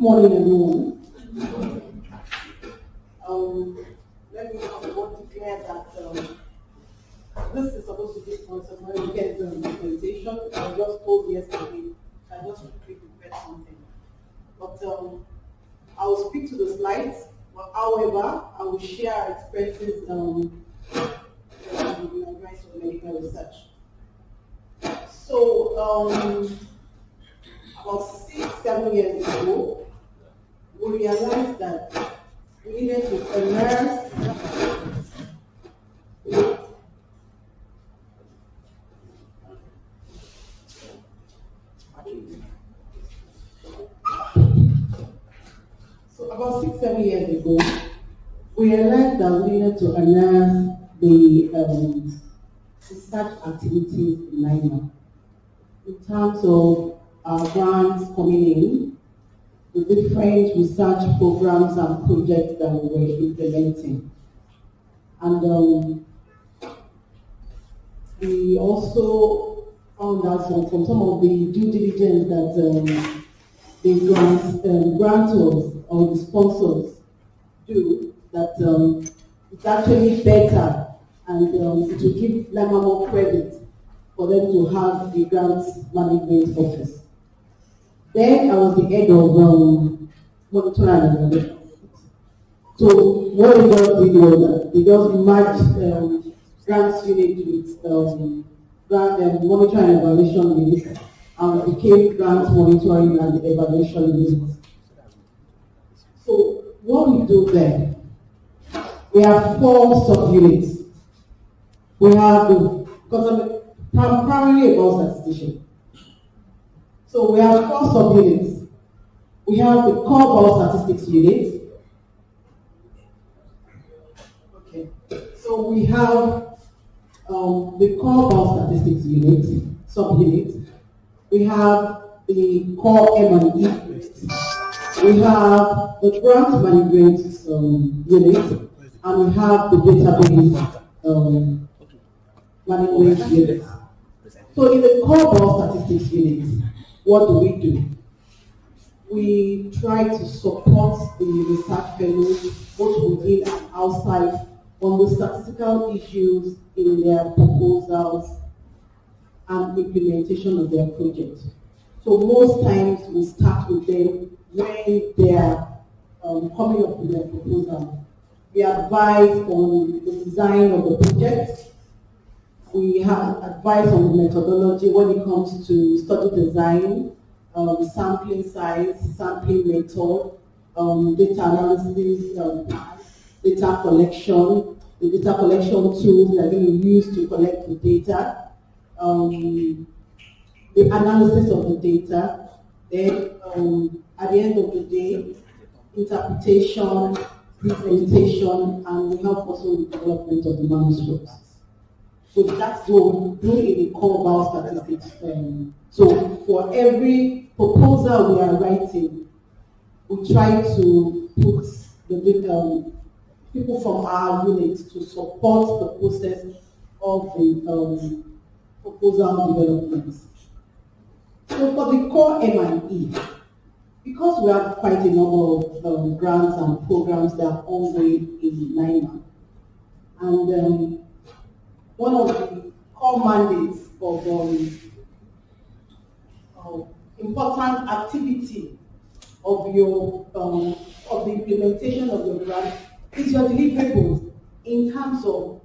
Morning, everyone. Let me declare that this is supposed to be for some weekend presentation. I was just told yesterday. I just quickly prepared something. But I will speak to the slides. But however, I will share our experiences in advice for medical research. So about 6-7 years ago, we realized that we needed to immerse So about 6-7 years ago, we realized that we needed to enhance the research activities in NIMA in terms of our grants coming in, the different research programs and projects that we were implementing. And we also found out from some of the due diligence that the grantors or the sponsors do, that it's actually better and it will give NIMA more credit for them to have the grants management office. Then I was the head of monitoring and evaluation. So what we just did was that they just merged grants unit with monitoring and evaluation unit, and we became grants monitoring and evaluation unit. So what we do there, we have 4 sub-units. We have because I'm primarily about statistician. So we have 4 sub-units. We have the core biostatistics unit. Okay. So we have the core biostatistics unit, sub-unit. We have the core M&E. We have the grant management unit, and we have the database management unit. So in the core biostatistics unit, what do? We try to support the research fellows, both within and outside, on the statistical issues in their proposals and implementation of their projects. So most times we start with them when they are coming up with their proposal. We advise on the design of the project. We have advice on the methodology when it comes to study design, sampling size, sampling method, data analysis, data collection, the data collection tools that are going to be used to collect the data, the analysis of the data, then at the end of the day, interpretation, presentation, and we help also with the development of the manuscripts. So that's what we do in the core biostatistics. So for every proposal we are writing, we try to put the people from our unit to support the process of the proposal development. So for the core M&E, because we have quite a number of grants and programs that are ongoing in NIMA, and one of the core mandates of important activity of your of the implementation of your grant is your deliverables in terms of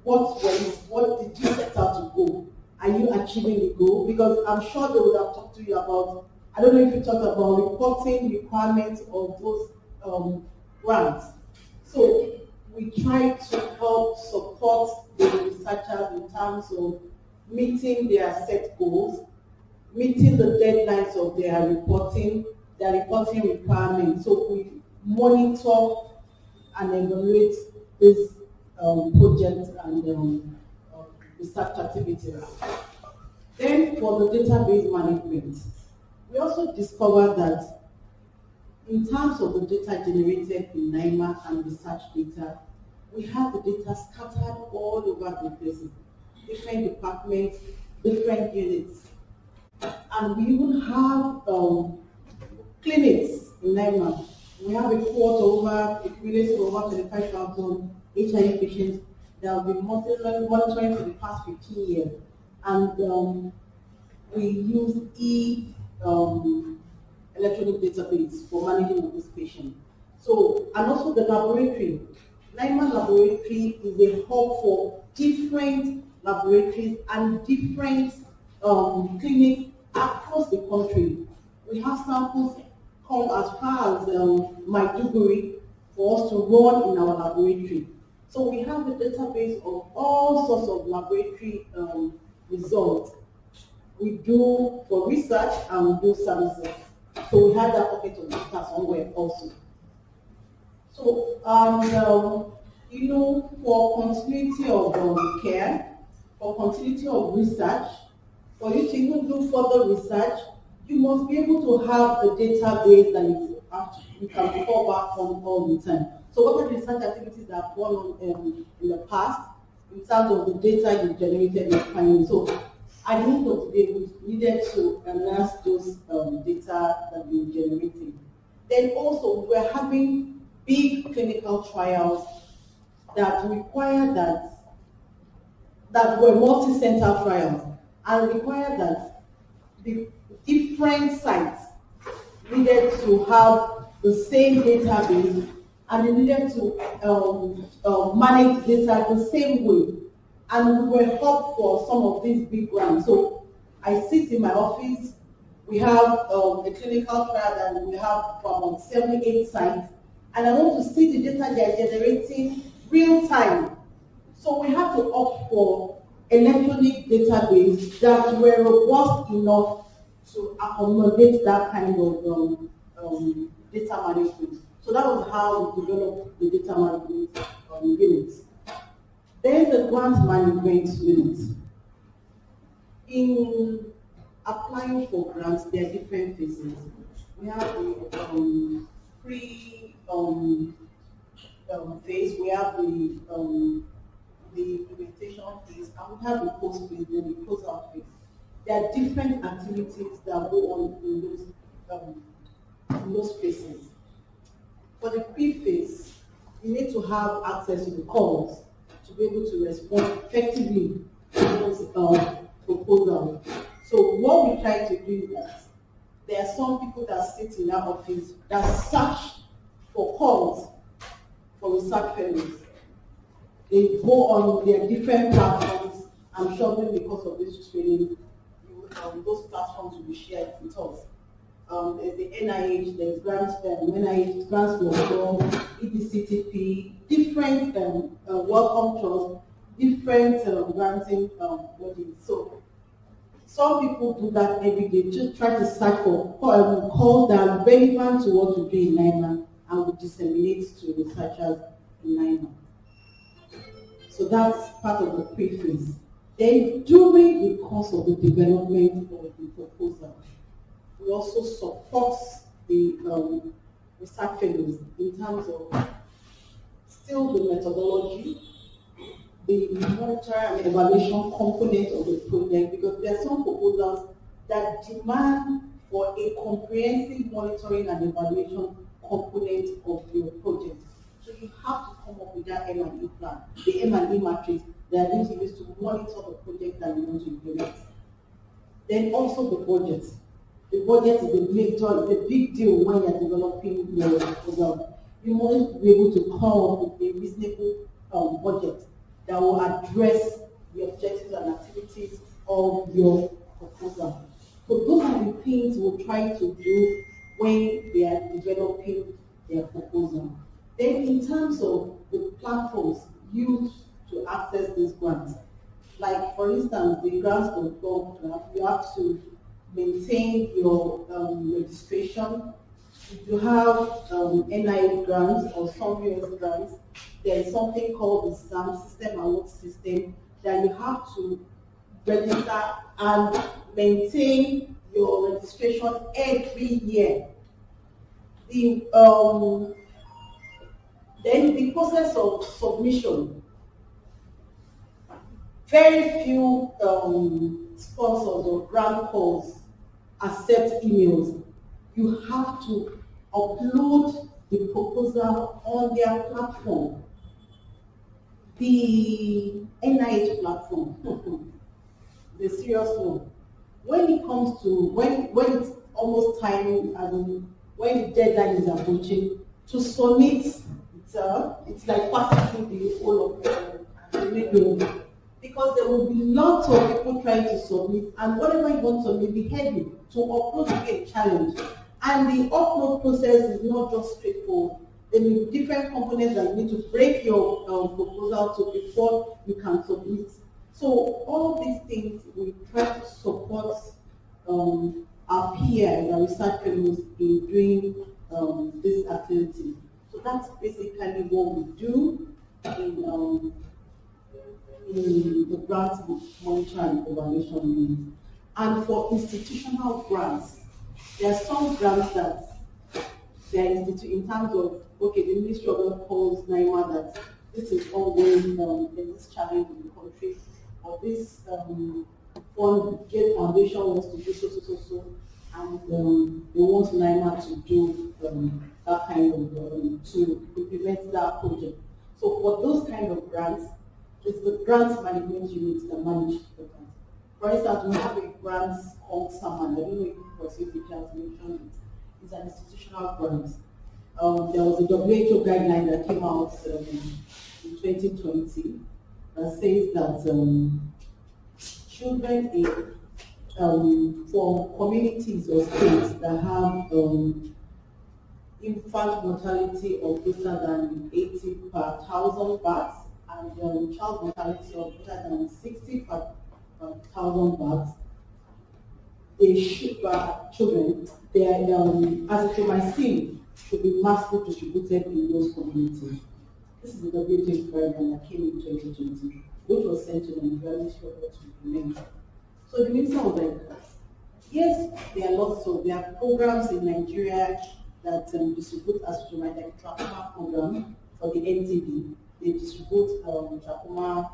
what did you set out to go? Are you achieving the goal? Because I'm sure they would have talked to you about, I don't know if you talked about reporting requirements of those grants. So we try to help support the researchers in terms of meeting their set goals, meeting the deadlines of their reporting requirements. So we monitor and evaluate these projects and research activities. Then for the database management, we also discovered that in terms of the data generated in NIMA and research data, we have the data scattered all over the place, different departments, different units. And we even have clinics 9 months. We have a cohort of over, a cumulative of over 25,000 HIV patients that have been monitoring for the past 15 years. And we use electronic database for managing of this patient. So, and also the laboratory. Naiman Laboratory is a hub for different laboratories and different clinics across the country. We have samples come as far as Maiduguri for us to run in our laboratory. So we have a database of all sorts of laboratory results. We do for research and we do services. So we had that pocket of data somewhere also. So, for continuity of care, for continuity of research, for you to even do further research, you must be able to have a database that you can fall back on all the time. So what are the research activities that have gone on in the past in terms of the data you generated and finding? So at the end of the day, we needed to enhance those data that we generated. Then also, we're having big clinical trials that require that were multi-center trials and require that the different sites needed to have the same database and they needed to manage data the same way. And we were hoped for some of these big grants. So I sit in my office, we have a clinical trial that we have for about 78 sites. And I want to see the data they are generating real time. So we have to opt for electronic database that were robust enough to accommodate that kind of data management. So that was how we developed the data management unit. Then the grant management unit. In applying for grants, there are different phases. We have the phase, we have the implementation phase, and we have the post phase, then the closeout phase. There are different activities that go on in those phases. For the pre-phase, you need to have access to the calls to be able to respond effectively to those proposals. So what we try to do is that there are some people that sit in our office that search for calls for research fellows. They go on their different platforms. I'm sure that because of this training, those platforms will be shared with us. There's the NIH, there's grants, NIH, grants for EDCTP, different welcome trust, different granting bodies. So some people do that every day, just try to search for calls that are relevant to what we do in 9 months and we disseminate to researchers in 9 months. So that's part of the pre-phase. Then during the course of the development of the proposal, we also support the research fellows in terms of still the methodology, the monitoring and evaluation component of the project, because there are some proposals that demand for a comprehensive monitoring and evaluation component of your project. So you have to come up with that M&E plan, the M&E matrix that is used to monitor the project that you want to implement. Then also the budget. The budget is a big deal when you're developing your program. You must be able to come up with a reasonable budget that will address the objectives and activities of your proposal. So those are the things we'll try to do when they are developing their proposal. Then in terms of the platforms used to access these grants, like for instance, the grants.gov, you have to maintain your registration. If you have NIH grants or some US grants, there's something called the SAM system award system that you have to register and maintain your registration every year. Then the process of submission. Very few sponsors or grant calls accept emails. You have to upload the proposal on their platform, the NIH platform, the serious one. When it comes to when it's almost time, when the deadline is approaching to submit, it's like passing through the whole of the middle, because there will be lots of people trying to submit, and whatever you want to submit be heavy. To upload will be a challenge, and the upload process is not just straightforward. There may be different components that you need to break your proposal to before you can submit. So all these things we try to support our peers, our research fellows in doing this activity. So that's basically what we do in the grants monitoring evaluation unit. And for institutional grants, there are some grants that they are in terms of, okay, the Ministry of Health calls NIMA that this is ongoing, there's this challenge in the country, or this one Gate Foundation wants to do so, and they want NIMA to do that kind of, to implement that project. So for those kind of grants, it's the grants management units that manage the grants. For instance, we have a grant called SAMAN. I don't know if Prof has mentioned it. It's an institutional grant. There was a WHO guideline that came out in 2020 that says that children from communities or states that have infant mortality of greater than 80 per 1,000 births and child mortality of greater than 60 per 1,000 births, they should, children, their azithromycin should be massively distributed in those communities. This is the WHO guideline that came in 2020, which was sent to the Ministry of Health to implement. So the minister was like, yes, there are programs in Nigeria that distribute azithromycin, like trachoma program for the NTD. They distribute trachoma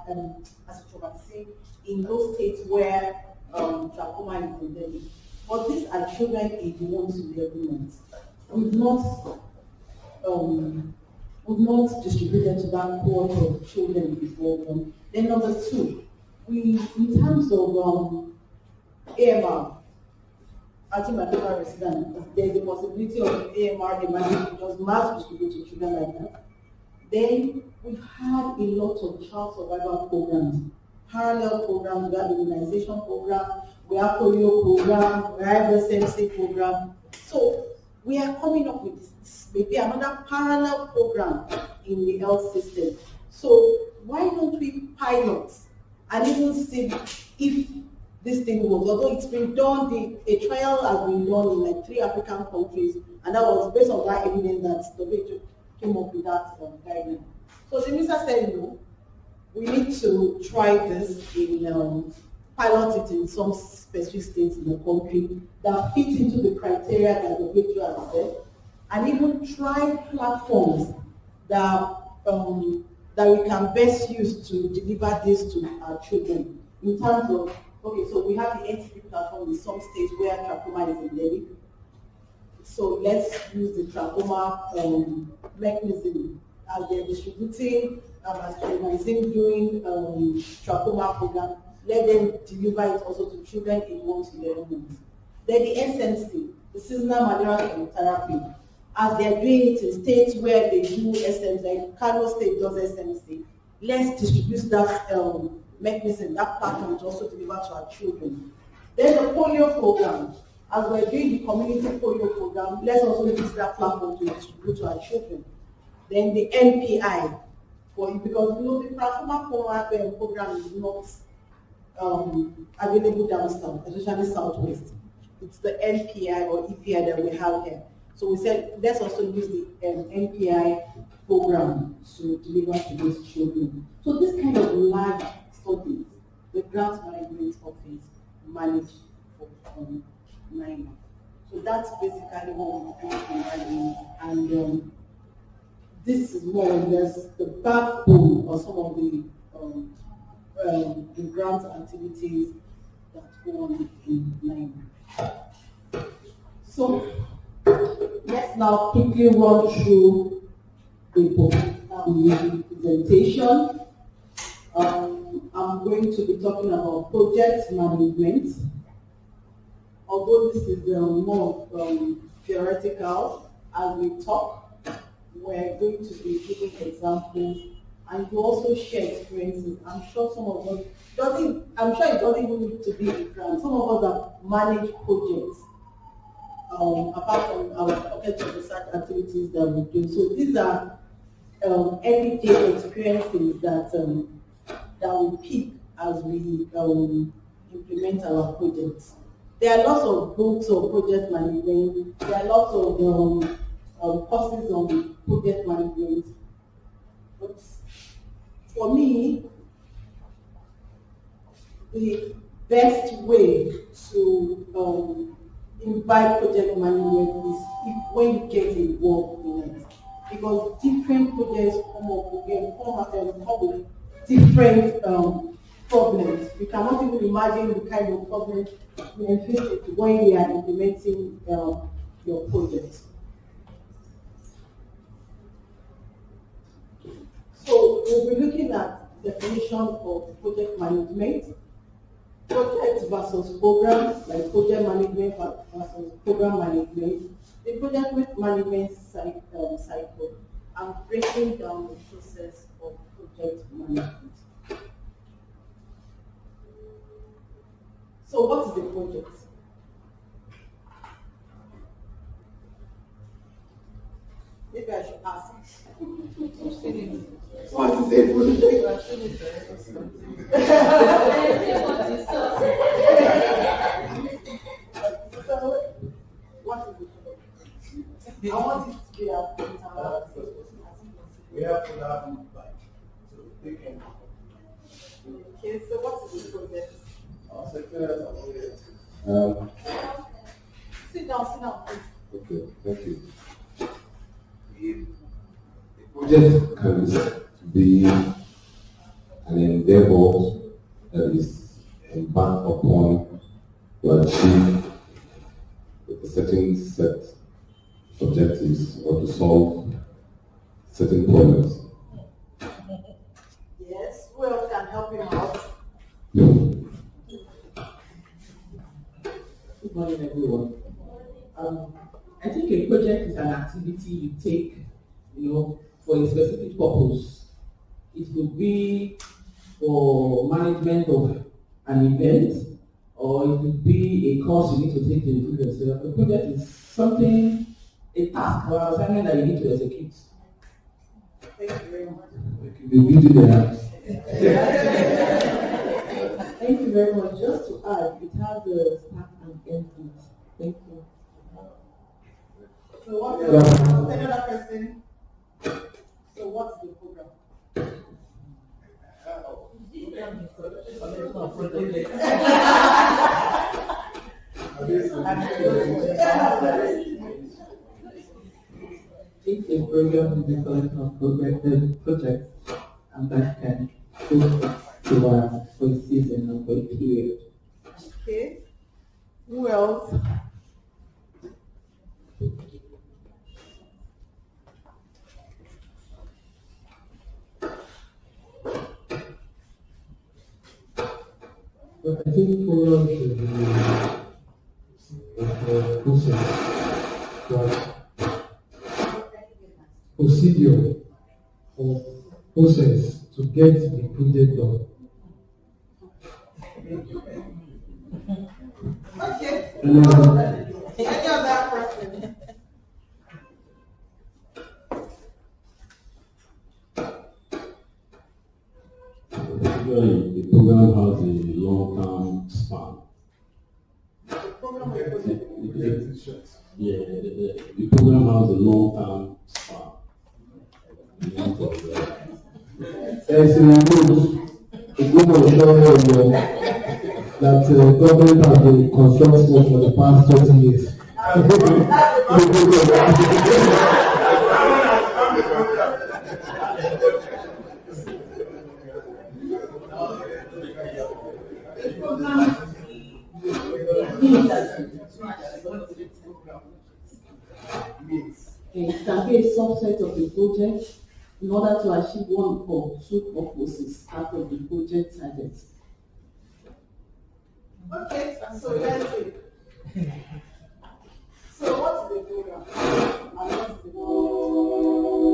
azithromycin in those states where trachoma is endemic. But these are children aged 1 to 11 months. We've not distributed to that cohort of children before. Then number 2, in terms of AMR, antimicrobial resistance, there's a possibility of AMR emerging, just mass distribute to children like that. Then we've had a lot of child survival programs, parallel programs. We have immunization program, we have polio program, we have SMC program. So we are coming up with maybe another parallel program in the health system. So why don't we pilot and even see if this thing works? Although it's been done, a trial has been done in like 3 African countries, and that was based on that evidence that the WHO came up with that guideline. So the minister said, no, we need to try this in pilot it in some specific states in the country that fit into the criteria that the WHO has said, and even try platforms that we can best use to deliver this to our children. In terms of, okay, so we have the NTP platform in some states where trachoma is endemic. So let's use the trachoma mechanism as they're distributing azithromycin during trachoma program. Let them deliver it also to children in 1 to 11 months. Then the SMC, the seasonal malaria chemotherapy, as they're doing it in states where they do SMC, like Kano State does SMC, let's distribute that mechanism, that platform to also deliver to our children. Then the polio program, as we're doing the community polio program, let's also use that platform to distribute to our children. Then the NPI, because the trachoma program is not available down south, especially southwest. It's the NPI or EPI that we have here. So we said, let's also use the NPI program to deliver to these children. So this kind of large studies, the grant management office manage for NIMA. So that's basically what we do, and this is more or less the backbone of some of the grant activities that go on in NIMA. So let's let's now quickly run through the presentation. I'm going to be talking about project management. Although this is more theoretical, as we talk, we're going to be giving examples, and you also share experiences. I'm sure some of us I'm sure it doesn't even need to be a grant. Some of us have managed projects apart from our pocket of research activities that we do. So these are everyday experiences that we pick as we implement our projects. There are lots of books on project management. There are lots of courses on project management. But for me, the best way to invite project management is when you get involved in it. Because different projects come up with different problems. You cannot even imagine the kind of problems you face when you are implementing your project. So we'll be looking at definition of project management, project versus program, like project management versus program management, the project management cycle, and breaking down the process of project management. So what is the project? Maybe I should ask. What is a project? What is it? I want it to be we have to have like so they can. Okay, so what is the project? Sit down, please. Okay, thank you. The project can be an endeavor that is embarked upon to achieve a certain set objectives or to solve certain problems. Yes, who else can help him out? Good morning, everyone. I think a project is an activity you take, for a specific purpose. It could be for management of an event, or it could be a course you need to take to improve yourself. A project is something, a task or assignment that you need to execute. Thank you very much. Thank you very much. Just to add, it has a start and end date. Thank you. So what's another person? So what's the program? It's a program with a collection of projects, and that can go for a season or for a period. Okay. Who else? But I think program should be a process, procedure or process to get the project done. Okay. And Any other person? Usually, the program has a long-term span. The program is The program has a long-term span. it's a good ensure that government has been constructing for the past 20 years. means. It can be a subset of the project in order to achieve one or two purposes out of the project target. Okay, so let's see. So what is the program? And what is the project?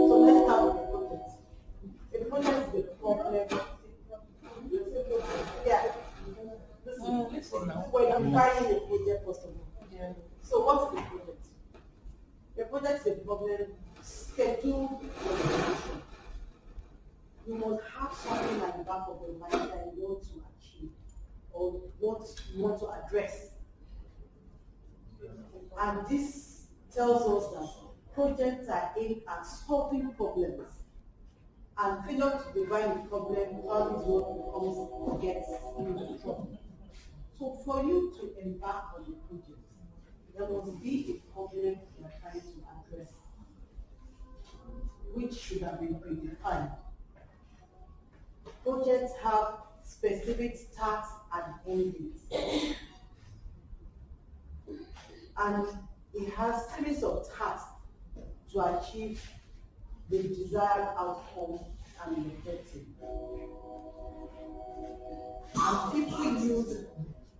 So let's start with the project. A project is the problem. Yeah. This is when I'm finding a project first of all. Yeah. So what's the project? The project is a problem schedule execution. You must have something at the back of your mind that you want to achieve or what you want to address. And this tells us that projects are aimed at solving problems. And failure to define the problem always what becomes gets into trouble. So for you to embark on the project, there must be a problem you are trying to address, which should have been predefined. Projects have specific start and end dates. And it has series of tasks to achieve the desired outcome and objective. And people use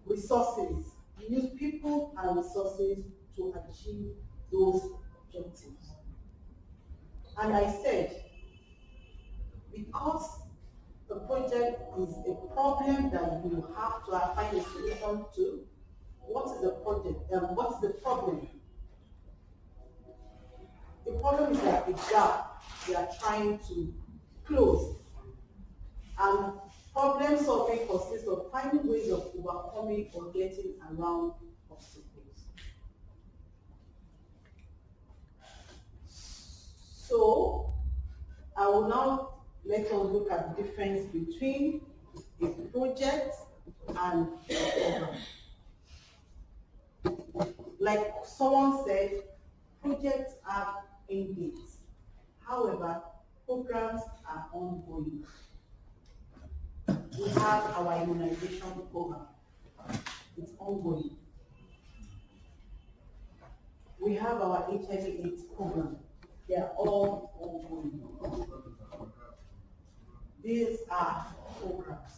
resources, use people and resources to achieve those objectives. And I said, because the project is a problem that you have to find a solution to, what is the project? What is the problem? The problem is like a gap we are trying to close. And problem solving consists of finding ways of overcoming or getting around obstacles. So, I will now let us look at the difference between a project and a program. Like someone said, projects have end dates. However, programs are ongoing. We have our immunization program. It's ongoing. We have our HIV/AIDS program. They are all ongoing. These are programs.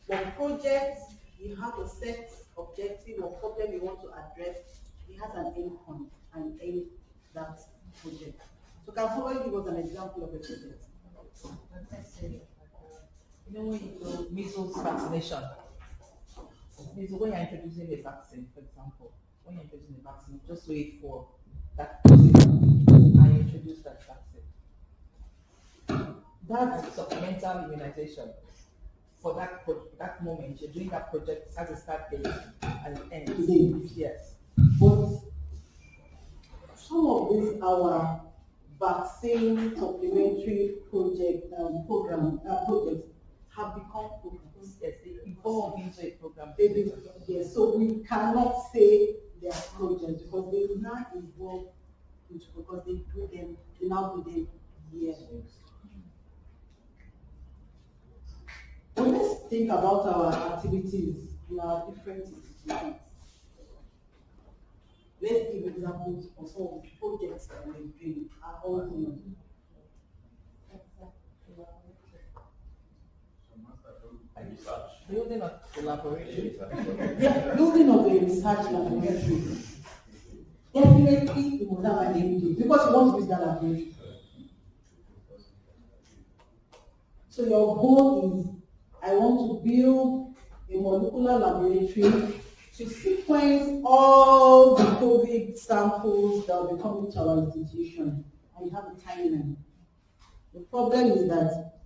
For projects, you have a set objective or problem you want to address. It has an end point and end that project. So can somebody give us an example of a project? You know, when you do measles vaccination, measles, when you're introducing a vaccine, for example, when you're introducing a vaccine, just wait for that vaccine and introduce that vaccine. That's supplemental immunization. For that moment, you're doing that project as a start date and it ends. Yes. But some of these our vaccine supplementary projects have become programs. Yes, they evolve into a program. Yes, so we cannot say they are projects because they will not evolve into because they now do them years. Well, let's think about our activities in our different institutions. Let's give examples of some of the projects that we're doing at all times. Building a collaboration. Yeah, building of a research laboratory. Definitely, you must have an MD because you want to use that laboratory. So your goal is, I want to build a molecular laboratory to sequence all the COVID samples that will be coming to our institution, and you have a timeline. The problem is that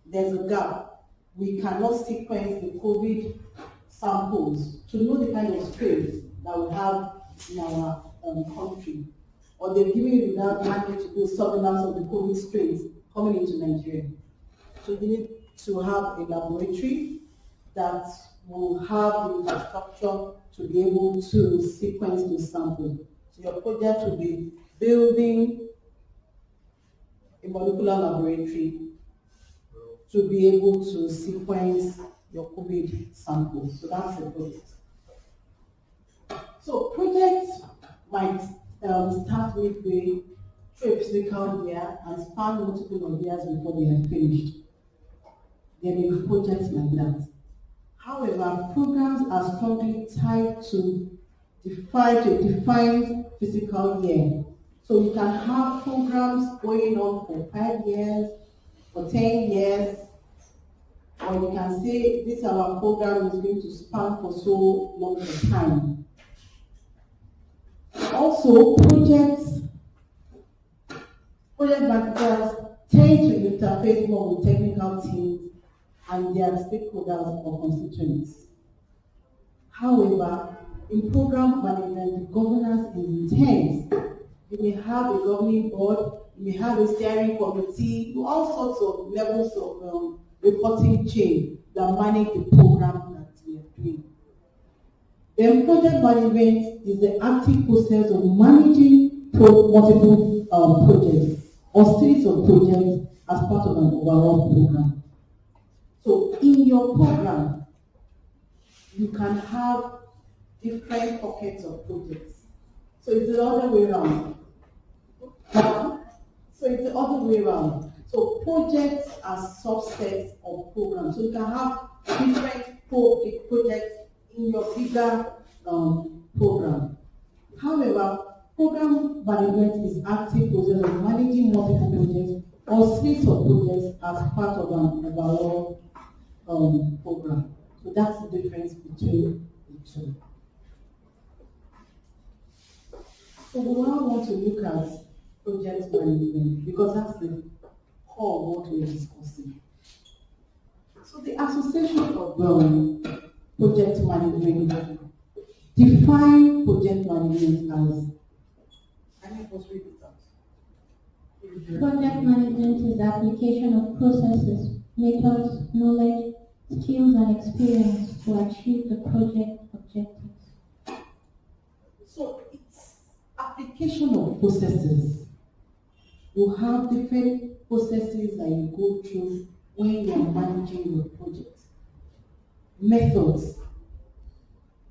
there's a gap. We cannot sequence the COVID samples to know the kind of strains that we have in our country. Or they've given you that mandate to do surveillance of the COVID strains coming into Nigeria. So you need to have a laboratory that will have the infrastructure to be able to sequence those samples. So your project will be building a molecular laboratory to be able to sequence your COVID samples. So that's the project. So projects might start midway, through a physical year, and span multiple years before they are finished. There may be projects like that. However, programs are strongly tied to a defined physical year. So you can have programs going on for 5 years, for 10 years, or you can say this our program is going to span for so long a time. Also, project managers tend to interface more with technical teams and their stakeholders or constituents. However, in program management, the governance is intense. You may have a governing board, you may have a steering committee, all sorts of levels of reporting chain that manage the program that we are doing. Then project management is the active process of managing multiple projects or series of projects as part of an overall program. So in your program, you can have different pockets of projects. So it's the other way around. So projects are subsets of programs. So you can have different projects in your bigger program. However, program management is active process of managing multiple projects or series of projects as part of an overall program. So that's the difference between the two. So we now want to look at project management because that's the core of what we're discussing. So the Association of Project Management define project management as. Can you just read it out? Project management is the application of processes, methods, knowledge, skills, and experience to achieve the project objectives. So it's application of processes. You have different processes that you go through when you are managing your project. Methods.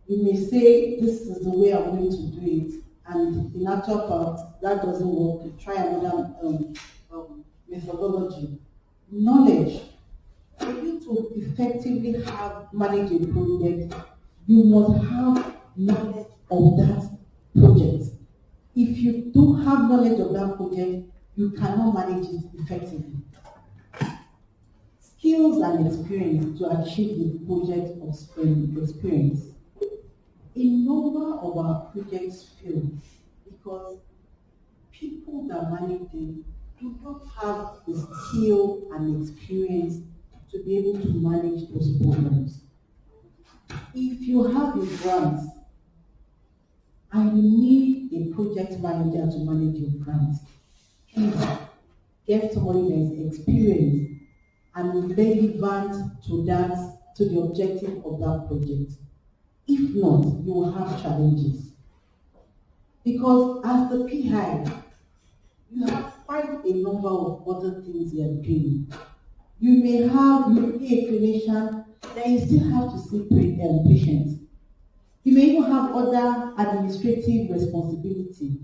You may say, this is the way I'm going to do it, and in actual fact, that doesn't work. You try another methodology. Knowledge. For you to effectively manage a project, you must have knowledge of that project. If you don't have knowledge of that project, you cannot manage it effectively. Skills and experience to achieve the project experience. A number of our projects fail because people that manage them do not have the skill and experience to be able to manage those programs. If you have a grant and you need a project manager to manage your grant, please get somebody that is experienced and relevant to the objective of that project. If not, you will have challenges. Because as the PI, you have quite a number of other things you are doing. You may be a clinician, then you still have to see patients. You may even have other administrative responsibility.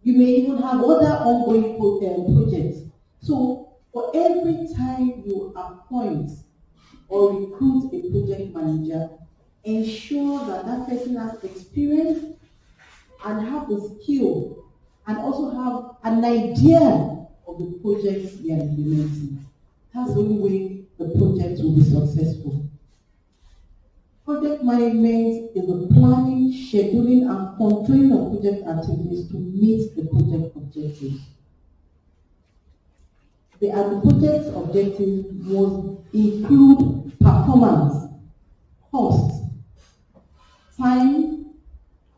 You may even have other ongoing projects. So for every time you appoint or recruit a project manager, ensure that that person has experience and have the skill and also have an idea of the projects they are implementing. That's the only way the project will be successful. Project management is the planning, scheduling, and controlling of project activities to meet the project objectives. The project objectives must include performance, cost, time,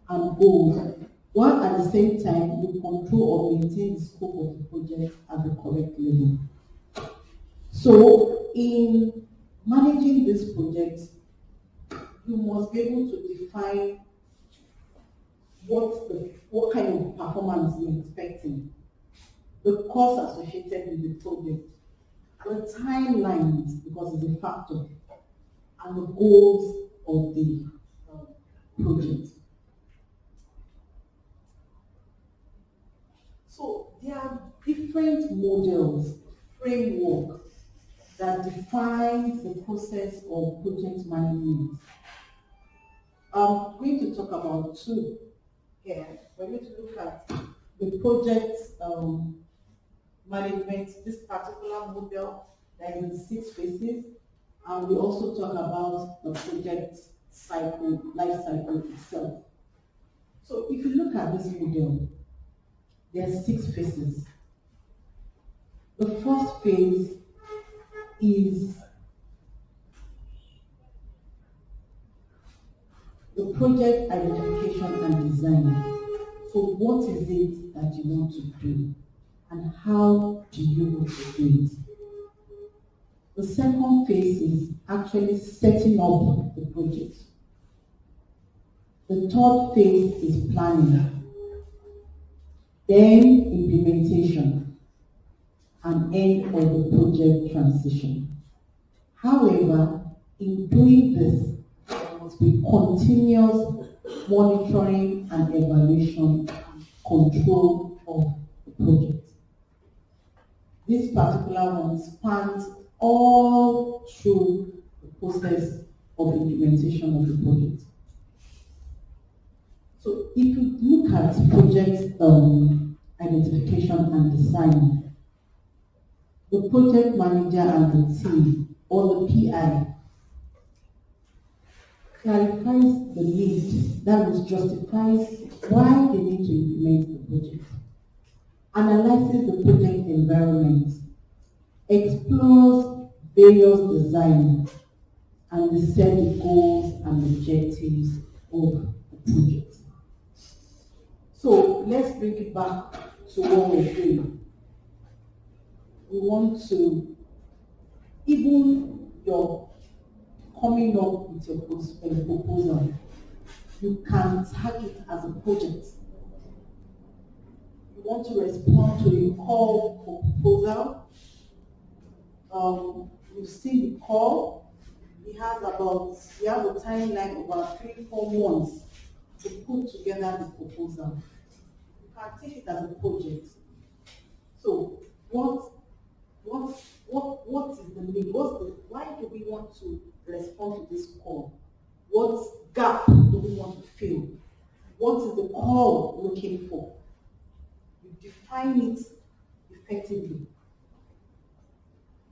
and goals, while at the same time you control or maintain the scope of the project at the correct level. So, in managing this project, you must be able to define what kind of performance you're expecting, the cost associated with the project, the timelines, because it's a factor, and the goals of the project. So there are different models, framework that defines the process of project management. I'm going to talk about two here. We're going to look at the project management, this particular model that is in 6 phases, and we also talk about the project cycle, life cycle itself. So if you look at this model, there are 6 phases. The first phase is the project identification and design. So what is it that you want to do and how do you want to do it? The second phase is actually setting up the project. The third phase is planning, then implementation, and end of the project transition. However, in doing this, there must be continuous monitoring and evaluation and control of the project. This particular one spans all through the process of implementation of the project. So if you look at project identification and design, the project manager and the team, or the PI, clarifies the need, that is, justifies why they need to implement the project, analyzes the project environment, explores various designs, and set the goals and objectives of the project. So let's bring it back to what we're doing. We want to, even your coming up with your proposal, you can tag it as a project. You want to respond to a call for proposal. You've seen the call. We have a timeline of about 3-4 months to put together the proposal. You can take it as a project. So what is the need? Why do we want to respond to this call? What gap do we want to fill? What is the call looking for? You define it effectively.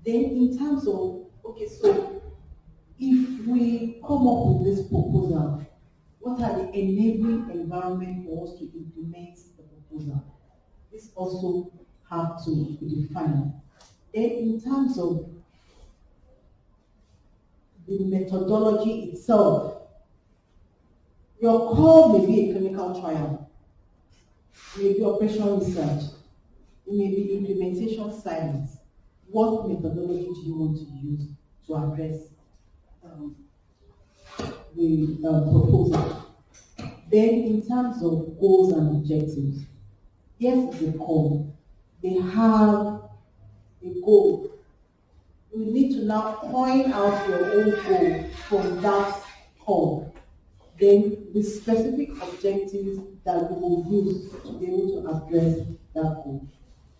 Then in terms of, okay, so if we come up with this proposal, what are the enabling environment for us to implement the proposal? This also have to be defined. Then in terms of the methodology itself, your call may be a clinical trial, it may be operational research, it may be implementation science. What methodology do you want to use to address the proposal? Then in terms of goals and objectives, yes, it's a call. They have a goal. You need to now point out your own goal from that call. Then the specific objectives that we will use to be able to address that goal.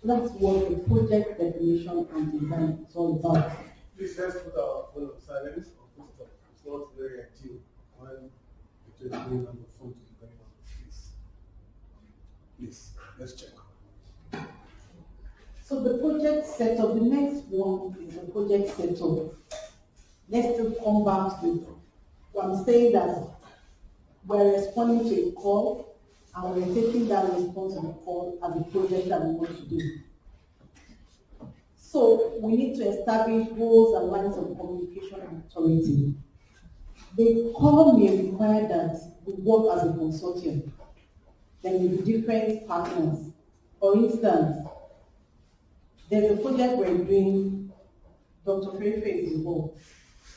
So that's what the project definition and design is all about. Please let's put our phone on silence or put it up. It's not very ideal when it is going on the phone to be going on. Please, let's check. So the project setup, the next one is the project setup. Let's still come back to what I'm saying, that we're responding to a call and we're taking that response to the call as a project that we want to do. So we need to establish goals and lines of communication and authority. The call may require that we work as a consortium. There will be different partners. For instance, there's a project we're doing, Dr. Fefe is involved.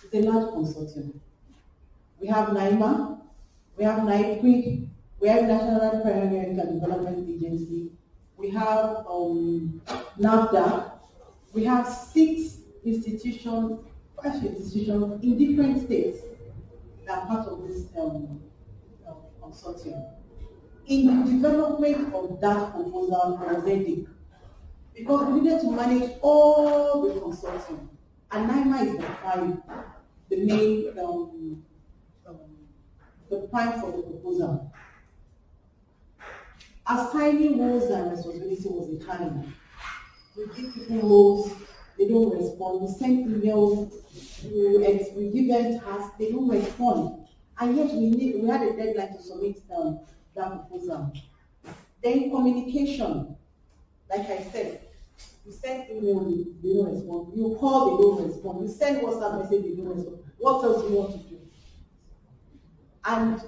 It's a large consortium. We have NIMA, we have NIPRID, we have National Primary Medical Development Agency, we have NAFDA, we have 6 institutions, 5 institutions in different states that are part of this consortium. In the development of that proposal was headache, because we needed to manage all the consulting, and NIMA is the main the prime for the proposal. Assigning roles and responsibility was a challenge. We give people roles, they don't respond. We send emails, we give them tasks, they don't respond. And yet we had a deadline to submit that proposal. Then communication, like I said, you send email, they don't respond. You call, they don't respond. You send WhatsApp message, they don't respond. What else do you want to do? And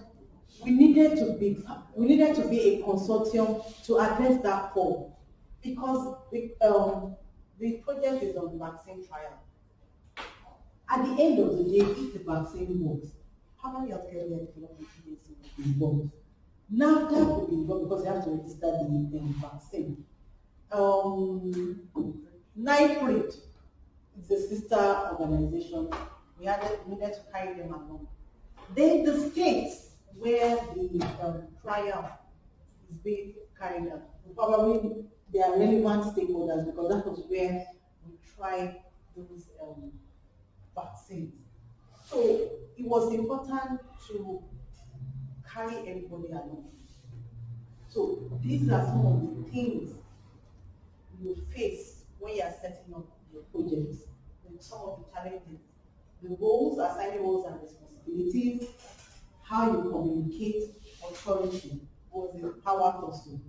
we needed to be a consortium to address that call, because the project is on the vaccine trial. At the end of the day, if the vaccine works, how many healthcare will be involved? Now that will be involved because you have to register the vaccine. NIPRID is a sister organization. We needed to carry them along. Then the states where the trial is being carried out, probably they are relevant stakeholders, because that was where we tried those vaccines. So it was important to carry everybody along. So these are some of the things you face when you are setting up your projects, and some of the challenges. The roles, assigning roles and responsibilities, how you communicate authority was the power tussle.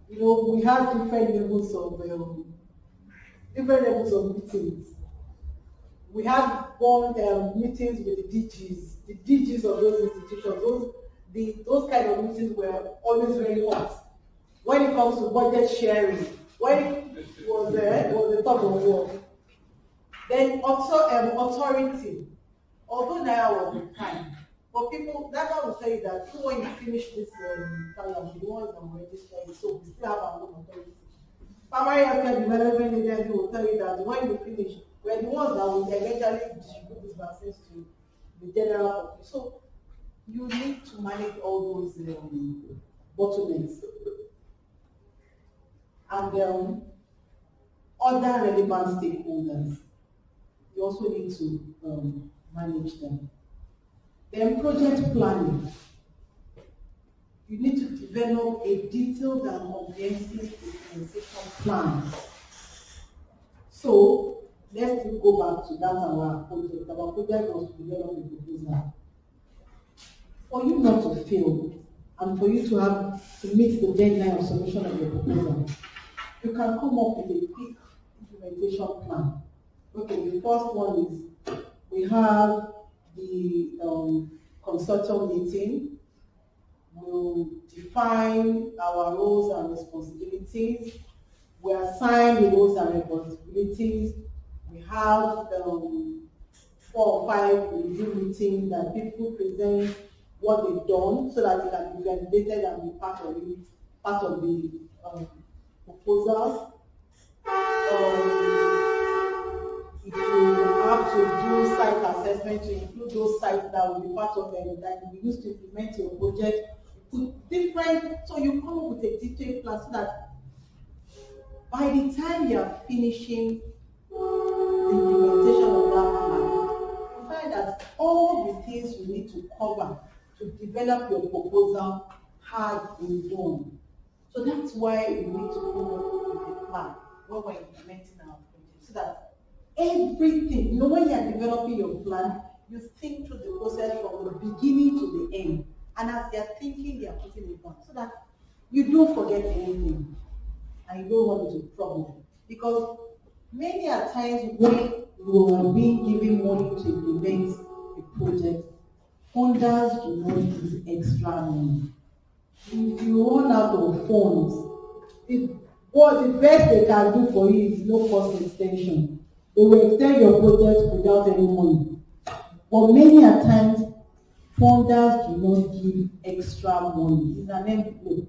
You know, we have different levels of meetings. We had one meetings with the DGs of those institutions. Those kind of meetings were always very hot. When it comes to budget sharing, when it was the top of war. Then also authority. Although now was the time, but people, that one will tell you that even when you finish this trial, the ones that will register it, so we still have our own authority. Primary healthcare development agency will tell you that when you finish, we're the ones that will eventually distribute these vaccines to the general public. So you need to manage all those bottlenecks. And other relevant stakeholders, you also need to manage them. Then project planning. You need to develop a detailed and comprehensive implementation plan. So let's go back to that our project. Our project was to develop a proposal. For you not to fail, and for you to meet the deadline of submission of your proposal, you can come up with a quick implementation plan. Okay, the first one is we have the consortium meeting. We'll define our roles and responsibilities. We assign the roles and responsibilities. We have 4 or 5 review meetings that people present what they've done so that it can be validated and be part of the proposals. If you have to do site assessment, to include those sites that will be part of them, that will be used to implement your project, so you come up with a detailed plan so that by the time you are finishing the implementation of that plan, you find that all the things you need to cover to develop your proposal have been done. So that's why we need to come up with a plan when we're implementing our project, so that everything, when you're developing your plan, you think through the process from the beginning to the end. And as you're thinking, you're putting it down, so that you don't forget anything and you don't run into trouble. Because many a times when you are being given money to implement a project, funders do not use extra money. If you run out of funds, the best they can do for you is no cost extension. They will extend your project without any money. But many a times, funders do not give extra money. It's an envelope.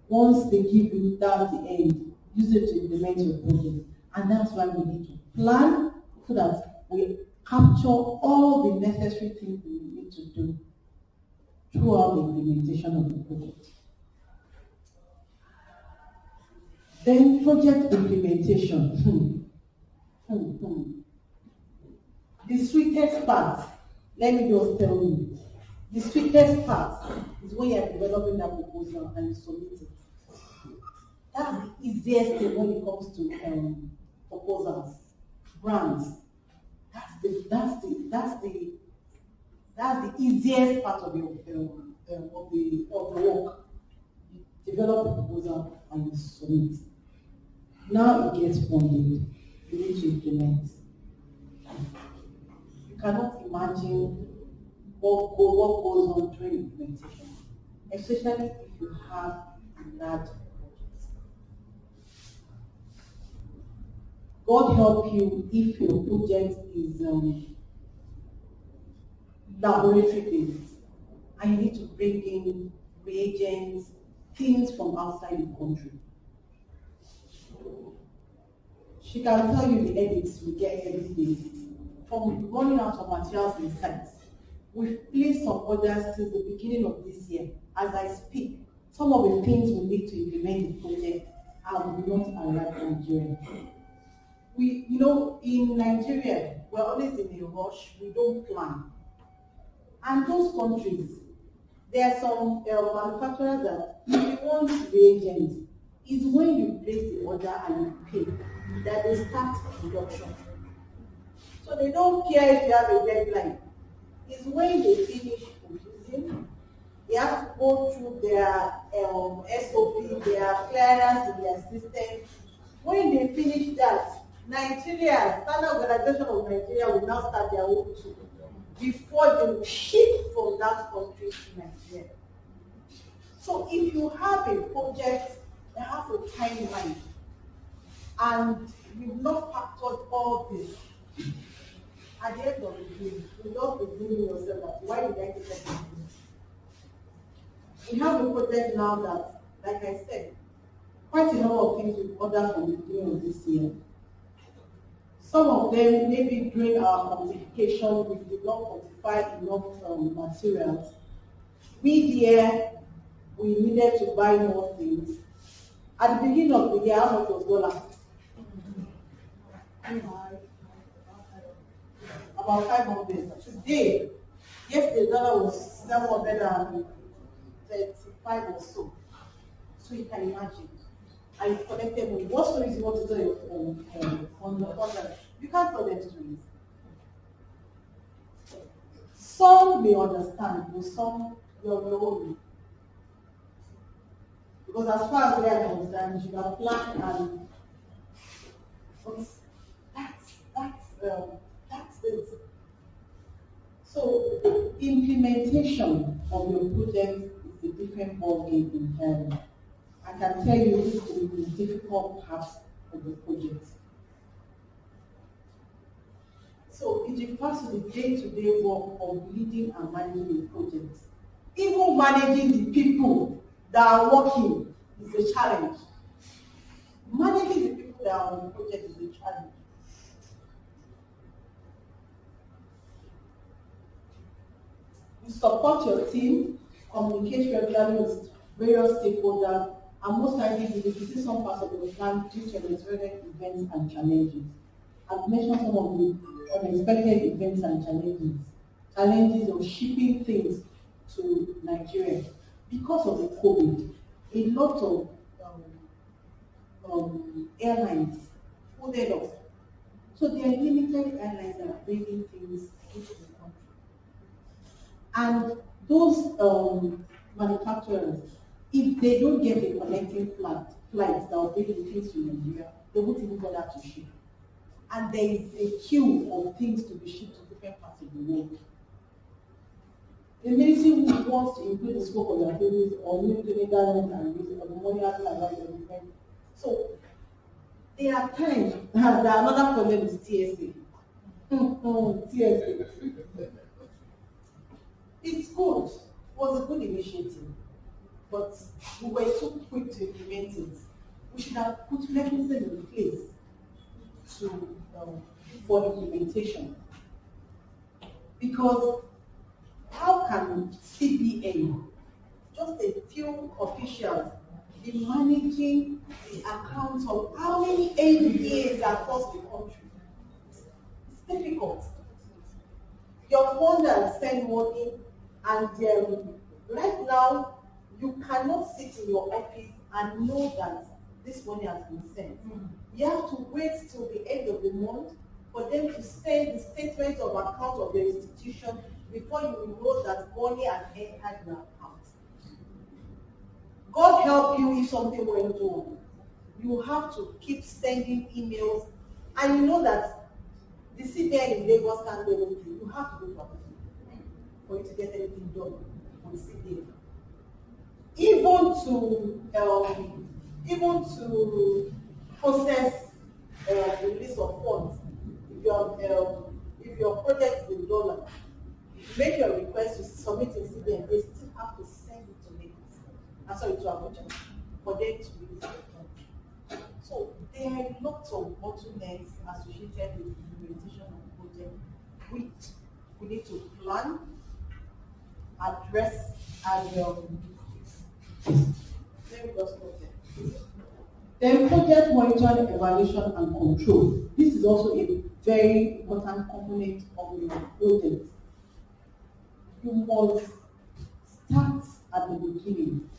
Once they give you, that's the end. Use it to implement your project. And that's why we need to plan so that we capture all the necessary things we need to do. throughout the implementation of the project. Then project implementation. The sweetest part, let me just tell you, the sweetest part is when you're developing that proposal and you submit it. That's the easiest thing when it comes to proposals, grants. That's the easiest part of the work. You develop a proposal and you submit. Now it gets funded. You need to implement. You cannot imagine what goes on during implementation, especially if you have a large project. God help you if your project is laboratory based and you need to bring in reagents, things from outside the country. She can tell you the edits we get every day. From running out of materials in sites, we've placed some orders since the beginning of this year. As I speak, some of the things we need to implement the project have not arrived in Nigeria. In Nigeria, we're always in a rush, we don't plan. And those countries, there are some manufacturers that if you want reagents, is when you place the order and you pay, that they start production. So they don't care if you have a deadline. It's when they finish producing, they have to go through their SOP, their clearance in their system. When they finish that, Nigeria, Standard Organization of Nigeria will now start their own too, before they will ship from that country to Nigeria. So if you have a project that has a timeline, and you've not factored all this, at the end of the day, you don't be blaming yourself that why did I take that? We have a project now that, like I said, quite a number of things we've ordered from the beginning of this year. Some of them, maybe during our quantification, we did not quantify enough materials. We needed to buy more things. At the beginning of the year, how much was dollar? About 500. Today, yesterday, the dollar was 735 or so. So you can imagine. I collected money. What stories you want to tell on the contract? You can't tell them stories. Some may understand, but some your own. Because as far as they are concerned, you should have planned and that's it. So implementation of your project is a different ballgame entirely. I can tell you this will be the difficult part of the project. So it refers to the day-to-day work of leading and managing a project. Even managing the people that are working is a challenge. Managing the people that are on the project is a challenge. You support your team, communicate regularly with various stakeholders, and most likely you will see some parts of the plan due to unexpected events and challenges. I've mentioned some of the unexpected events and challenges of shipping things to Nigeria. Because of the COVID, a lot of airlines pulled off. So there are limited airlines that are bringing things into the country. And those manufacturers, if they don't get a connecting flight that will bring the things to Nigeria, they won't even bother to ship. And there is a queue of things to be shipped to different parts of the world. The ministry wants to include the scope of their activities or new to Netherlands and use it on the money as well as everything. So there are times that another problem is TSA. TSA. It's good. It was a good initiative. But we were too quick to implement it. We should have put mechanisms in place for implementation. Because how can CBN, just a few officials, be managing the accounts of how many NPAs across the country? It's difficult. Your funders spend money, and right now, you cannot sit in your office and know that this money has been sent. You have to wait till the end of the month for them to send the statement of account of the institution before you will know that money has entered your account. God help you if something went wrong. You have to keep sending emails, and you know that the CBN in Lagos can't do anything. You have to go to Abuja for you to get anything done on CBN. Even to process the release of funds. If your project is in dollar, make your request to submit in CBN, they still have to send it to Lagos. To Abuja for them to release the funds. So there are lots of bottlenecks associated with the implementation of the project, which we need to plan, address, and let me just stop there. Then project monitoring, evaluation, and control. This is also a very important component of your project. You must start at the beginning.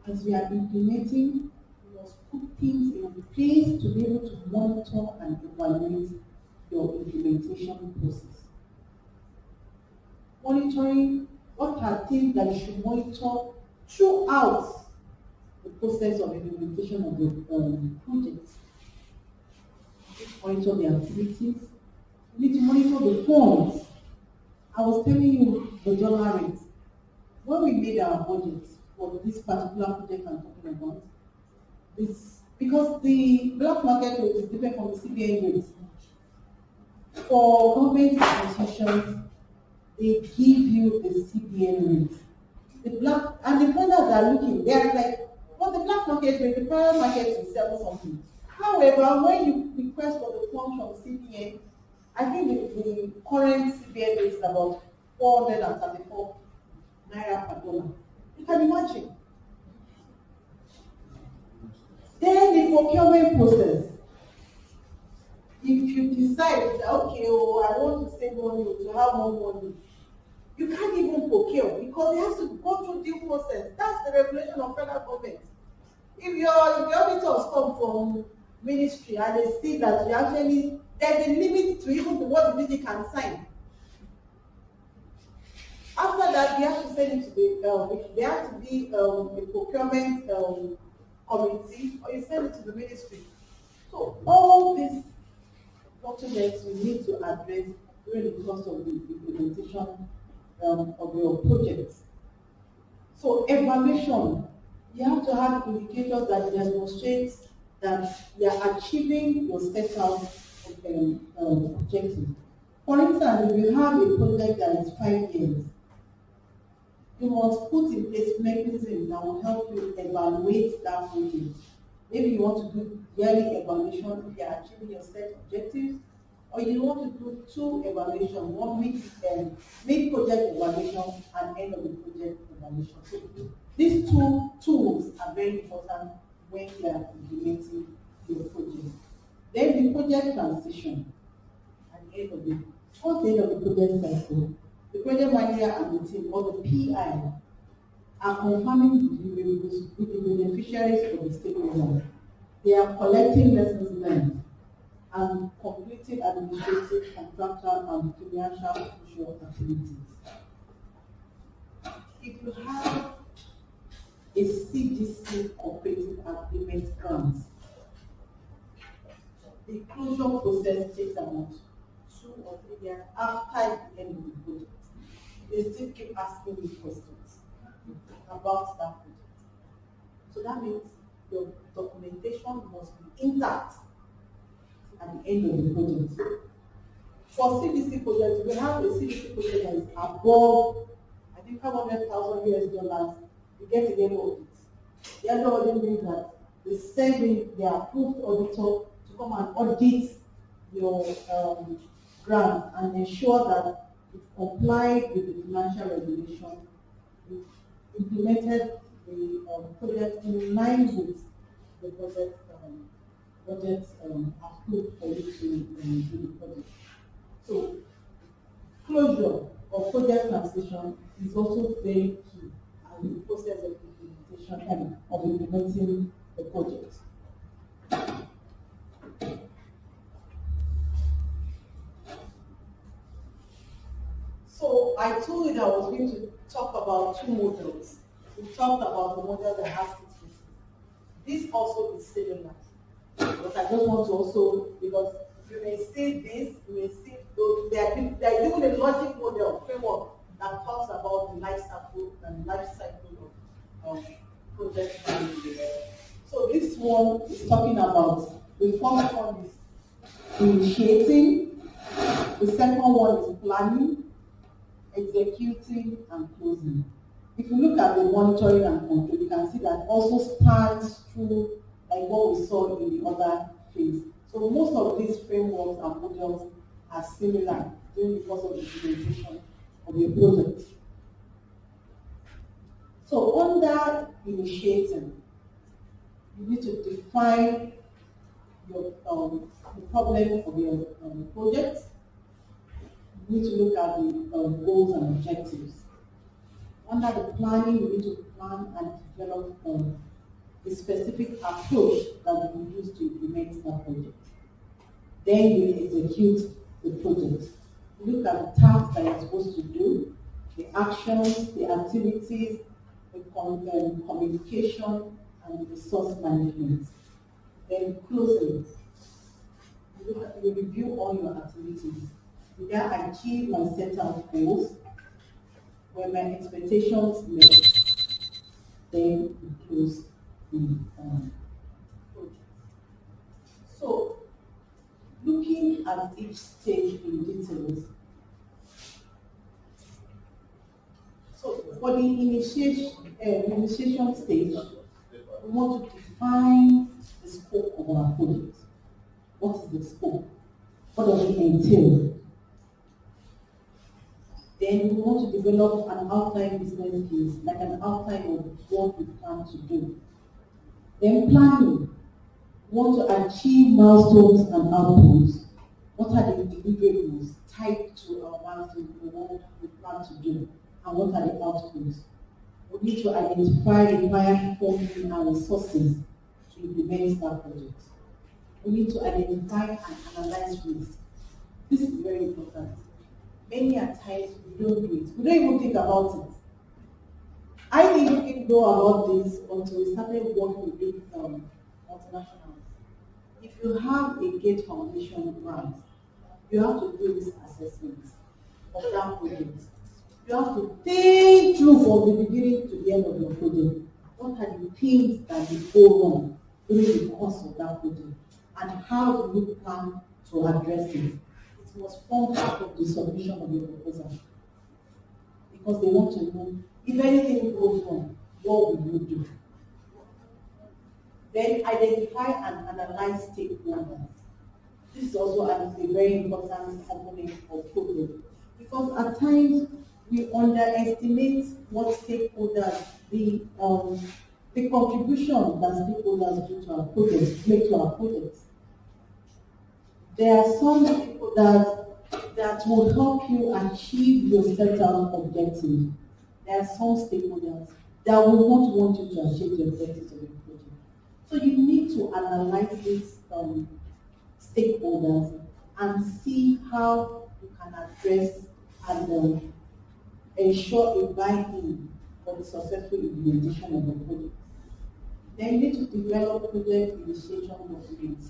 As we are implementing, you must put things in place to be able to monitor and evaluate your implementation process. Monitoring, what are things that you should monitor throughout the process of implementation of the project? Monitor the activities. You need to monitor the funds. I was telling you the dollar rate. When we made our budget for this particular project I'm talking about, this because the black market rate is different from the CBN rate. For government institutions, they give you the CBN rate. The black and the funders are looking, they are like, well, the black market rate, the private market is 7 something. However, when you request for the funds from CBN, I think the current CBN rate is about 434 naira per dollar. You can imagine. Then the procurement process. If you decide that, okay, I want to save money, to have more money, you can't even procure because it has to go through due process. That's the regulation of federal government. If the auditors come from ministry and they see that you actually, there's a limit to even what the ministry can sign. After that, they have to send it to there has to be a procurement committee, or you send it to the ministry. So all these bottlenecks you need to address during the course of the implementation of your project. So evaluation, you have to have indicators that demonstrate that you are achieving your set out objectives. For instance, if you have a project that is 5 years, you must put in place mechanisms that will help you evaluate that project. Maybe you want to do yearly evaluation if you are achieving your set objectives, or you want to do 2 evaluations, one mid-project evaluation and end of the project evaluation. So these 2 tools are very important when you are implementing your project. Then the project transition and end of the towards the end of the project cycle, the project manager and the team, or the PI, are confirming the deliverables with the beneficiaries of the stakeholders. They are collecting lessons learned and completing administrative, contractual, and financial social activities. If you have a CDC cooperative agreement grant, the closure process takes about 2 or 3 years after the end of the project. They still keep asking me questions about that project. So that means your documentation must be intact at the end of the project. For CDC projects, we have a CDC project that is above, I think, $500,000 US. You get a yellow audit. The yellow audit means that they send in their approved auditor to come and audit your grant and ensure that it complied with the financial regulation, it implemented the project in line with the budget approved for you to do the project. So closure of project transition is also very key as the process of implementation and of implementing the project. So I told you that I was going to talk about two models. We talked about the model that has 6 phases. This also is similar. But I just want to also, because you may see this, you may see those, they are doing a logic model framework that talks about the life cycle of project management. So this one is talking about the first one is initiating, the second one is planning, executing, and closing. If you look at the monitoring and control, you can see that also spans through like what we saw in the other phase. So most of these frameworks and models are similar during the course of the implementation of the project. So under initiating, you need to define your the problem of your project. You need to look at the goals and objectives. Under the planning, you need to plan and develop a specific approach that you use to implement that project. Then you execute the project. You look at the tasks that you're supposed to do, the actions, the activities, the communication, and the resource management. Then closing. You review all your activities. Did I achieve my set of goals? Were my expectations met? Then you close the project. So, looking at each stage in details. So, for the initiation stage, we want to define the scope of our project. What is the scope? What does it entail? Then we want to develop an outline business case, like an outline of what we plan to do. Then planning. We want to achieve milestones and outputs. What are the deliverables tied to our milestones we plan to do? And what are the outputs? We need to identify required funding and resources to implement that project. We need to identify and analyze risk. This is very important. Many a times we don't do it. We don't even think about it. I didn't know about this until we started working with multinationals. If you have a Gate Foundation grant, you have to do this assessment of that project. You have to think through from the beginning to the end of your project. What are the things that will go wrong during the course of that project? And how do you plan to address it? It must form part of the submission of your proposal. Because they want to know, if anything goes wrong, what will you do? Then identify and analyze stakeholders. This is also a very important component of project. Because at times, we underestimate what stakeholders, the contribution that stakeholders do to our projects, make to our projects. There are some stakeholders that will help you achieve your set out objectives. There are some stakeholders that will not want you to achieve the objectives of your project. So you need to analyze these stakeholders and see how you can address and ensure a buy-in for the successful implementation of the project. Then you need to develop project initiation documents,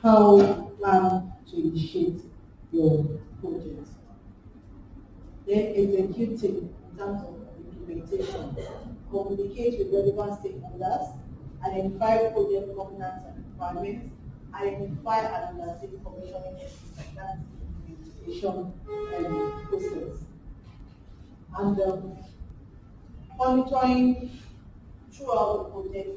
how you plan to initiate your project. Then executing in terms of implementation, communicate with relevant stakeholders, identify project governance and requirements, identify and undertake commissioning exercise, that's the implementation process. And monitoring throughout the project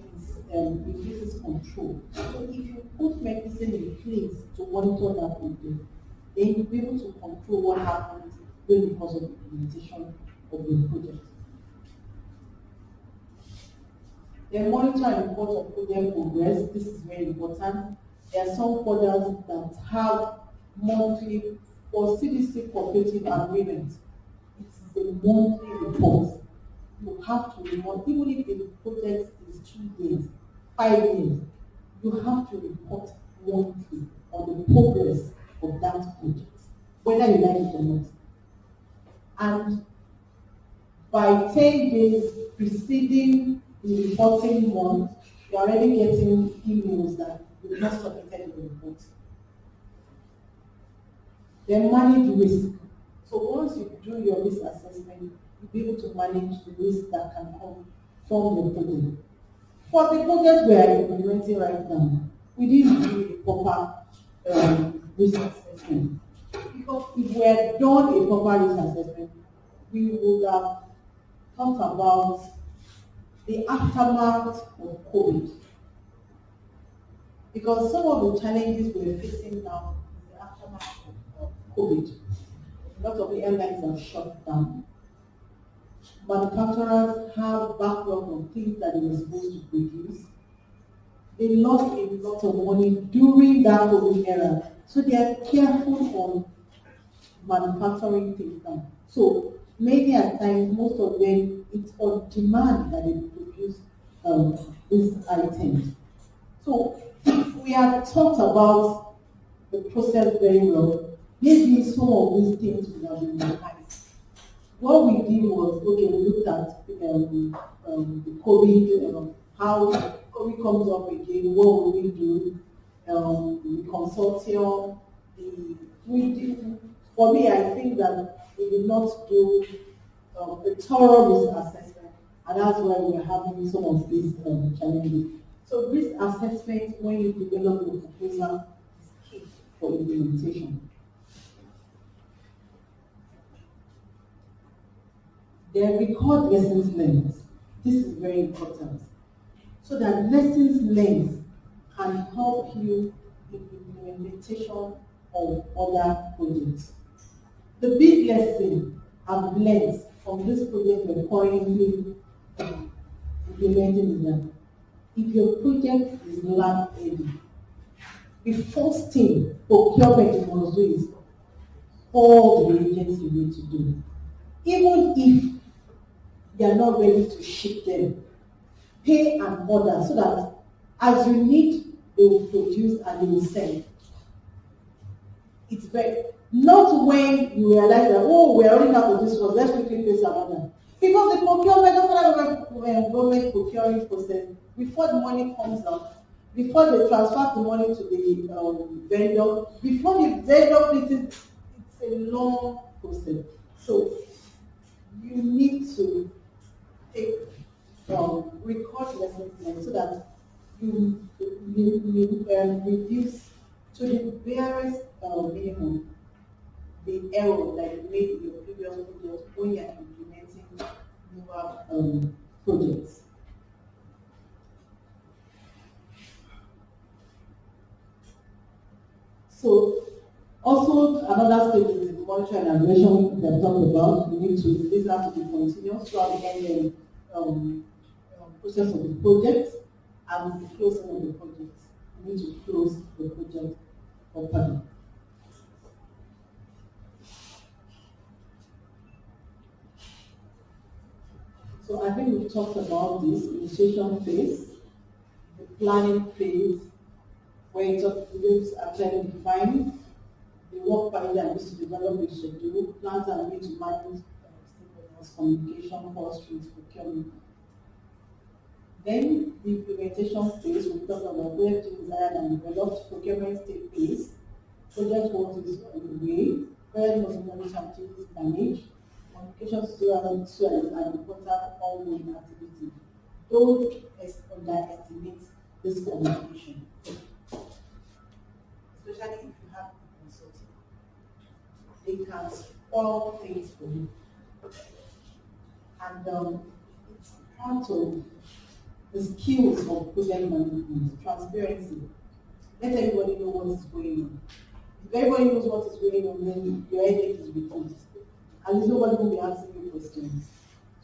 increases control. So if you put mechanism in place to monitor that project, then you'll be able to control what happens during the course of the implementation of the project. Then monitor and report on project progress. This is very important. There are some projects that have monthly for CDC cooperative agreement. It's the monthly report. You have to report, even if the project is 2 years, 5 years, you have to report monthly on the progress of that project, whether you like it or not. And by 10 days preceding the reporting month, you're already getting emails that you've not submitted the report. Then manage risk. So once you do your risk assessment, you'll be able to manage the risk that can come from the project. For the project we are implementing right now, we didn't do the proper risk assessment. Because if we had done a proper risk assessment, we would have talked about the aftermath of COVID. Because some of the challenges we're facing now is the aftermath of COVID. A lot of the airlines are shut down. Manufacturers have backlog of things that they were supposed to produce. They lost a lot of money during that COVID era. So they are careful on manufacturing things now. So many at times, most of them, it's on demand that they produce these items. So we have talked about the process very well. Maybe some of these things would have been revised. What we did was, okay, we looked at the COVID, how COVID comes up again, what will we do, the consortium, for me, I think that we did not do a thorough risk assessment, and that's why we're having some of these challenges. So risk assessment, when you develop a proposal, is key for implementation. Then record lessons learned. This is very important. So that lessons learned can help you in the implementation of other projects. The big lesson I've learned from this project we're currently implementing is that if your project is land early, the first thing procurement must do is all the agents you need to do. Even if they are not ready to ship them, pay an order so that as you need, they will produce and they will send. It's very, not when you realize that, oh, we're running out of this one, let's quickly place an order. Because the procurement, government procuring process, before the money comes out, before they transfer the money to the vendor, before the vendor places, it's a long process. So you need to take record lessons learned so that you reduce to the barest minimum the error that you made in your previous project when you are implementing newer projects. So also another stage is the monitoring and evaluation that I talked about. We need to, this has to be continuous throughout the end process of the project and the closing of the project. We need to close the project properly. So I think we've talked about this initiation phase, the planning phase, where it is actually defined, the work plan that needs to develop a schedule, plans that need to manage stakeholders, communication, cost, procurement. Then the implementation phase, we talk about where to design and develop, procurement take place, project work is on the way, where must manage activities managed, communication students and important ongoing activity. Don't underestimate this communication, especially if you have consulting. They can spoil things for you. And it's part of the skills of project management, transparency. Let everybody know what is going on. If everybody knows what is going on, then your headache is reduced. and there's nobody who will be asking you questions.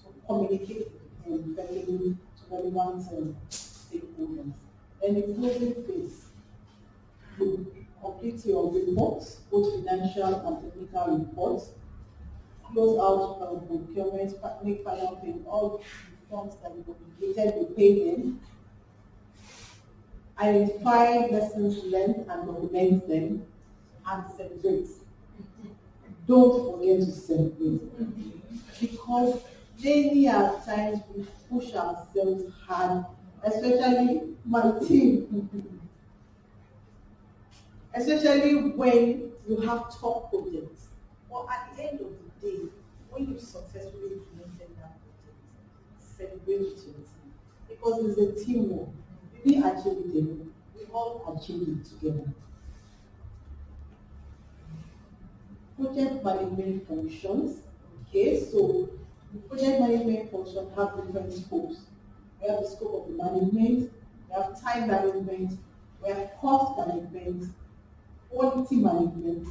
So communicate effectively to relevant stakeholders. Then the closing phase, you complete your reports, both financial and technical reports, close out procurement, make final payment, all the funds that you communicated, you pay them, identify lessons learned and document them, and celebrate. Don't forget to celebrate. Because many are times we push ourselves hard, especially my team. Especially when you have top projects. But at the end of the day, when you successfully implemented that project, celebrate with your team. Because it's a teamwork. We didn't achieve it alone. We all achieved it together. Project management functions. Okay, so the project management function have different scopes. We have the scope of the management, we have time management, we have cost management, quality management,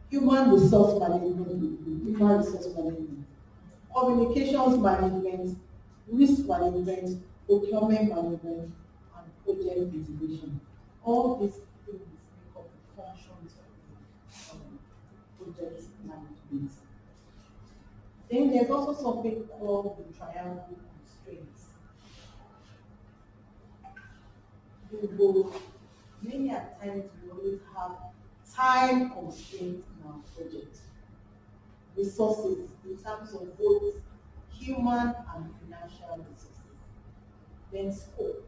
human resource management, communications management, risk management, procurement management, and project integration. All these things make up the functions of project management. Then there's also something called the triangle constraints. Many at times we always have time constraints in our project. Resources in terms of both human and financial resources. Then scope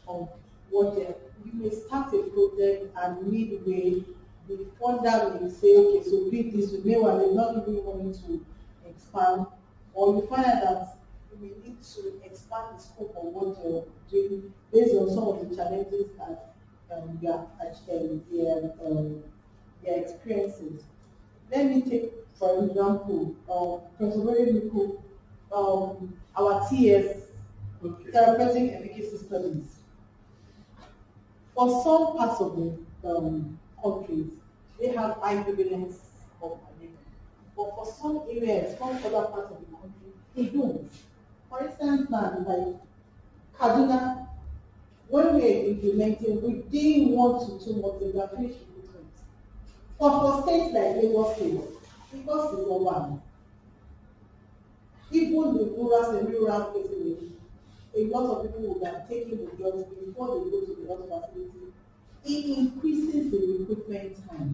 of what you may start a project and midway the funder may say, okay, so read this, you may well not even wanting to expand, or you find out that you may need to expand the scope of what you're doing based on some of the challenges that they're experiencing. Let me take, for example, Professor our TS, therapeutic efficacy studies. For some parts of the countries, they have high prevalence of malaria. But for some areas, some other parts of the country, they don't. For instance, now, like Kaduna, when we were implementing, we didn't want to too much the finished recruitment. But for states like Lagos State, because it's one, even the rural, semi-rural places, a lot of people would have taken the jobs before they go to the health facility. It increases the recruitment time.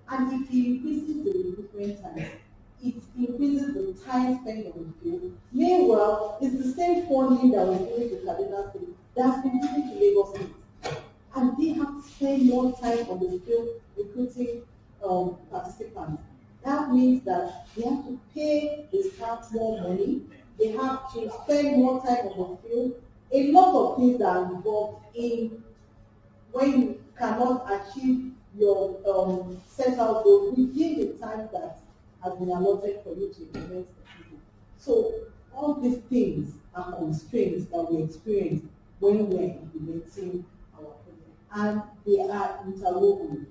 And if it increases the recruitment time, it increases the time spent on the field. Meanwhile, it's the same funding that we're giving to Kaduna State that's been given to Lagos State. And they have to spend more time on the field recruiting participants. That means that they have to pay the staff more money, they have to spend more time on the field. A lot of things that are involved in when you cannot achieve your set out goals within the time that has been allotted for you to implement the people. So all these things are constraints that we experience when we're implementing our project. And they are interwoven.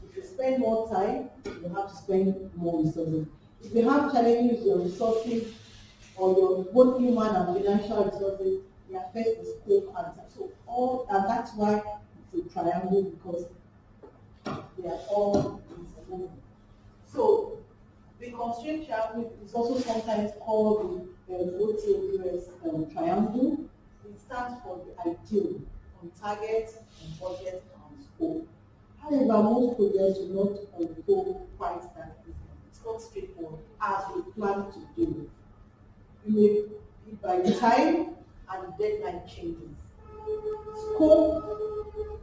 If you spend more time, you have to spend more resources. If you have challenges with your resources or your both human and financial resources, they affect the scope and time. So that's why it's a triangle, because they are all interwoven. So the constraint triangle is also sometimes called the OTOPS triangle. It stands for the ideal on target, on budget, and scope. However, most projects do not unfold quite that easily. It's not straightforward as we plan to do. You may be by time and deadline changes. Scope,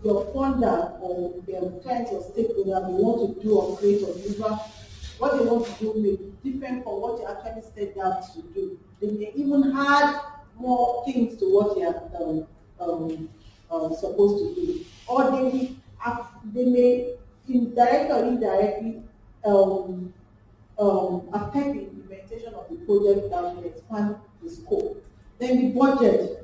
your funder or the clients or stakeholder may want to do or create or deliver. What they want to do may be different from what you actually set out to do. They may even add more things to what you are supposed to do. Or they may indirectly or indirectly affect the implementation of the project that will expand the scope. Then the budget.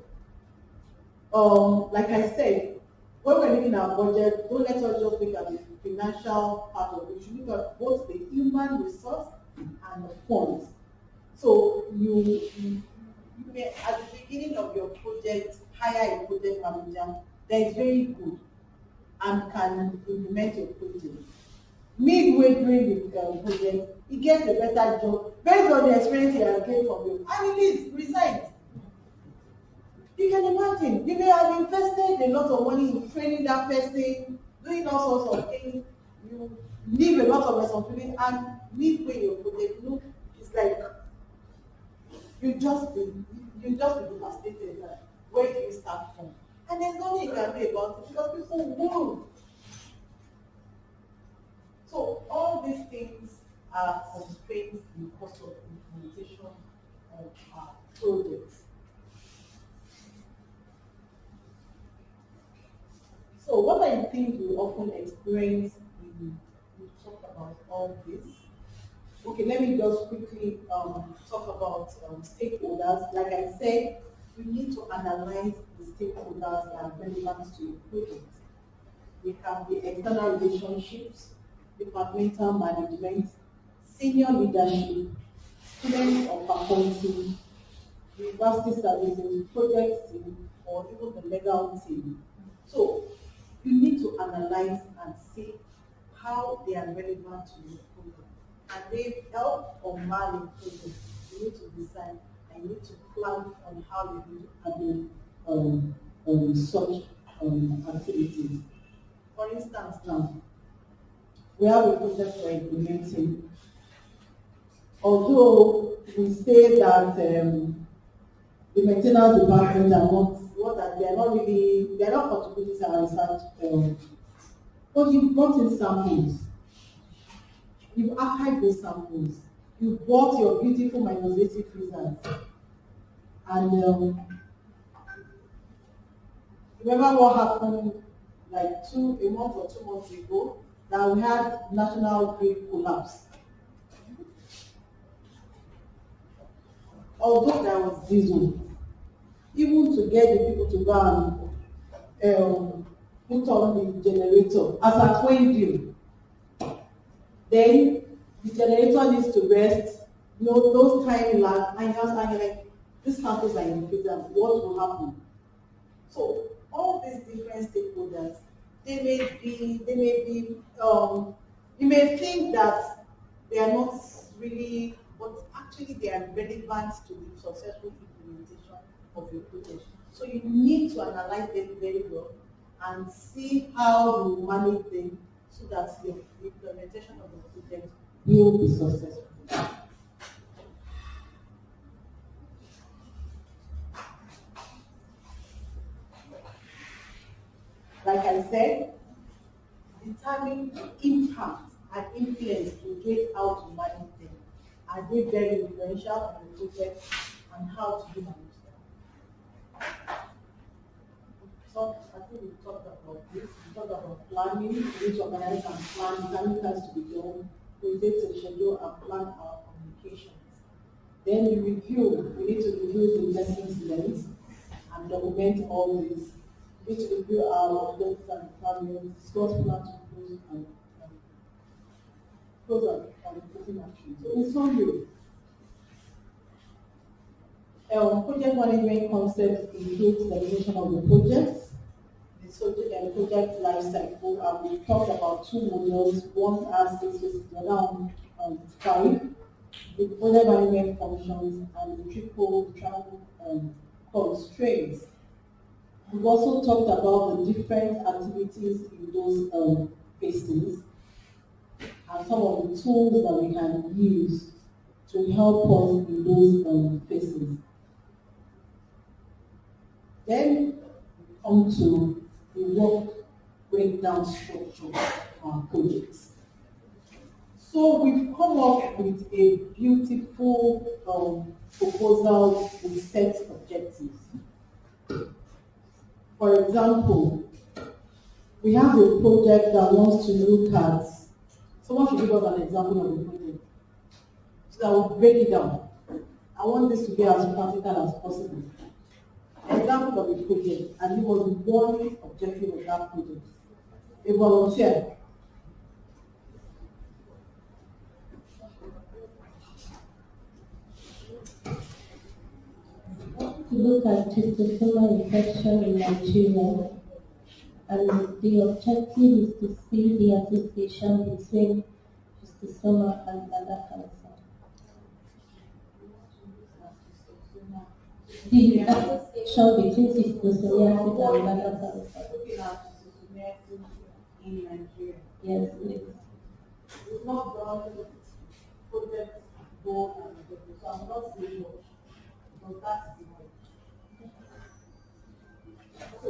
Like I said, when we're looking at budget, don't let us just look at the financial part of it. We should look at both the human resource and the funds. So you may, at the beginning of your project, hire a project manager that is very good and can implement your project. Midway during the project, he gets a better job based on the experience he has gained from you, and he leaves, resigns. You can imagine, you may have invested a lot of money in training that person, doing all sorts of things. You leave a lot of responsibility, and midway your project, it's like you just be devastated. Like, where do you start from? And there's nothing you can do about it because people won't. So all these things are constraints in the cost of implementation of our projects. So what I think we often experience when we talk about all this. Okay, let me just quickly talk about stakeholders. Like I said, we need to analyze the stakeholders that are relevant to your project. We have the external relationships, departmental management, senior leadership, students or faculty, university services, project team, or even the legal team. So you need to analyze and see how they are relevant to your project. And they help or mar your project. You need to decide and you need to plan on how you need to handle such activities. For instance, now, we have a project for implementing. Although we say that the maintenance department are they are not contributing to our research, but you've brought in samples, you've archived those samples, you bought your beautiful -80 freezers, and remember what happened like a month or 2 months ago, that we had national grid collapse. Although there was diesel, even to get the people to go and put on the generator as at when due. Then the generator needs to rest, those time lag, and you're like, these samples are in freezer, what will happen? So all these different stakeholders, they may be, you may think that they are not really, but actually they are relevant to the successful implementation of your project. So you need to analyze them very well and see how you manage them so that your implementation of the project will be successful. Like I said, determine the impact and influence to get how to manage them. Are they very influential on the project, and how to manage them? So I think we talked about this. We talked about planning. We need to organize and plan. Determine tasks to be done. We need to schedule and plan our communications. Then we review. We need to review the lessons learned and document all this. We need to review our objectives and requirements, discuss plans to pros and putting action. So in summary, project management concepts include definition of the project, the project life cycle, and we talked about 2 modules. One has 6 phases, the other one 5. The project management functions and the triple constraints. We've also talked about the different activities in those phases and some of the tools that we can use to help us in those phases. Then we come to the work breakdown structure of our projects. So we've come up with a beautiful proposal with set objectives. For example, we have a project that wants to look at, someone should give us an example of the project. So I will break it down. I want this to be as practical as possible. example of a project, and it was one objective of that project. A volunteer. To look at schistosoma infection in Nigeria, and the objective is to see the association between schistosoma and bladder cancer. The association between schistosomiasis and bladder cancer. Looking at schizophrenia in Nigeria. Yes, please. It's not done project board and objective, so I'm not saying much, but that's the way. So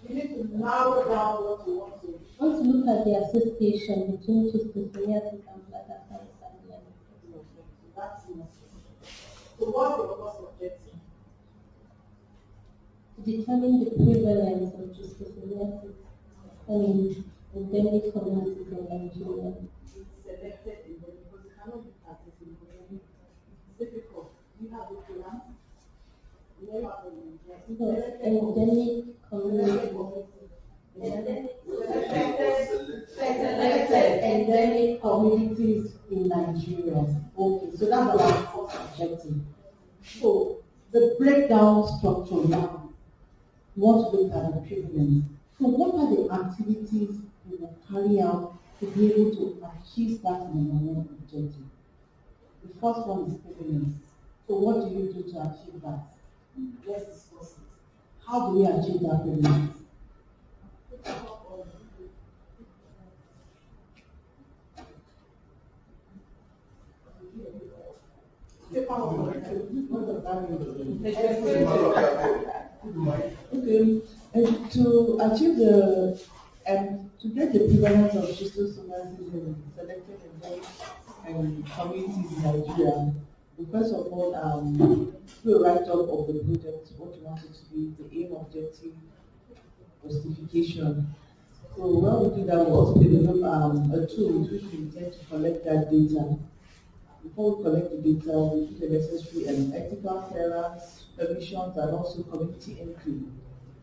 you need to narrow down what you want to. I want to look at the association between schistosomiasis and bladder cancer. That's enough. So what's your first objective? To determine the prevalence of schistosomiasis in endemic communities in Nigeria. It's selected in the because you cannot look at it in the it's difficult. You have a plan. You never have a So, endemic communities. Selected endemic communities in Nigeria. Okay, so that's our first objective. So the breakdown structure now, we want to look at the prevalence. So what are the activities we will carry out to be able to achieve that number one objective? The first one is prevalence. So what do you do to achieve that? Let's discuss it. How do we achieve that prevalence? What does that mean? Okay, and to achieve to get the prevalence of schistosomiasis in selected communities in Nigeria, we first of all do a write-up of the project, what you want it to be, the aim, objective, justification. So when we do that, we also develop a tool with which we intend to collect that data. Before we collect the data, we do the necessary ethical clearance, permissions, and also community entry.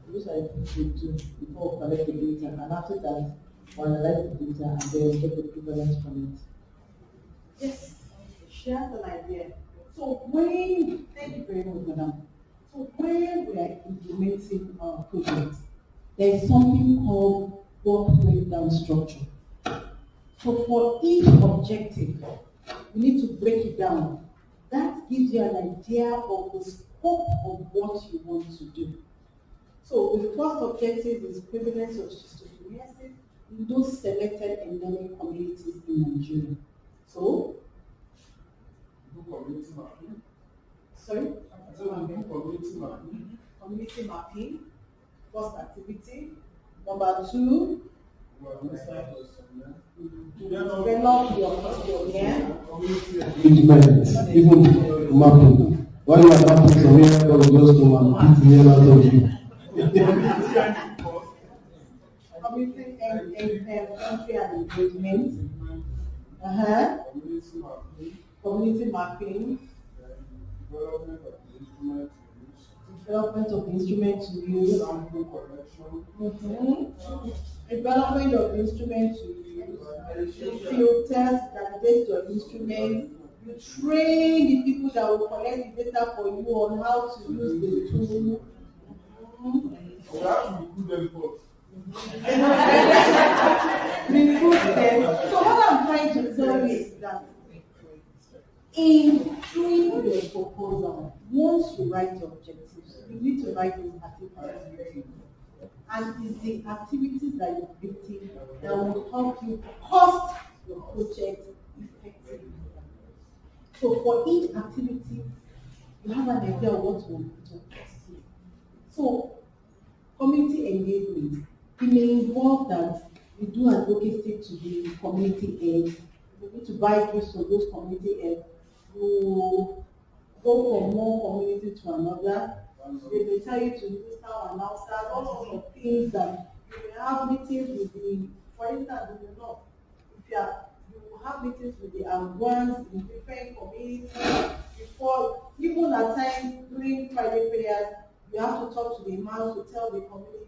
Those are the things we do before we collect the data, and after that, we analyze the data and then get the prevalence from it. Yes, share an idea. So thank you very much, madam. So when we are implementing our project, there is something called work breakdown structure. So for each objective, you need to break it down. That gives you an idea of the scope of what you want to do. So the first objective is prevalence of schistosomiasis in those selected endemic communities in Nigeria. So, sorry? Community mapping, first activity. Number two, develop your Engagement, even mapping. While you are mapping somewhere, God goes to map it near out of you. community entry and engagement. Community mapping. Development of instruments to use. Development of instruments to use. You filter, validate your instruments. You train the people that will collect the data for you on how to use the tool. Recruit them. So what I'm trying to tell you is that in doing your proposal, once you write your objectives, you need to write those activities. And it's the activities that you're picking that will help you cost your project effectively. So for each activity, you have an idea of what will cost you. So community engagement, it may involve that you do advocacy to the community head. You need to buy gifts for those community heads. You go from one community to another. They will tell you to use now and outside, all sorts of things that you will have meetings with the, for instance, you know, if you will have meetings with the Angwans in different communities, before, even at times during Friday prayers, you have to talk to the imams to tell the community,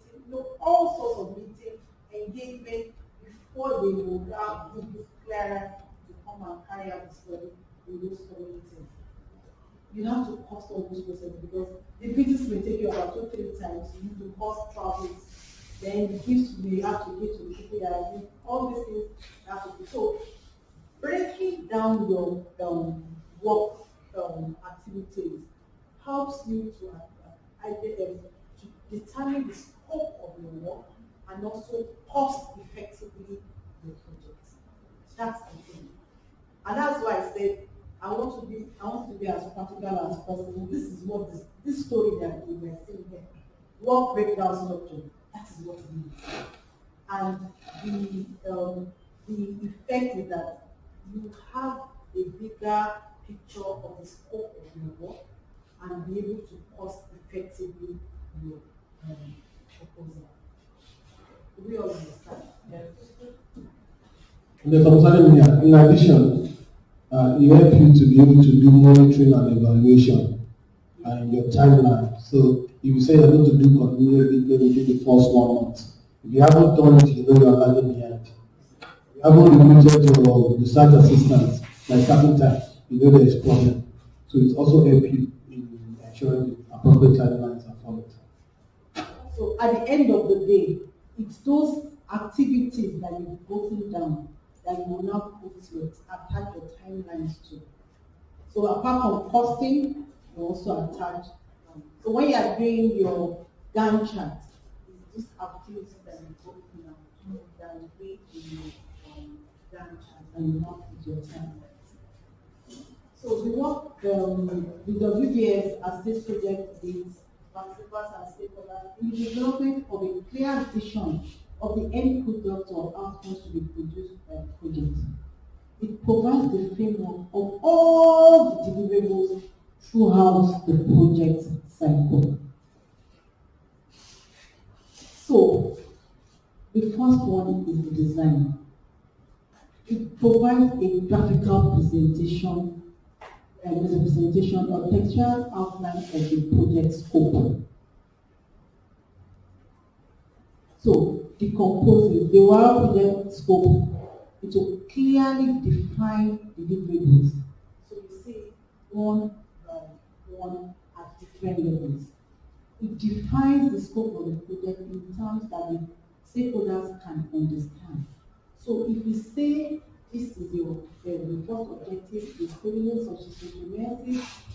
all sorts of meetings, engagement, before they will have the clearance to come and carry out the study in those communities. You have to cost all those processes because the visits may take you about 2-3 times. You need to cost travels, then the gifts you have to give to the people that are doing all these things have to be. So breaking down your work activities helps you to determine the scope of your work and also cost effectively your project. That's the thing. And that's why I said I want to be as practical as possible. This is what this story that we were seeing here. Work breakdown structure. That is what we need. And the effect is that you have a bigger picture of the scope of your work and be able to cost effectively your proposal. Do we all understand? Yes. In addition, it helps you to be able to do monitoring and evaluation and your timeline. So if you say you're going to do continuity maybe the first 1 month, if you haven't done it, you know you're lagging behind. If you haven't recruited your research assistants like certain time, you know there is problem. So it also helps you in ensuring the appropriate timelines are followed. So at the end of the day, it's those activities that you've broken down that you will now attach your timelines to. So apart from costing, you also attach. So when you are doing your Gantt chart, it's these activities that you broken down that will be in your Gantt chart and you have with your timelines. So we work with the WBS as this project is participants and stakeholders in the development of a clear vision of the end product or outcomes to be produced by the project. It provides the framework of all the deliverables throughout the project cycle. So, the first one is the design. It provides a graphical presentation, or textual outline of the project scope. So, decomposes the overall project scope into clearly defined deliverables. So you see one by one at different levels. It defines the scope of the project in terms that the stakeholders can understand. So if you say this is your the first objective is holiness or sustainability,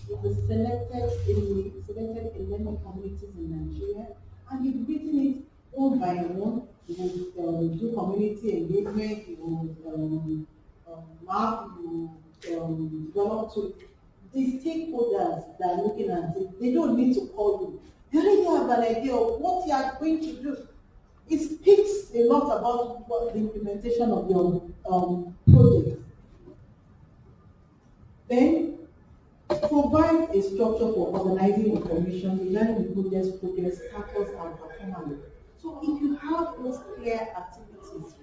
it was selected in many communities in Nigeria, and you've written it one by one. You will do community engagement, you will map, you will develop to the stakeholders that are looking at it. They don't need to call you. They already have an idea of what you are going to do. It speaks a lot about what the implementation of your project. Then provide a structure for organizing information, designing the project's progress, status, and performance. So if you have those clear activities,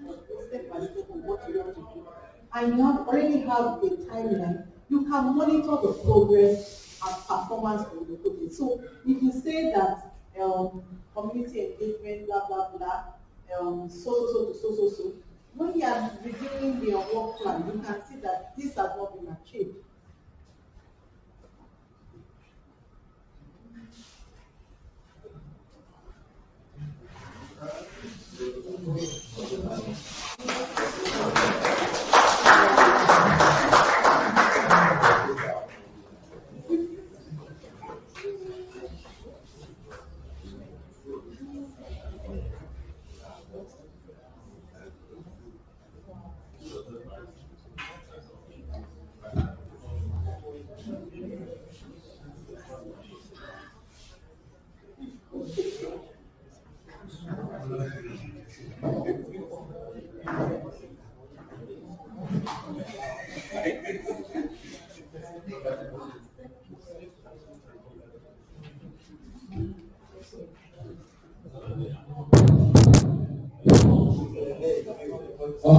step by step of what you want to do, and you already have a timeline, you can monitor the progress and performance of the project. So if you say that community engagement, blah blah blah, so, when you are reviewing your work plan, you can see that this has not been achieved.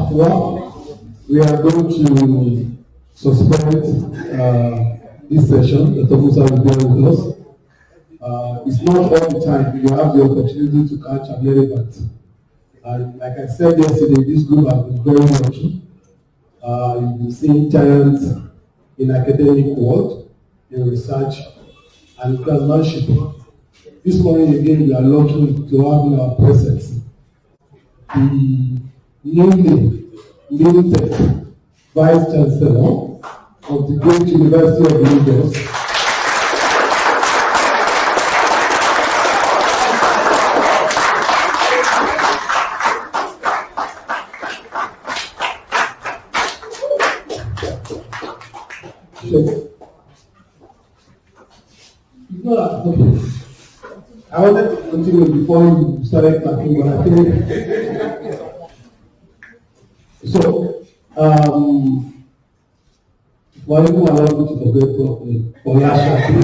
Well, we are going to suspend this session. Dr. Musa will be here with us. It's not all the time you have the opportunity to catch an relevant. And like I said yesterday, this group has been very lucky. You've been seeing giants in academic world, in research, and craftsmanship. This morning again, we are lucky to have in our presence the newly minted Vice Chancellor of the great University of Lagos. Sure. Okay. I wanted to continue before you started clapping, but I think so. Why do I want to forget Folashade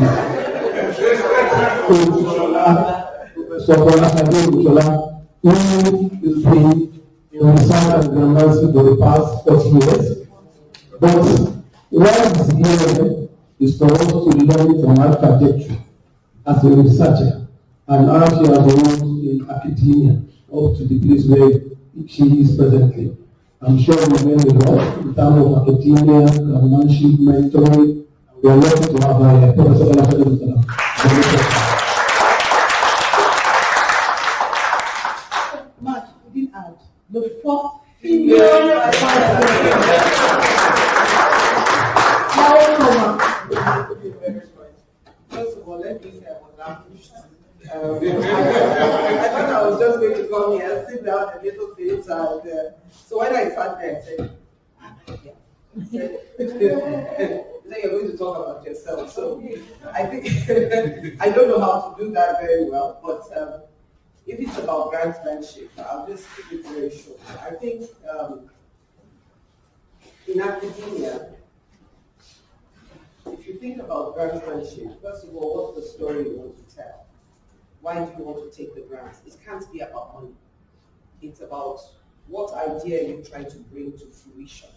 Ogunsola, who has been in research and journalism for the past 40 years. But what is here is for us to learn from her trajectory as a researcher and how she has worked in academia up to the place where she is presently. I'm sure we learned a lot in terms of academia, craftsmanship, mentoring. We are lucky to have her here. Professor Folashade Ogunsola. Mark, we didn't add the first female First of all, let me say I was ambushed. I thought I was just going to come here, sit down a little bit, and so when I sat there, I said, then you're going to talk about yourself. So I think I don't know how to do that very well, but if it's about grantsmanship, I'll just keep it very short. I think in academia, if you think about grantsmanship, first of all, what's the story you want to tell? Why do you want to take the grants? It can't be about money. It's about what idea you're trying to bring to fruition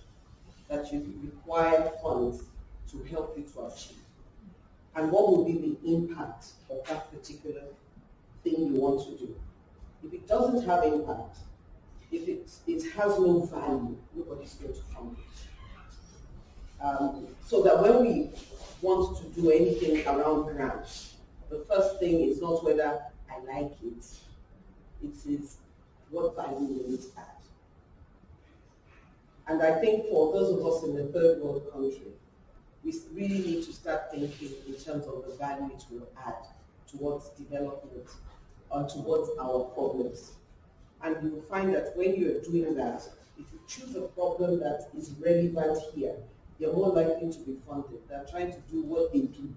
that you require funds to help you to achieve. And what will be the impact of that particular thing you want to do? If it doesn't have impact, if it has no value, nobody's going to fund it. So that when we want to do anything around grants, the first thing is not whether I like it, it is what value will it add. And I think for those of us in the third world country, we really need to start thinking in terms of the value it will add towards development or towards our problems. And you will find that when you're doing that, if you choose a problem that is relevant here, you're more likely to be funded than trying to do what they do.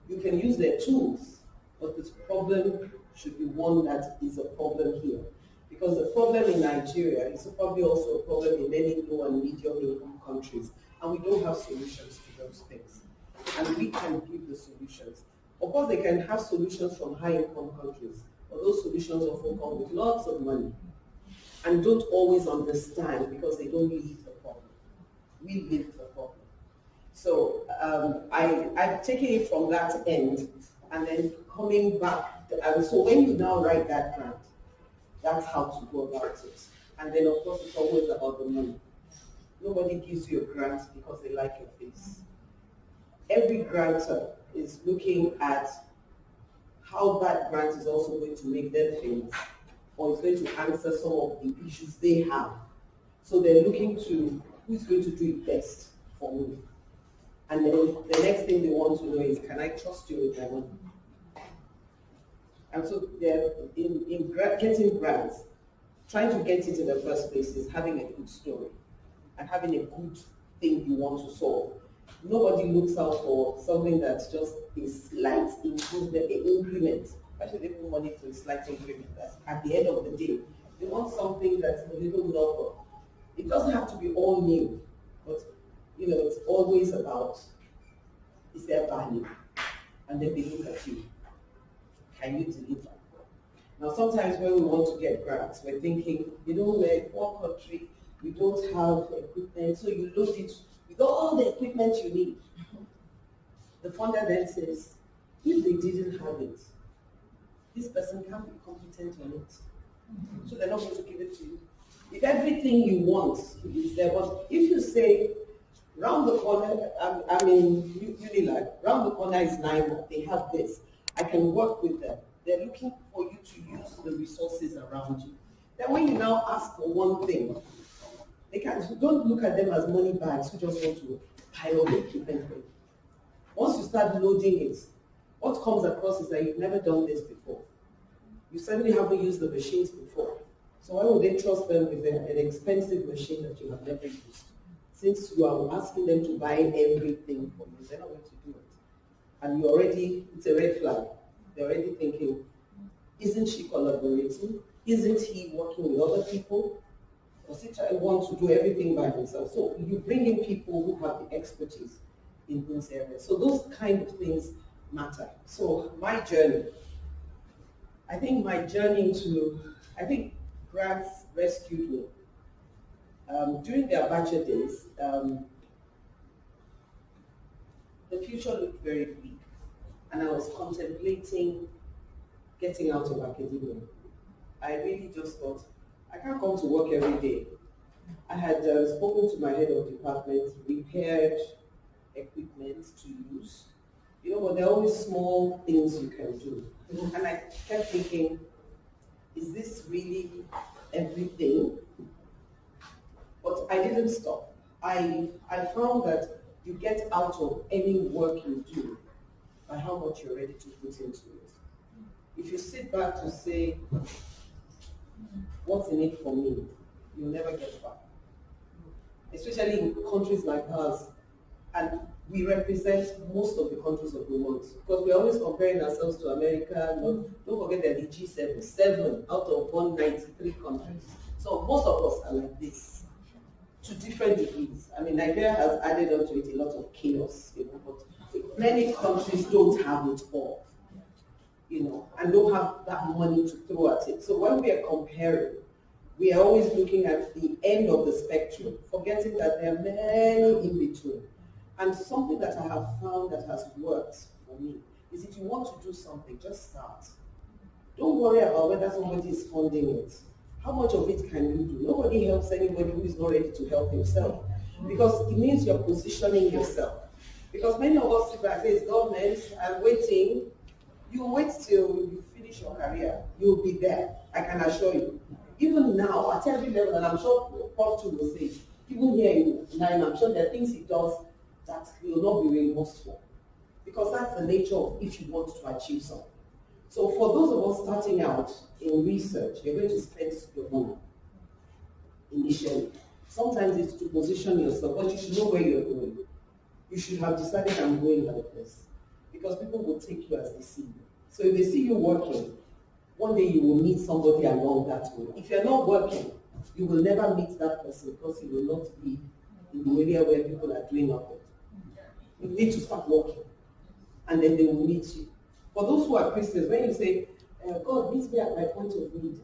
You can use their tools, but this problem should be one that is a problem here. Because the problem in Nigeria is probably also a problem in many low and medium income countries, and we don't have solutions to those things. And we can give the solutions. Of course, they can have solutions from high income countries, but those solutions often come with lots of money and don't always understand because they don't live the problem. We live the problem. So I've taken it from that end and then coming back. So when you now write that grant, that's how to go about it. And then of course it's always about the money. Nobody gives you a grant because they like your face. Every grantor is looking at how that grant is also going to make them famous, or it's going to answer some of the issues they have. So they're looking to who's going to do it best for me. And then the next thing they want to know is, can I trust you with my money? And so they're in getting grants, trying to get it in the first place is having a good story and having a good thing you want to solve. Nobody looks out for something that's just a slight improvement, an increment. Why should they put money to a slight increment? At the end of the day, they want something that's a little lower. It doesn't have to be all new, but it's always about, is there value? And then they look at you. Can you deliver? Now, sometimes when we want to get grants, we're thinking, we're a poor country, we don't have equipment, so you load it with all the equipment you need. The funder then says, if they didn't have it, this person can't be competent on it. So they're not going to give it to you. If everything you want is there, but if you say, round the corner, I mean, Unilag, round the corner is NIMA, they have this, I can work with them. They're looking for you to use the resources around you. Then when you now ask for one thing, don't look at them as money bags who just want to pile up equipment. Once you start loading it, what comes across is that you've never done this before. You certainly haven't used the machines before. So why would they trust them with an expensive machine that you have never used? Since you are asking them to buy everything for you, they're not going to do it. And it's a red flag. They're already thinking, isn't she collaborating? Isn't he working with other people? Does he want to do everything by himself? So you bring in people who have the expertise in those areas. So those kind of things matter. So my journey, I think grants rescued me. During the Abacha days, the future looked very bleak, and I was contemplating getting out of academia. I really just thought, I can't come to work every day. I had spoken to my head of department, repaired equipment to use, but there are always small things you can do. And I kept thinking, is this really everything? But I didn't stop. I found that you get out of any work you do by how much you're ready to put into it. If you sit back to say, what's in it for me, you'll never get far. Especially in countries like ours, and we represent most of the countries of the world, because we're always comparing ourselves to America. Don't forget that the G7, 7 out of 193 countries. So most of us are like this, to different degrees. I mean, Nigeria has added on to it a lot of chaos, but many countries don't have it all, and don't have that money to throw at it. So when we are comparing, we are always looking at the end of the spectrum, forgetting that there are many in between. And something that I have found that has worked for me is if you want to do something, just start. Don't worry about whether somebody is funding it. How much of it can you do? Nobody helps anybody who is not ready to help himself, because it means you're positioning yourself. Because many of us sit back and say, government, I'm waiting. You wait till you finish your career. You'll be there, I can assure you. Even now, at every level, and I'm sure Prof will say, even here in NIME, I'm sure there are things he does that he will not be reimbursed for. Because that's the nature of if you want to achieve something. So for those of us starting out in research, you're going to spend your money initially. Sometimes it's to position yourself, but you should know where you're going. You should have decided I'm going like this. Because people will take you as they see you. So if they see you working, one day you will meet somebody along that way. If you're not working, you will never meet that person because you will not be in the area where people are doing nothing. You need to start working, and then they will meet you. For those who are Christians, when you say, God meets me at my point of need,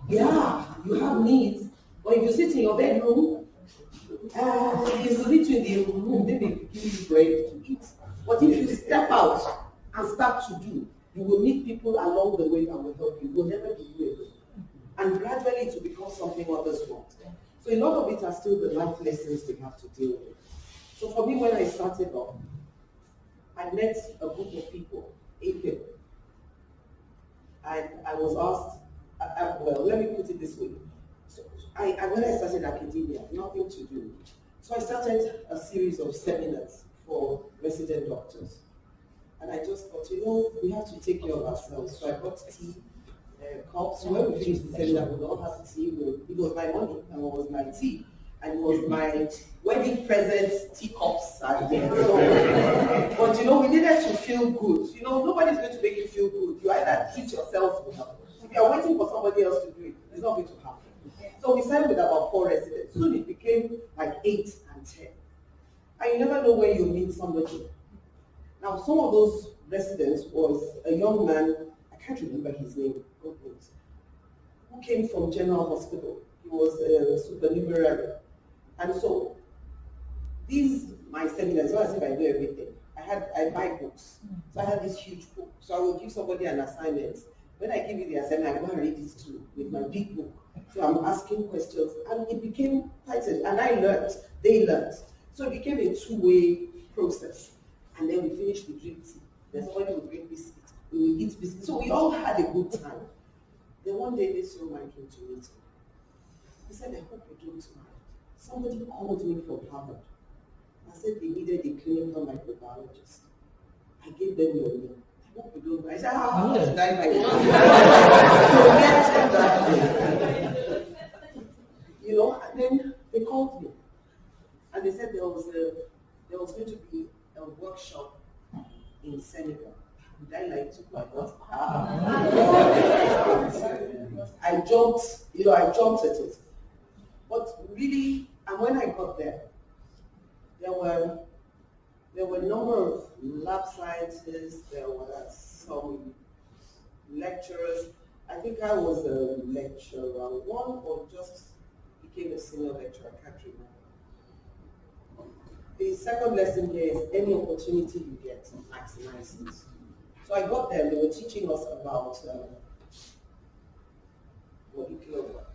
yeah, you have needs, but if you sit in your bedroom, it's to meet you in the room, then they give you bread to eat. But if you step out and start to do, you will meet people along the way that will help you. You will never be you alone. And gradually it will become something others want. So a lot of it are still the life lessons we have to deal with. So for me, when I started off, I met a group of people, 8 people. And I was asked, well, let me put it this way. So when I started academia, nothing to do. So I started a series of seminars for resident doctors. And I just thought, we have to take care of ourselves. So I brought tea, cups. When we finished the seminar, we all have tea. It was my money, and it was my tea. And it was my wedding present teacups at the end. But we needed to feel good. Nobody's going to make you feel good. You either treat yourself well. If you're waiting for somebody else to do it, it's not going to happen. So we started with about 4 residents. Soon it became like 8 and 10. And you never know where you meet somebody. Now, some of those residents was a young man, I can't remember his name, God knows, who came from General Hospital. He was a supernumerary. And so, my seminars, not as if I do everything. I I buy books. So I had this huge book. So I would give somebody an assignment. When I give you the assignment, I go and read it too with my big book. So I'm asking questions, and it became quite and I learned, they learned. So it became a two-way process. And then we finished the drink tea. Then somebody would bring biscuits. We would eat biscuits. So we all had a good time. Then one day this young man came to meet me. He said, I hope you don't mind. Somebody called me from Harvard. I said they needed a clinical microbiologist. I gave them your name. I hope you don't mind. I said, how much did I like? You know, and then they called me. And they said there was going to be a workshop in Senegal. And I took my boss. I jumped at it. But really, and when I got there, there were a number of lab scientists, there were some lecturers. I think I was a lecturer one or just became a senior lecturer, I can't remember. The second lesson here is any opportunity you get, maximize it. So I got there, they were teaching us about molecular work.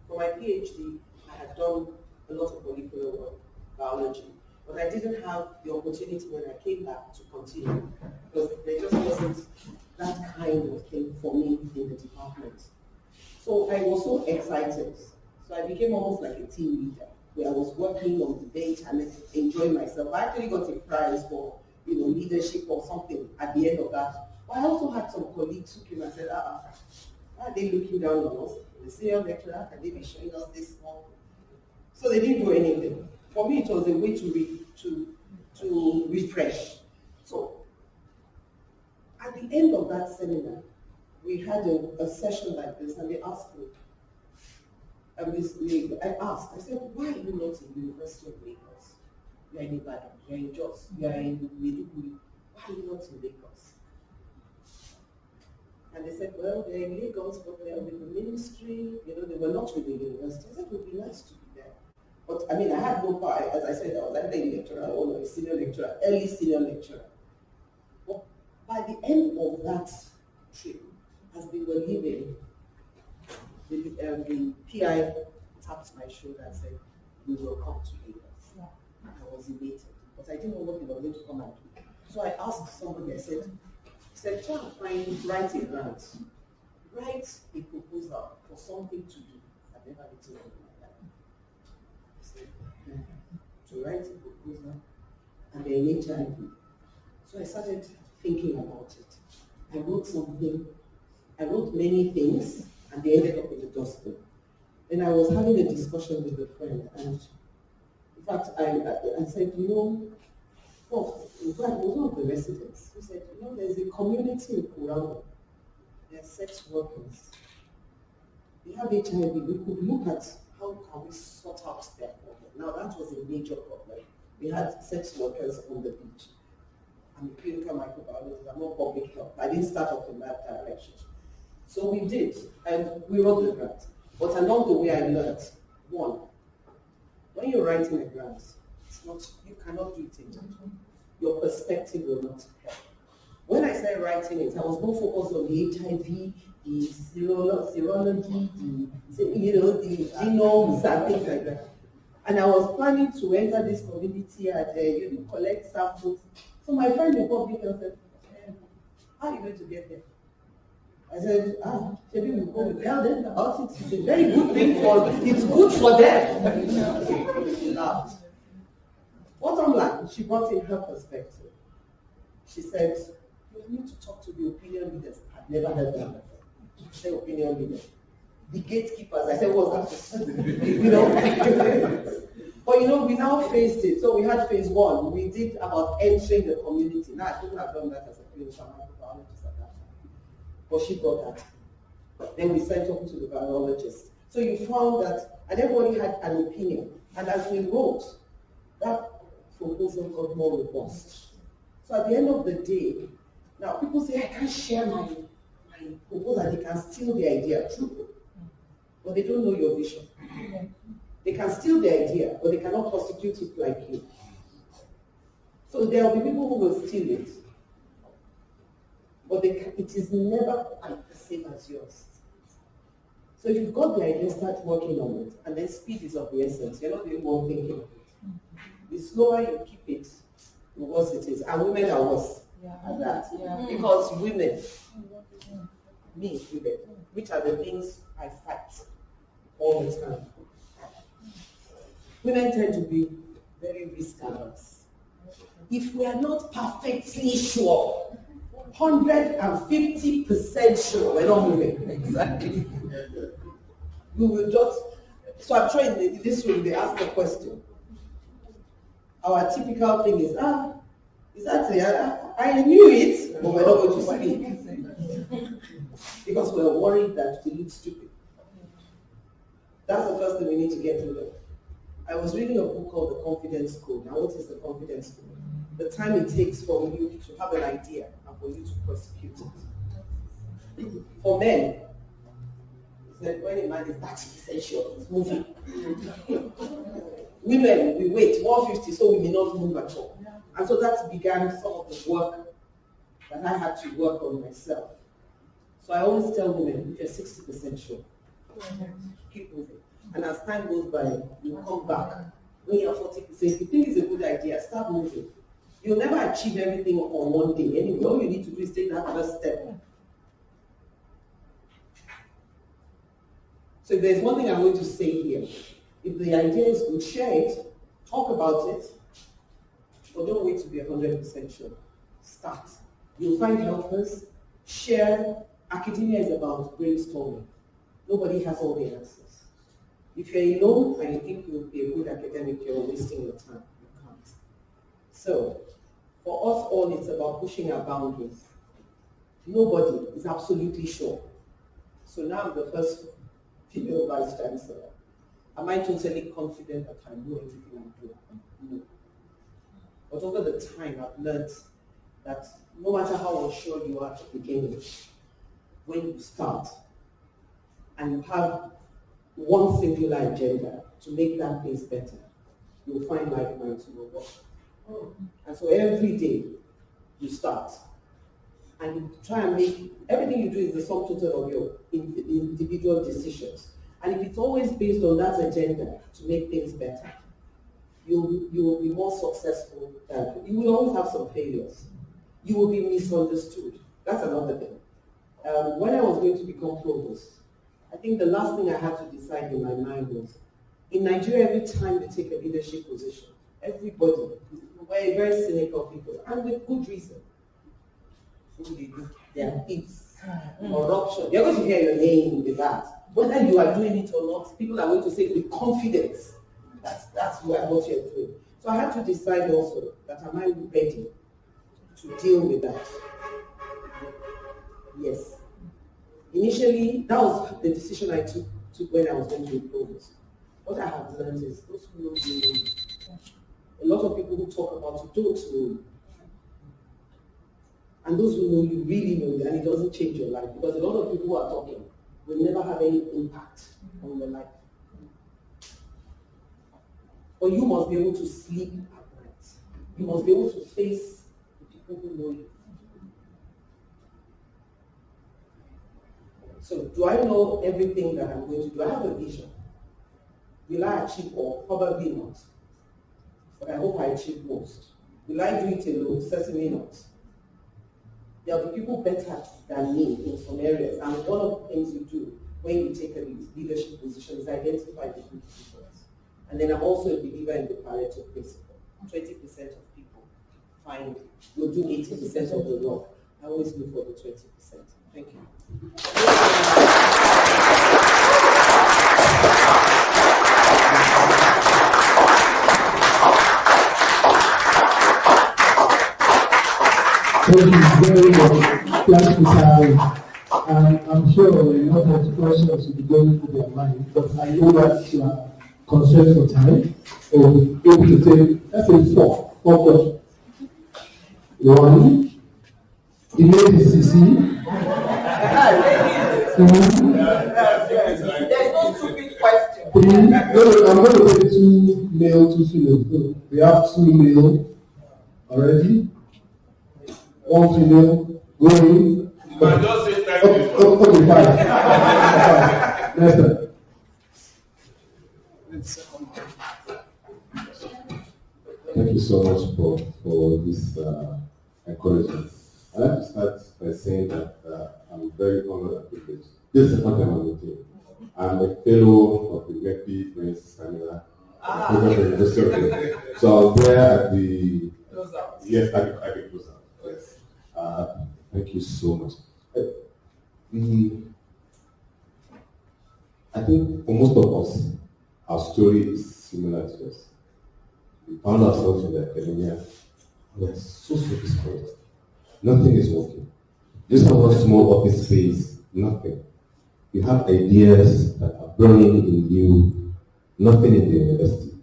For my PhD, I had done a lot of molecular work, biology, but I didn't have the opportunity when I came back to continue because there just wasn't that kind of thing for me in the department. So I was so excited. So I became almost like a team leader where I was working on the bench and enjoying myself. I actually got a prize for leadership or something at the end of that. But I also had some colleagues who came and said, are they looking down on us? The senior lecturer, can they be showing us this small? So they didn't do anything. For me, it was a way to refresh. So at the end of that seminar, we had a session like this, and they asked me, I asked, I said, why are you not in the University of Lagos? You are in Ibadan, you are in Jos, you are in Maiduguri. Why are you not in Lagos? And they said, well, they're in Lagos, but they're with the ministry. They were not with the university. I said, it would be nice to be there. But I mean, I had no power. As I said, I was either a lecturer or a senior lecturer, early senior lecturer. But by the end of that trip, as we were leaving, the PI tapped my shoulder and said, we will come to Lagos. Yeah. I was elated, but I didn't know what they were going to come and do. So I asked somebody, I said, try and write a grant. Write a proposal for something to do. I've never written it in my life. I said, to write a proposal and then HIV. So I started thinking about it. I wrote many things, and they ended up in the dustbin. Then I was having a discussion with a friend, and in fact, I said, Prof, in fact, one of the residents who said, there's a community in Kurango. They're sex workers. They have HIV. We could look at how can we sort out their problem. Now, that was a major problem. We had sex workers on the beach. I'm a clinical microbiologist. I'm not public health. I didn't start off in that direction. So we did, and we wrote the grant. But along the way, I learned, one, when you're writing a grant, you cannot do it intentionally. Your perspective will not help. When I started writing it, I was more focused on the HIV, the serology, the genomes and things like that. And I was planning to enter this community and collect samples. So my friend in public health said, how are you going to get there? I said, maybe we go with them. It's a very good thing it's good for them. She laughed. Bottom line, she brought in her perspective. She said, you need to talk to the opinion leaders. I've never heard that before. She said opinion leaders. The gatekeepers. I said, what's that? But we now faced it. So we had phase one. We did about entering the community. Now I couldn't have done that as a clinical microbiologist at that time. But she brought that. Then we sent talking to the biologist. So you found that, and everybody had an opinion. And as we wrote, that proposal got more robust. So at the end of the day, now people say, I can't share my proposal, they can steal the idea. True. But they don't know your vision. They can steal the idea, but they cannot prosecute it like you. So there will be people who will steal it, but it is never quite the same as yours. So if you've got the idea, start working on it, and then speed is of the essence. You're not the one thinking of it. The slower you keep it, the worse it is. And women are worse at that. Yeah. Because women, me included, which are the things I fight all the time. Women tend to be very risk averse. If we are not perfectly sure, 150% sure, we're not moving. Exactly. We will just, so I'm sure in this room they ask a question. Our typical thing is, is that I knew it, but we're not going to speak. Because we're worried that we look stupid. That's the first thing we need to get rid of. I was reading a book called The Confidence Code. Now, what is the confidence code? The time it takes for you to have an idea and for you to prosecute it. For men, it's like when a man is 30% sure, it's moving. Women, we wait 150, so we may not move at all. And so that began some of the work that I had to work on myself. So I always tell women, if you're 60% sure, keep moving. And as time goes by, you come back. When you're 40%, if you think it's a good idea, start moving. You'll never achieve everything on one day. Anyway, all you need to do is take that first step. So if there's one thing I'm going to say here, if the idea is good, share it, talk about it, but don't wait to be 100% sure. Start. You'll find helpers, share. Academia is about brainstorming. Nobody has all the answers. If you're alone and you think you'll be a good academic, you're wasting your time. You can't. So, for us all, it's about pushing our boundaries. Nobody is absolutely sure. So now I'm the first female vice chancellor. Am I totally confident that I know everything I'm doing? No. But over the time, I've learned that no matter how unsure you are at the beginning, when you start and you have one singular agenda to make that place better, you'll find like minds who will work. And so every day you start and you try and make everything you do is the sum total of your individual decisions. And if it's always based on that agenda to make things better, you will be more successful. You will always have some failures. You will be misunderstood. That's another thing. When I was going to become provost, I think the last thing I had to decide in my mind was, in Nigeria, every time they take a leadership position, everybody, we're very cynical people, and with good reason. They are thieves, corruption. You're going to hear your name with that. Whether you are doing it or not, people are going to say with confidence, that's what you're doing. So I had to decide also that am I ready to deal with that? Yes. Initially, that was the decision I took when I was going to be provost. What I have learned is those who know you know you. A lot of people who talk about you don't know you. And those who know you really know you, and it doesn't change your life, because a lot of people who are talking will never have any impact on your life. But you must be able to sleep at night. You must be able to face the people who know you. So, do I know everything that I'm going to do? I have a vision. Will I achieve all? Probably not. But I hope I achieve most. Will I do it alone? Certainly not. There will be people better than me in some areas. And one of the things you do when you take a leadership position is identify the good people. And then I'm also a believer in the Pareto principle. 20% of people will do 80% of the work. I always look for the 20%. Thank you. Thank you very much. Thanks, Mr. Harry. I'm sure a lot of questions will be going through their mind, but I know that you are constrained for time. So we'll be able to take, let's say, four questions. One, the name is CC. There's no stupid question. Three, no, I'm going to take two male, two female. So we have two male Already? 1 trillion going. You can just say thank you. Okay, fine. Next time. Thank you so much for this encouragement. I'd like to start by saying that I'm very honored and privileged. This is what I'm on the team. I'm a fellow of the MEPI Prince Canada. So I was there at the yes, at the close out. Yes. Thank you so much. I think for most of us, our story is similar to this. We found ourselves in the academia. We're so discouraged. Nothing is working. Just have a small office space, nothing. You have ideas that are burning in you, nothing in the university.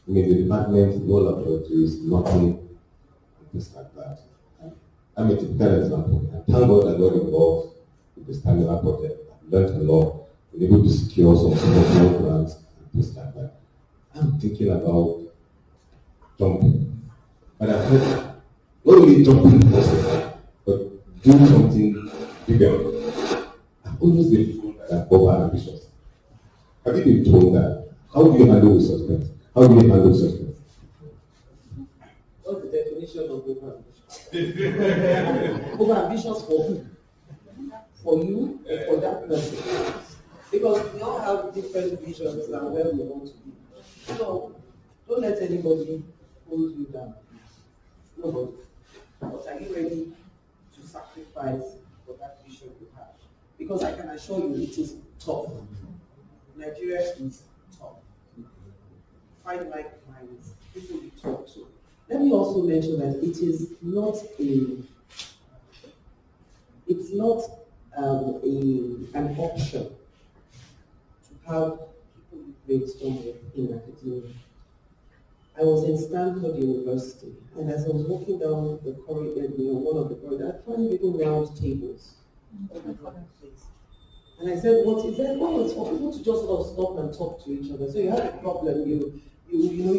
I mean, the department, no laboratories, nothing, and things like that. I'm a typical example. And thank God I got involved with the Stamina project. I've learned a lot, been able to secure some small grants and things like that. I'm thinking about jumping. But I heard not only jumping but do something bigger. I've always been told that I'm over ambitious. Have you been told that? How do you handle suspense? How do you handle suspense? What's the definition of over ambitious? Over ambitious for who? For you or for that person? Because we all have different visions and where we want to be. So don't let anybody hold you down. Nobody. But are you ready to sacrifice for that vision you have? Because I can assure you it is tough. Nigeria is tough. Find like minds, people you talk to. Let me also mention that it is not an option to have people you brainstorm with in academia. I was in Stanford University, and as I was walking down the corridor, one of the corridors, I found little round tables. And I said, what is that? Oh, it's for people to just sort of stop and talk to each other. So you have a problem, you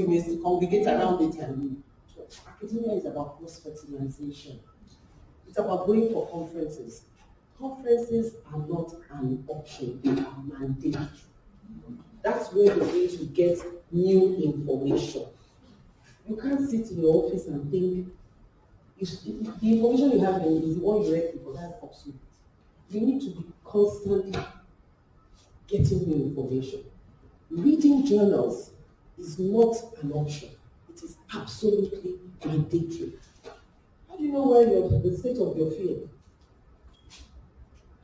may congregate around it and talk. Academia is about cross-fertilization. It's about going for conferences. Conferences are not an option, they are mandatory. That's where you're going to get new information. You can't sit in your office and think, the information you have is the one you read before, that's obsolete. You need to be constantly getting new information. Reading journals is not an option. It is absolutely mandatory. How do you know where you're the state of your field?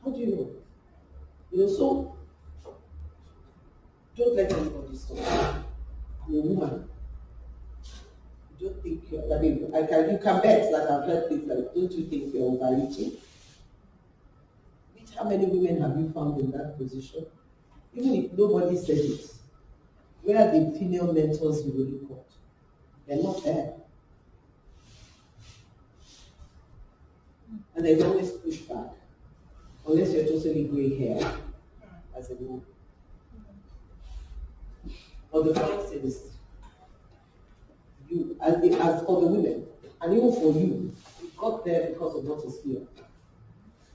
How do you know? So don't let anybody stop you. I'm a woman. Don't think you can bet that I've heard things like, don't you think you're overreaching? How many women have you found in that position? Even if nobody said it, where are the female mentors you will look at? They're not there. And there's always pushback, unless you're totally grey hair as a woman. But the point is, you, as for the women, and even for you, you got there because of what is here.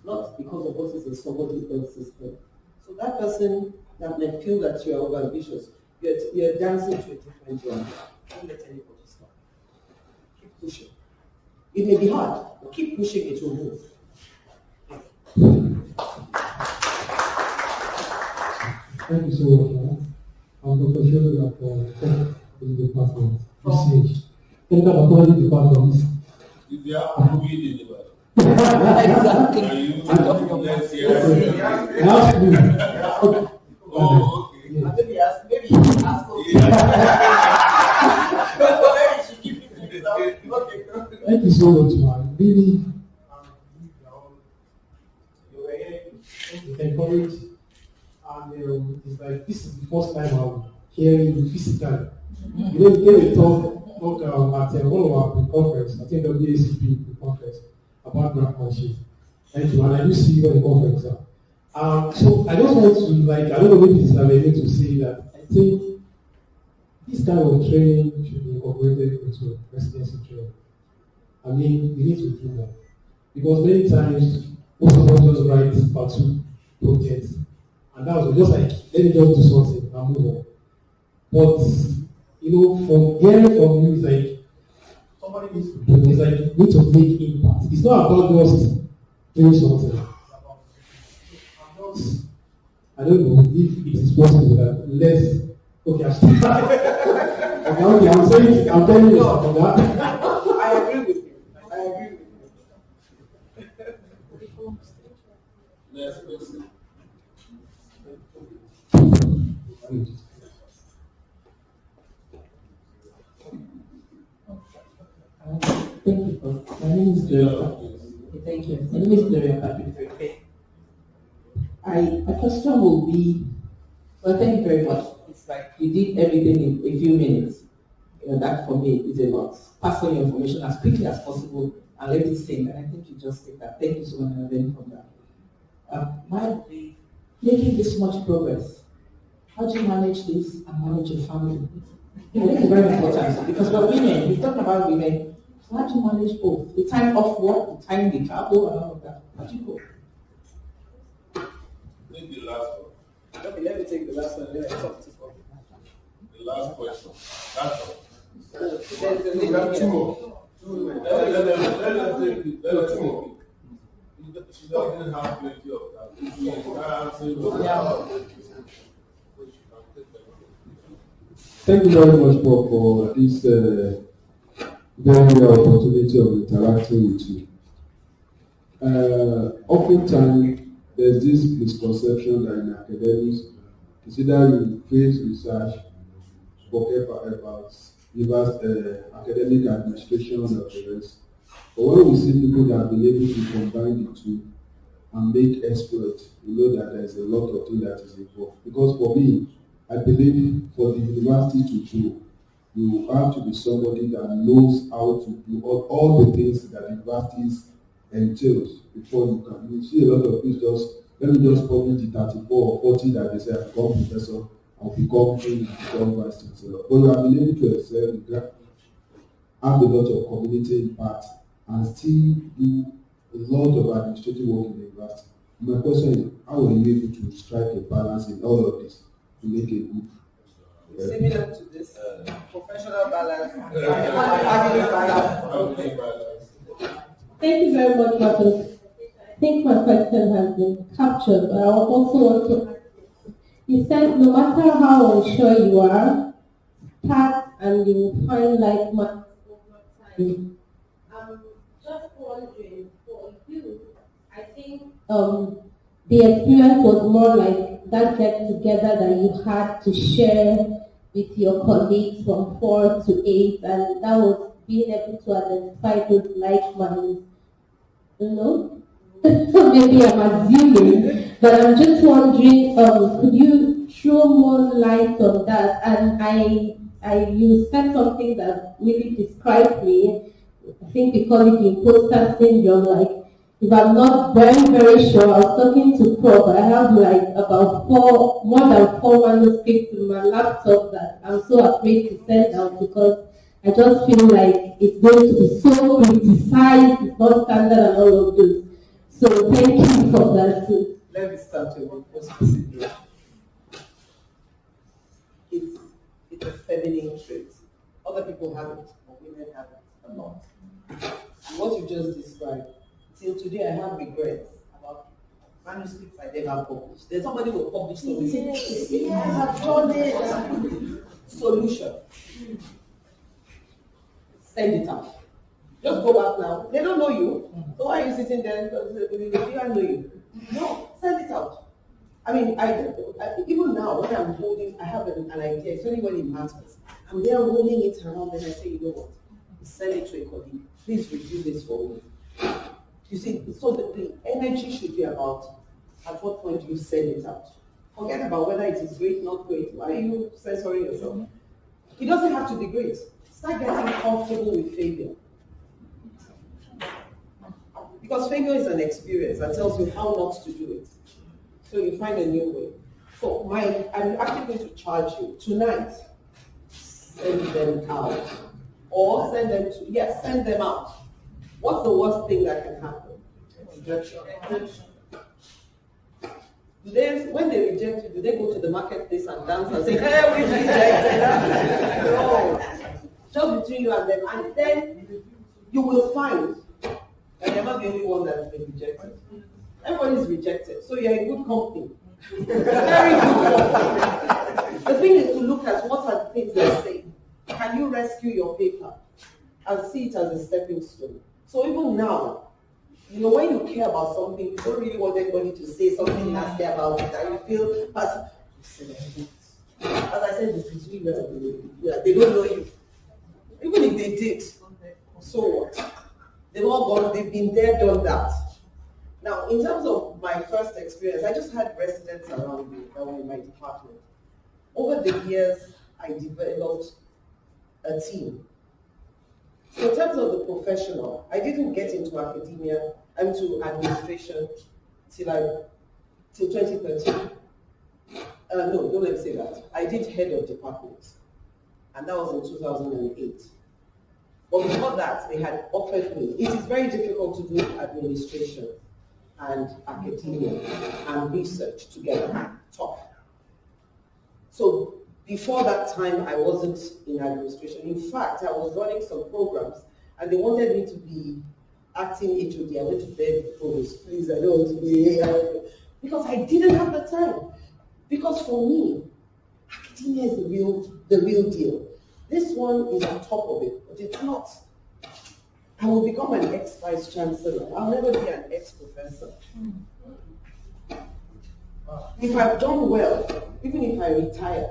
Not because of what is in somebody else's head. So that person that may feel that you are overambitious, you're dancing to a different drum. Don't let anybody stop. Keep pushing. It may be hard, but keep pushing, it will move. Thank you so much. I'm Dr. Chancellor for the department, research. Technical authority department. If you are moving anywhere. Exactly. Let's hear it. Oh, okay. Maybe ask Thank you so much, man. Really encouraged, and it's like this is the first time I'm hearing you physically. You gave a talk at one of our pre-conference, I think WACP pre-conference, about craftsmanship. Thank you, and I do see you on the conference now. So I just want to, I don't know if it's available to say that I think this kind of training should be incorporated into residency training. I mean, we need to do more. Because many times, most of us just write part two projects, and that was just like, let me just do something and move on. But, you know, from hearing from you, it's like, somebody needs to do, it's like, you need to make impact. It's not about just doing something. I don't know if it is possible that less. Okay, okay, I'm saying, I'm telling you about that. I agree with you. I agree with you. Next question. Thank you, Prof. My name is Gloria. Thank you. My name is Gloria Patrick. My question will be, well, thank you very much. It's like you did everything in a few minutes. You know, that for me is about passing your information as quickly as possible and let it sink. And I think you just did that. Thank you so much, and I'm from that. Why would we making this much progress? How do you manage this and manage your family? You know, this is very important because we're women. We're talking about women. So how do you manage both? The time off work, the time they travel, and all of that. How do you go? Take the last one. Okay, let me take the last one. Then I talk to you. The last question. That's all. There's a We have lady two here. more. Let them take it. Let them two more. She doesn't have plenty of time. Thank you very much, Prof, for this very rare opportunity of interacting with you. Oftentimes, there's this misconception that in academics, it's either you create research about academic administration or the rest. But when we see people that have been able to combine the two and make exploits, you know that there's a lot of things that is involved. Because for me, I believe for the university to grow, you have to be somebody that knows how to do all the things that universities entails before you can. You see a lot of people just, let me just publish the 34 or 40 that they say I become professor, I'll become dean, I'll become vice chancellor. But you have been able to excel, you have a lot of community impact, and still do a lot of administrative work in the university. My question is, how are you able to strike a balance in all of this to make a good? Similar to this professional balance. Thank you very much, Marcus. I think my question has been captured, but I also want to. You said no matter how unsure you are, start and you will find like-minded over time. I'm just wondering, for you, I think the experience was more like that get-together that you had to share with your colleagues from 4 to 8, and that was being able to identify those like-minds. You know? Maybe I'm assuming, but I'm just wondering, could you throw more light on that? And you said something that really described me. I think we call it the imposter syndrome. Like, if I'm not very, very sure, I was talking to Prof. I have like about more than 4 manuscripts in my laptop that I'm so afraid to send out because I just feel like it's going to be so criticized, it's not standard and all of this. So thank you for that too. Let me start with imposter syndrome. It's a feminine trait. Other people have it, but women have it a lot. What you just described, till today I have regrets about manuscripts I never published. There's somebody who published something. Yes, I've done it. Solution. Send it out. Just go back now. They don't know you. So why are you sitting there? Because I know you. No, send it out. I mean, I even now when I'm holding, I have an idea, especially when it matters. I'm there rolling it around, and I say, you know what? Send it to a colleague. Please review this for me. You see, so the energy should be about at what point you send it out. Forget about whether it is great, not great. Why are you censoring yourself? It doesn't have to be great. Start getting comfortable with failure. Because failure is an experience that tells you how not to do it. So you find a new way. So I'm actually going to charge you tonight. Send them out. Or send them out. What's the worst thing that can happen? Rejection. When they reject you, do they go to the marketplace and dance and say, hey, we rejected? No. Just between you and them. And then you will find that you're not the only one that's been rejected. Everyone is rejected. So you're in good company. Very good company. The thing is to look at what are the things they're saying. Can you rescue your paper and see it as a stepping stone? So even now, when you care about something, you don't really want anybody to say something nasty about it, and you feel, as I said, this is really well, they don't know you. Even if they did, so what? They've all gone, they've been there, done that. Now, in terms of my first experience, I just had residents around me that were in my department. Over the years, I developed a team. So in terms of the professional, I didn't get into academia, into administration till 2013. No, don't let me say that. I did head of department, and that was in 2008. But before that, they had offered me. It is very difficult to do administration and academia and research together. Tough. So before that time, I wasn't in administration. In fact, I was running some programs, and they wanted me to be acting HOD. I went to beg the provost, please, I don't want to be here. Because I didn't have the time. Because for me, academia is the real deal. This one is on top of it, but it's not. I will become an ex-vice chancellor. I'll never be an ex-professor. If I've done well, even if I retire,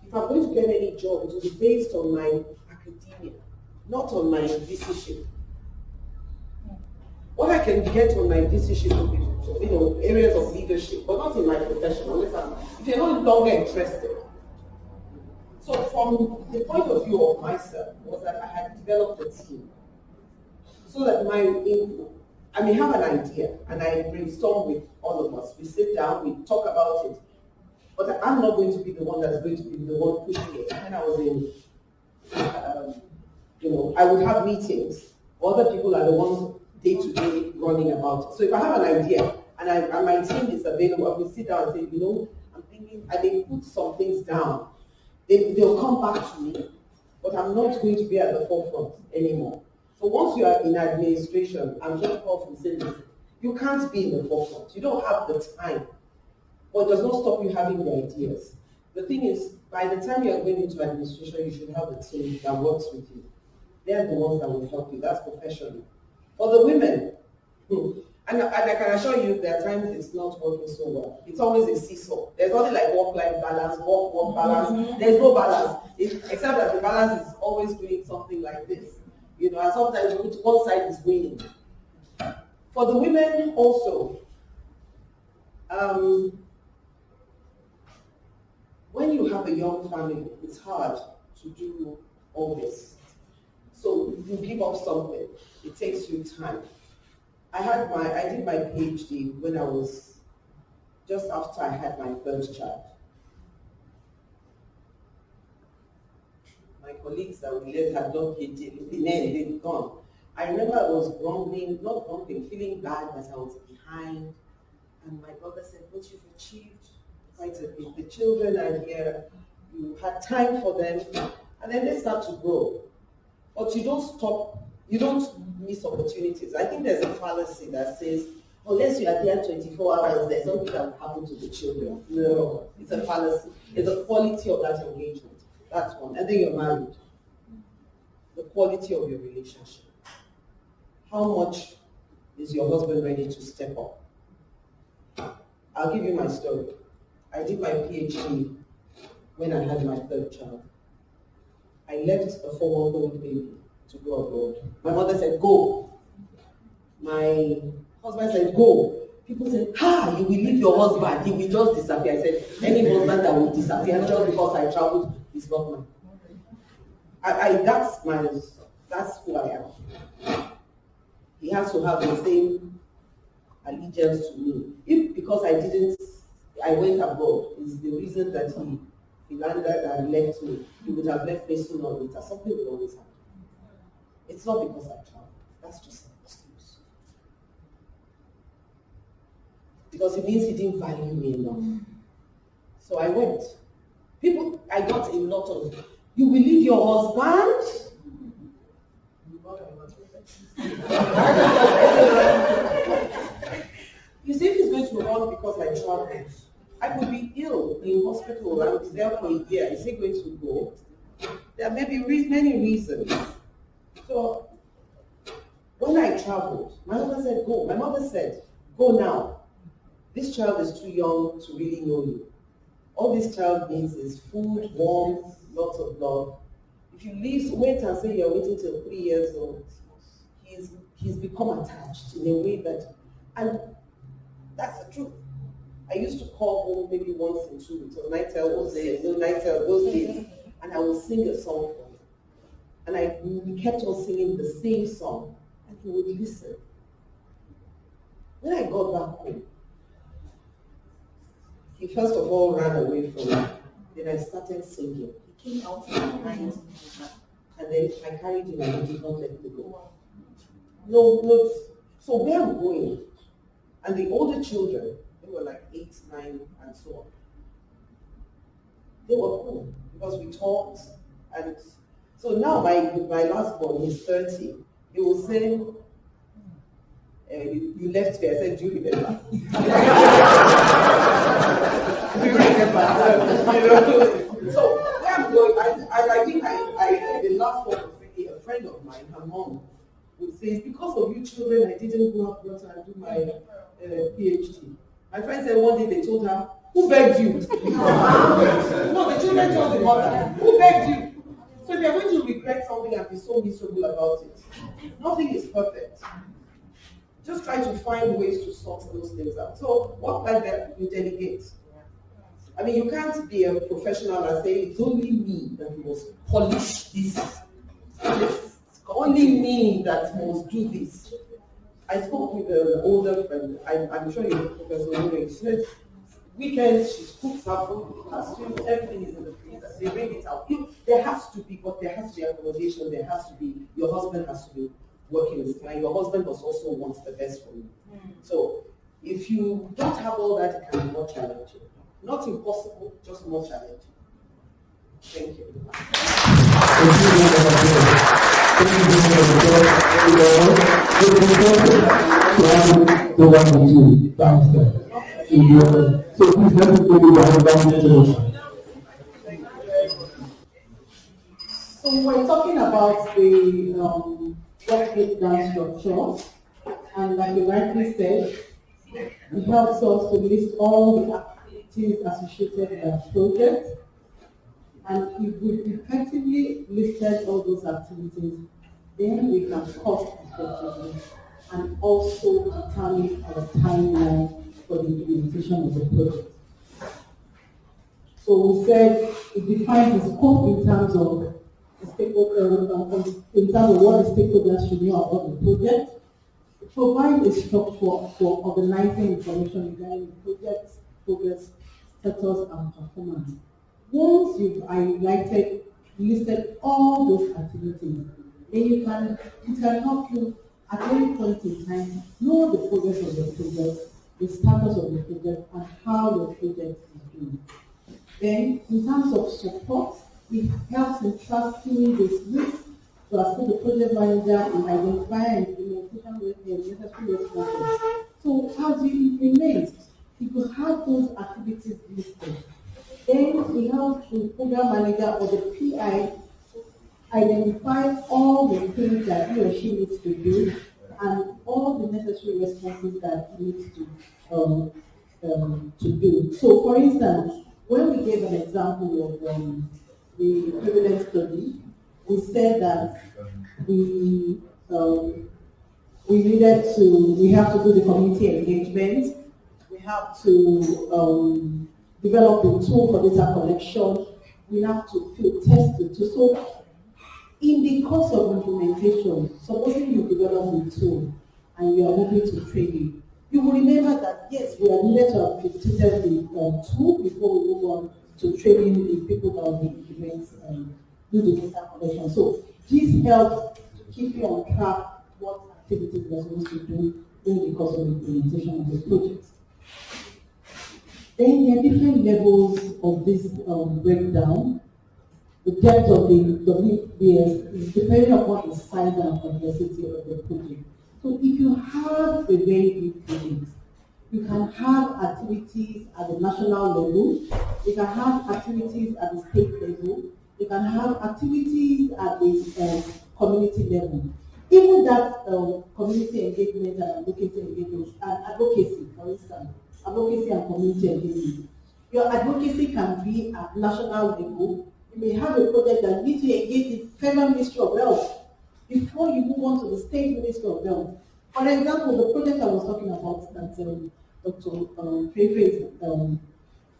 if I'm going to get any job, it will be based on my academia, not on my VCship. What I can get on my VCship will be, areas of leadership, but not in my profession, if you're no longer interested. So from the point of view of myself, was that I had developed a team. So that I may have an idea, and I brainstorm with all of us. We sit down, we talk about it. But I'm not going to be the one that's going to be the one pushing it. When I was in, I would have meetings. Other people are the ones day-to-day running about it. So if I have an idea, and my team is available, we sit down and say, I'm thinking, and they put some things down. They'll come back to me, but I'm not going to be at the forefront anymore. So once you are in administration, I'm just off and saying this, you can't be in the forefront. You don't have the time. But it does not stop you having the ideas. The thing is, by the time you're going into administration, you should have a team that works with you. They're the ones that will help you. That's professional. For the women, and I can assure you there are times it's not working so well. It's always a seesaw. There's nothing like work-life balance, work balance. Mm-hmm. There's no balance, except that the balance is always doing something like this. And sometimes one side is winning. For the women also, when you have a young family, it's hard to do all this. So you give up something. It takes you time. I did my PhD when I was just after I had my first child. My colleagues that we left had done PhD. They'd gone. I remember I was feeling bad that I was behind. And my brother said, "What you've achieved quite a bit. The children are here. You had time for them, and then they start to grow. But you don't stop. You don't miss opportunities. I think there's a fallacy that says, unless you are there 24 hours, there's something that will happen to the children. No, it's a fallacy. It's the quality of that engagement. That's one. And then you're married. The quality of your relationship. How much is your husband ready to step up? I'll give you my story. I did my PhD when I had my third child. I left a 4-month-old baby to go abroad. My mother said, go. My husband said, go. People said, you will leave your husband, he will just disappear. I said, any husband that will disappear just because I traveled is not mine. That's who I am. He has to have the same allegiance to me. If because I went abroad is the reason that he landed and left me, he would have left me sooner or later. Something will always happen. It's not because I traveled. That's just an excuse. Because it means he didn't value me enough. So I went. I got a lot of, you will leave your husband? You see, if he's going to run because I traveled, I could be ill in hospital, I would be there for a year. Is he going to go? There may be many reasons. So when I traveled, my mother said, go. My mother said, go now. This child is too young to really know you. All this child needs is food, warmth, lots of love. If you leave, wait and say you're waiting till 3 years old, he's become attached in a way that, and that's the truth. I used to call home maybe once in 2 weeks. Nightel those days, and I would sing a song for him. And we kept on singing the same song, and he would listen. When I got back home, he first of all ran away from me. Then I started singing. He came out behind, and then I carried him and he did not let me go. No. So where I'm going, and the older children, they were like 8, 9, and so on. They were cool because we talked, and so now my last born, he's 30. He will say, you left me. I said, do you remember? Do you remember? So where I'm going, I think the last one was a friend of mine, her mom, would say, it's because of you children I didn't go up and do my PhD. My friend said one day they told her, who begged you? No, the children told the mother, who begged you? So if you're going to regret something and be so miserable about it, nothing is perfect. Just try to find ways to sort those things out. So what like that you delegate? I mean, you can't be a professional and say, it's only me that must polish this. It's only me that must do this. I spoke with an older friend. I'm sure you know Professor Ogunsola. She said, weekends, she cooks her food, her stew, everything is in the freezer. They bring it out. There has to be accommodation. There has to be, your husband has to be working with client. Your husband must also want the best for you. So if you don't have all that, it can be more challenging. Not impossible, just more challenging. Thank you. The one with you downstairs. So please let me give you a introduction. So we're talking about the work-plan structure, and like you rightly said, it helps us to list all the activities associated with our project. And if we effectively listed all those activities, then we can cost effectively and also determine our timeline for the implementation of the project. So we said it defines the scope in terms of the stakeholder, in terms of what the stakeholders should know about the project. It provides a structure for organizing information regarding the project's progress, status, and performance. Once you've listed all those activities, then it can help you at any point in time know the progress of the project, the status of the project, and how your project is doing. Then, in terms of support, it helps in tracking this risk to assist the project manager in identifying and implementation with the necessary responses. So, as you implement, if you have those activities listed, then it helps the program manager or the PI identify all the things that he or she needs to do and all the necessary responses that he needs to do. So, for instance, when we gave an example of the equivalent study, we said that we have to do the community engagement, we have to develop the tool for data collection, we have to test the tool. So, in the course of implementation, supposing you develop the tool and you are moving to training, you will remember that yes, we are needed to have completed the tool before we move on to training the people that will implement and do the data collection. So this helps to keep you on track what activities they're supposed to do during the course of the implementation of the project. Then there are different levels of this breakdown. The depth of the WBS is depending upon the size and complexity of the project. So if you have a very big project, you can have activities at the national level, you can have activities at the state level, you can have activities at the community level. Even that community engagement and advocacy engagement, and advocacy, for instance, advocacy and community engagement. Your advocacy can be at national level. You may have a project that needs to engage the Federal Ministry of Health before you move on to the State Ministry of Health. For example, the project I was talking about that Dr. Prefe,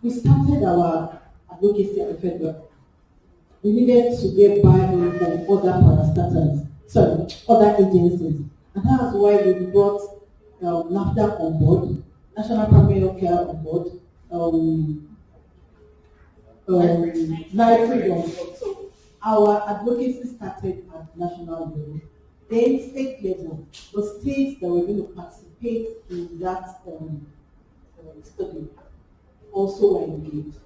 we started our advocacy at the federal. We needed to get buy-in from other parastatals, other agencies. And that's why we brought NAFDAC on board, National Primary Health Care on board, Life Freedom. So our advocacy started at national level, then state level. The states that were going to participate in that study also were engaged.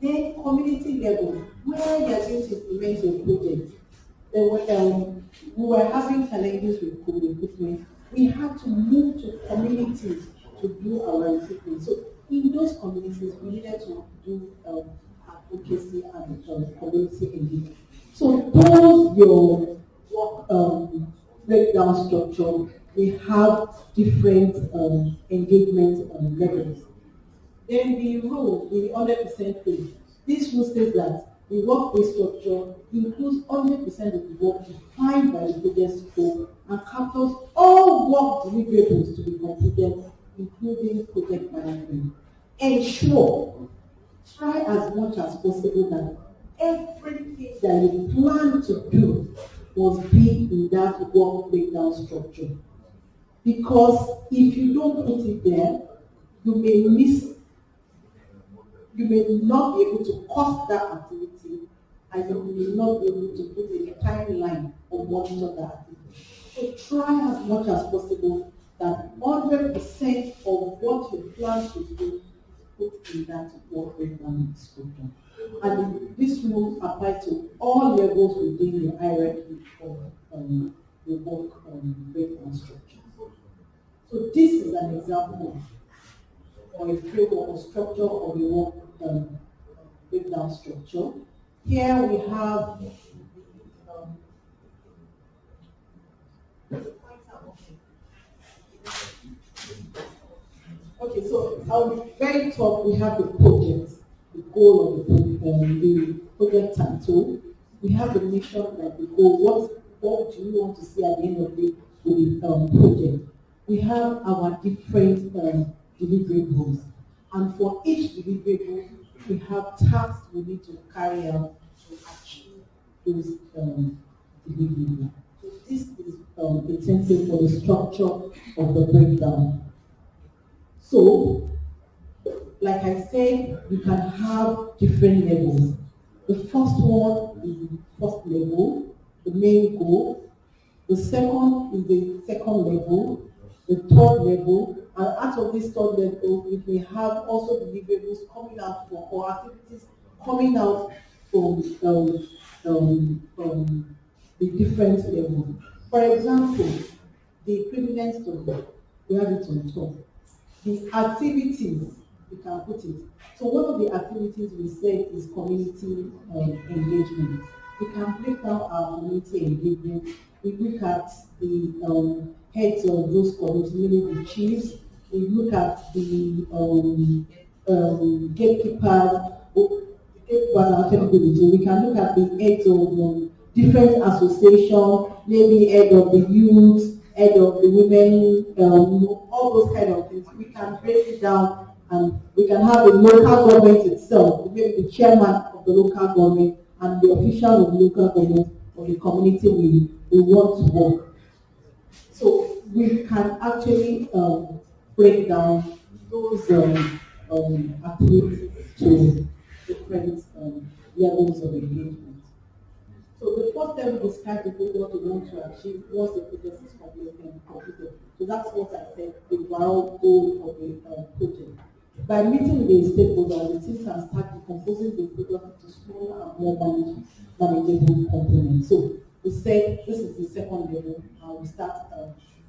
Then community level, where you are going to implement your project. We were having challenges with recruitment. We had to move to communities to do our recruitment. So in those communities, we needed to do advocacy and community engagement. So those your work breakdown structure, we have different engagement levels. Then the rule, the 100% rule. This rule says that the work-based structure includes 100% of the work defined by the project scope and captures all work deliverables to be completed, including project management. Ensure, try as much as possible that everything that you plan to do must be in that work breakdown structure. Because if you don't put it there, you may not be able to cost that activity, and you may not be able to put a timeline or monitor that activity. So try as much as possible that 100% of what you plan to do put in that work breakdown structure. And this rule applies to all levels within the hierarchy of the work breakdown structure. So this is an example or a framework or structure of the work breakdown structure. Here we have okay, so on the very top we have the project, the goal of the project title. We have the mission, like the goal. What do you want to see at the end of the project? We have our different deliverables, and for each deliverable, we have tasks we need to carry out to achieve those deliverables. So this is a template for the structure of the breakdown. So, like I said, you can have different levels. The first one is the first level, the main goal. The second is the second level, the third level, and out of this third level, we may have also deliverables coming out from, or activities coming out from the different levels. For example, the equivalent study, we have it on top. The activities, you can put it. So one of the activities we said is community engagement. We can break down our community engagement. We look at the heads of those communities, mainly the chiefs. We look at the gatekeepers. We can look at the heads of different associations, maybe head of the youth, head of the women, all those kind of things. We can break it down, and we can have the local government itself, maybe the chairman of the local government and the official of the local government or the community we want to work. So we can actually break down those activities to different levels of engagement. So the first level describes the goal you want to achieve once the project is completed. So that's what I said, the overall goal of the project. By meeting the stakeholders, the team can start decomposing the product into smaller and more manageable components. So we said this is the second level, and we start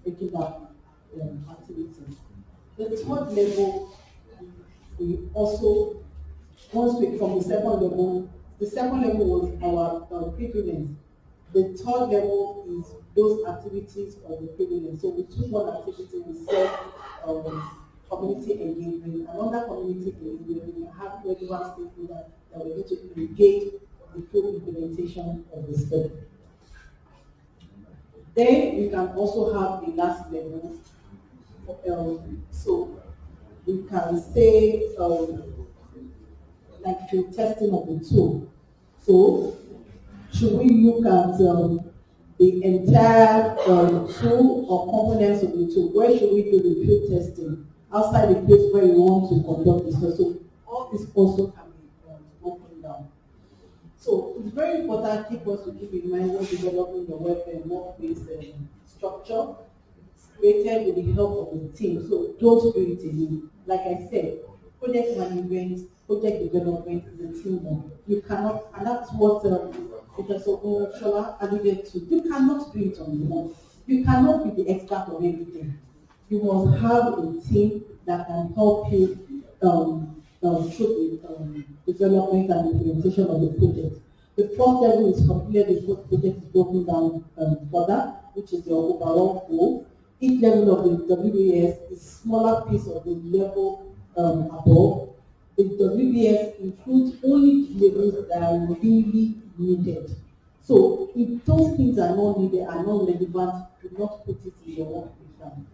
breaking down activities. The third level, we also, once we from the second level was our prevalence. The third level is those activities of the prevalence. So we choose one activity, we said community engagement. Another community engagement, we have regular stakeholders that we're going to engage the full implementation of the study. Then we can also have the last level. So we can say like field testing of the tool. So should we look at the entire tool or components of the tool? Where should we do the field testing? Outside the place where you want to conduct the study. So all this also can be broken down. So it's very important to keep in mind when developing your workplace structure. It's created with the help of the team. So don't do it alone. Like I said, project management, project development is a teamwork. You cannot, and that's what Professor Ogunsola alluded to. You cannot do it on your own. You cannot be the expert of everything. You must have a team that can help you through the development and implementation of the project. The first level is completed before the project is broken down further, which is your overall goal. Each level of the WBS is a smaller piece of the level above. The WBS includes only levels that are really needed. So if those things are not needed, are not relevant, do not put it in your work plan.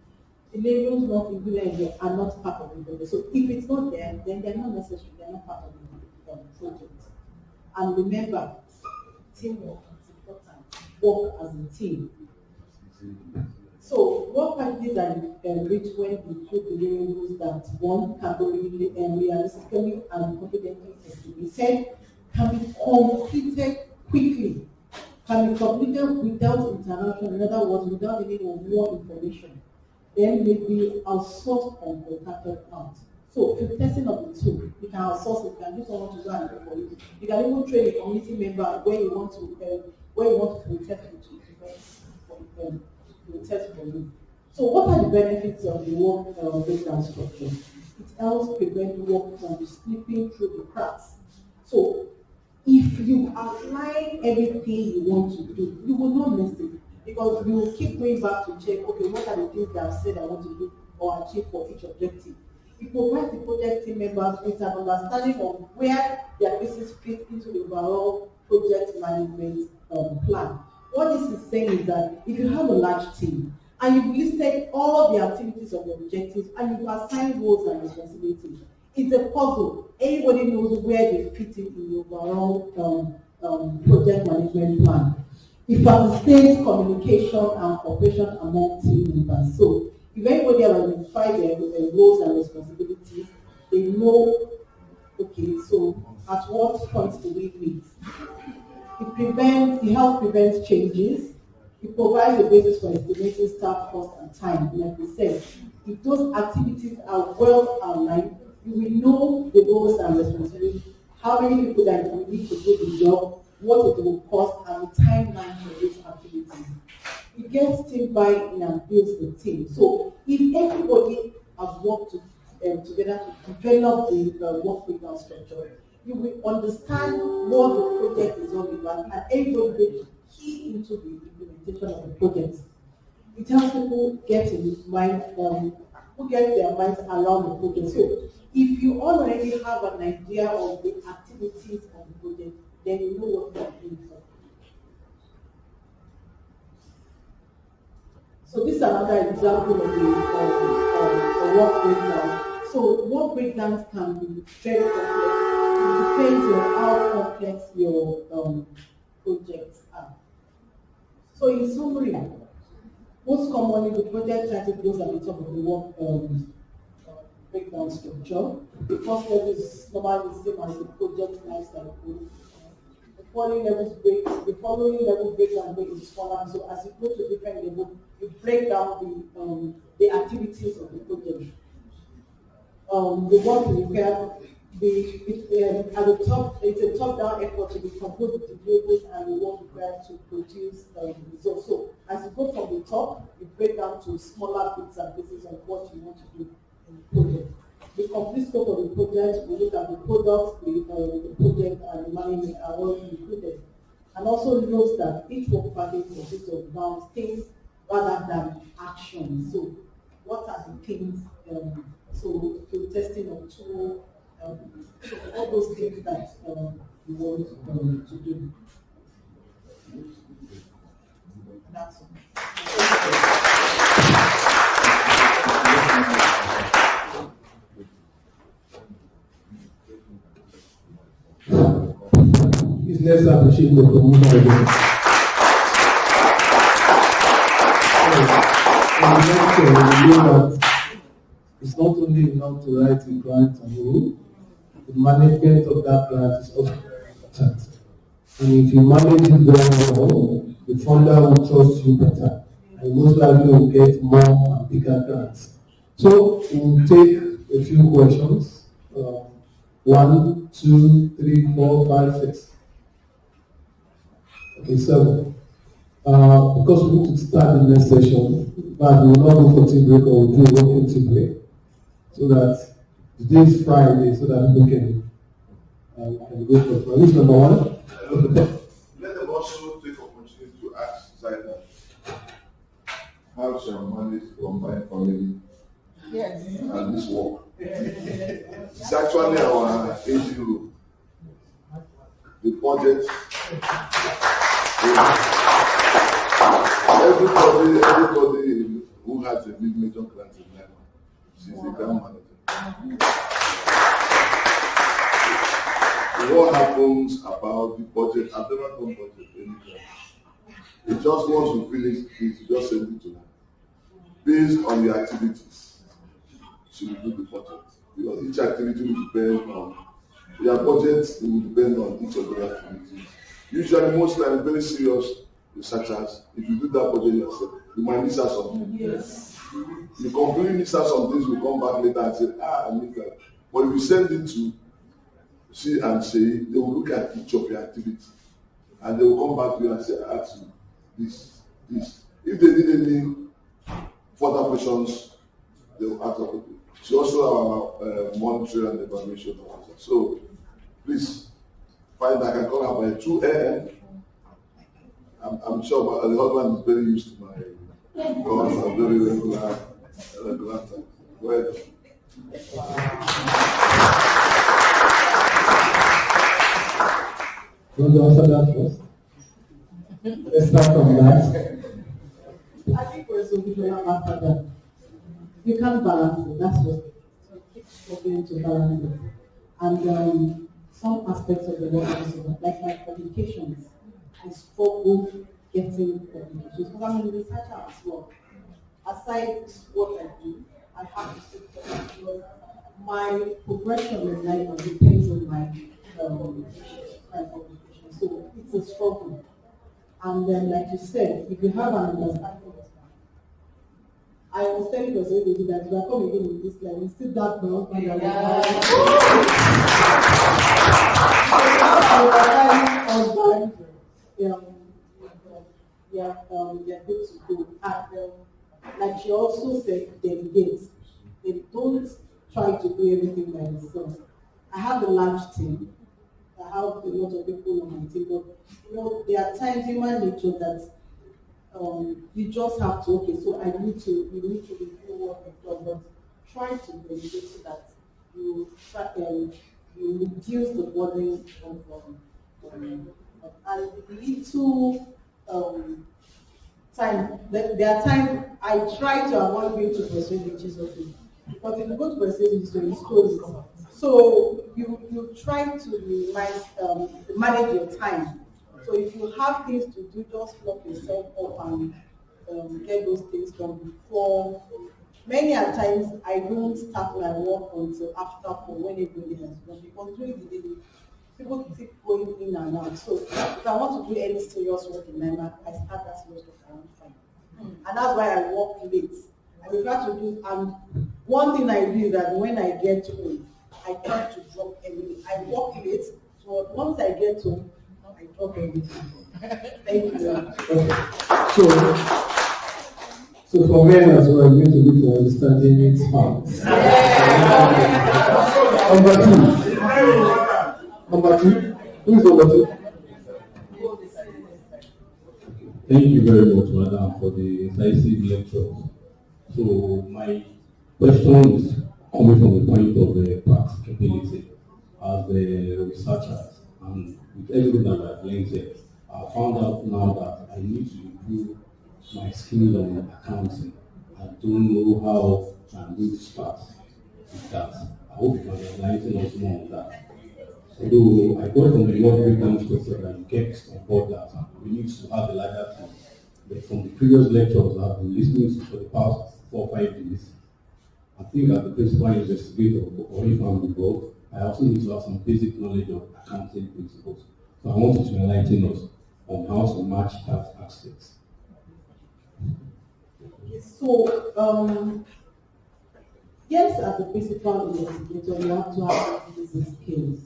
The labels not included are not part of the project. So if it's not there, then they're not necessary, they're not part of the project. And remember, teamwork is important. Work as a team. So work packages are enriched when we include the variables that one can be realistically and confidently estimated, can be completed quickly, can be completed without interaction, in other words, without the need of more information. Then maybe outsourced or contracted out. So if testing of the tool, you can outsource it, you can do someone to go and do for you. You can even train a community member where you want to test test for you. So what are the benefits of the work breakdown structure? It helps prevent work from slipping through the cracks. So if you outline everything you want to do, you will not miss it. Because you will keep going back to check, okay, what are the things that I've said I want to do or achieve for each objective. It provides the project team members with an understanding of where their business fits into the overall project management plan. What this is saying is that if you have a large team and you've listed all the activities of the objectives and you've assigned roles and responsibilities, it's a puzzle. Everybody knows where they fit in the overall project management plan. It facilitates communication and cooperation among team members. So if everybody has identified their roles and responsibilities, they know, okay, so at what point do we meet? It helps prevent changes. It provides a basis for estimating staff cost and time. Like we said, if those activities are well aligned, you will know the roles and responsibilities, how many people that you need to do the job, what it will cost, and the timeline for these activities. It gets team buy-in and builds the team. So if everybody has worked together to develop the work breakdown structure, you will understand what the project is all about, and everybody will key into the implementation of the project. It helps people get in mind, who get their minds around the project. So if you already have an idea of the activities of the project, then you know what you are doing for. So this is another example of the work breakdown. So work breakdowns can be very complex. It depends on how complex your projects are. So in summary, most commonly the project title goes at the top of the work breakdown structure. The first level is normally the same as the project life cycle. The following levels break, the following level breaks and break is smaller. So as you go to different levels, you break down the activities of the project. The work required at the top, it's a top-down effort to decompose the deliverables and the work required to produce results. So as you go from the top, you break down to smaller bits and pieces of what you want to do in the project. The complete scope of the project, we look at the products, the project, and the management are all included. And also note that each work package consists of rounds, things rather than action. So what are the things? So testing of tool, so all those things that you want to do. That's all. Let's appreciate the promotion again. We know that it's not only enough to write a grant and rule, the management of that grant is also very important. And if you manage it very well, the funder will trust you better. And most likely will get more and bigger grants. So we'll take a few questions. 1, 2, 3, 4, 5, 6. Okay, 7. Because we need to start the next session, but we will not go for tea break or we'll do a working tea break. So that today is Friday, so that we can go for which number 1? Let them also take opportunity to ask Zaida, how shall manage to combine family and this work? It's actually our aging room. The budget. Everybody who has a big major grant in life, she's the grand manager. What happens about the budget? I've never done budget anytime. It just once you finish it, you just send it to her. Based on the activities, she will do the budget. Because each activity will depend on their budget, it will depend on each of the activities. Usually, most times, very serious researchers, if you do that project yourself, you might miss out something. Yes. You completely miss out some things, you come back later and say, I need that. But if you send it to she and say, they will look at each of your activities and they will come back to you and say, I asked you this. If they need any further questions, they will ask about it. She also our monitoring and evaluation officer. So please find that I can call her by 2 a.m. I'm sure the husband is very used to my calls. I'm very regular time. Go ahead. You want to answer that first? Let's start from that. I think we're so good after that. You can't balance it, that's just it. So keep struggling to balance it. And some aspects of the work also, like my publications, I struggle getting publications because I'm a researcher as well. Aside what I do, I have to sit there because my progression in life depends on my publication. So it's a struggle. And then, like you said, if you have an understanding of that, I was telling you that you are coming in with this line, you still that now. They're good to go. And like she also said, delegates. They don't try to do everything by themselves. I have a large team. I have a lot of people on my team, but there are times human nature that you just have to, okay, so you need to review what you've done, but try to delegate so that you reduce the burden and little time. There are times I try to avoid going to persuade which is okay. But if you go to persuade it's closed. So you try to manage your time. So if you have things to do, just lock yourself up and get those things done before. Many a times I don't start my work until after for when everybody has gone because during the day people keep going in and out. So if I want to do any serious work in NEMA, I start that serious work around 5. And that's why I work late. I prefer to do, and one thing I do is that when I get home, I try to drop everything. I work late, so once I get home, I drop everything. Thank you. Okay. So for men as well, I'm going to look for understanding its facts. Number two. Who is number 2? Thank you very much, Madam, for the incisive lecture. So my question is coming from the point of practicability as a researcher, and with everything that I've learned here, I found out now that I need to improve my skills on accounting. I don't know how I'm going to start with that. I hope you can enlighten us more on that. Although I got from the work breakdown structure that you get on board that we need to have a larger team. But from the previous lectures I've been listening to for the past 4 or 5 days, I think as the principal investigator or if I'm involved, I also need to have some basic knowledge of accounting principles. So I want you to enlighten us on how to match that aspect. So, yes, as a principal investigator, you have to have these skills.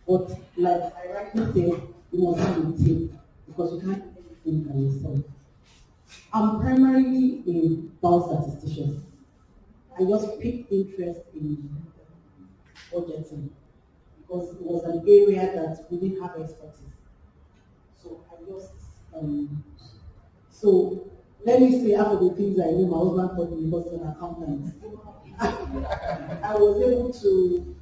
But like I rightly said, you must have a team because you can't do everything by yourself. I'm primarily a biostatistician. I just picked interest in budgeting because it was an area that we didn't have expertise. So I just so let me say half of the things I knew my husband taught me because he's an accountant. I was able to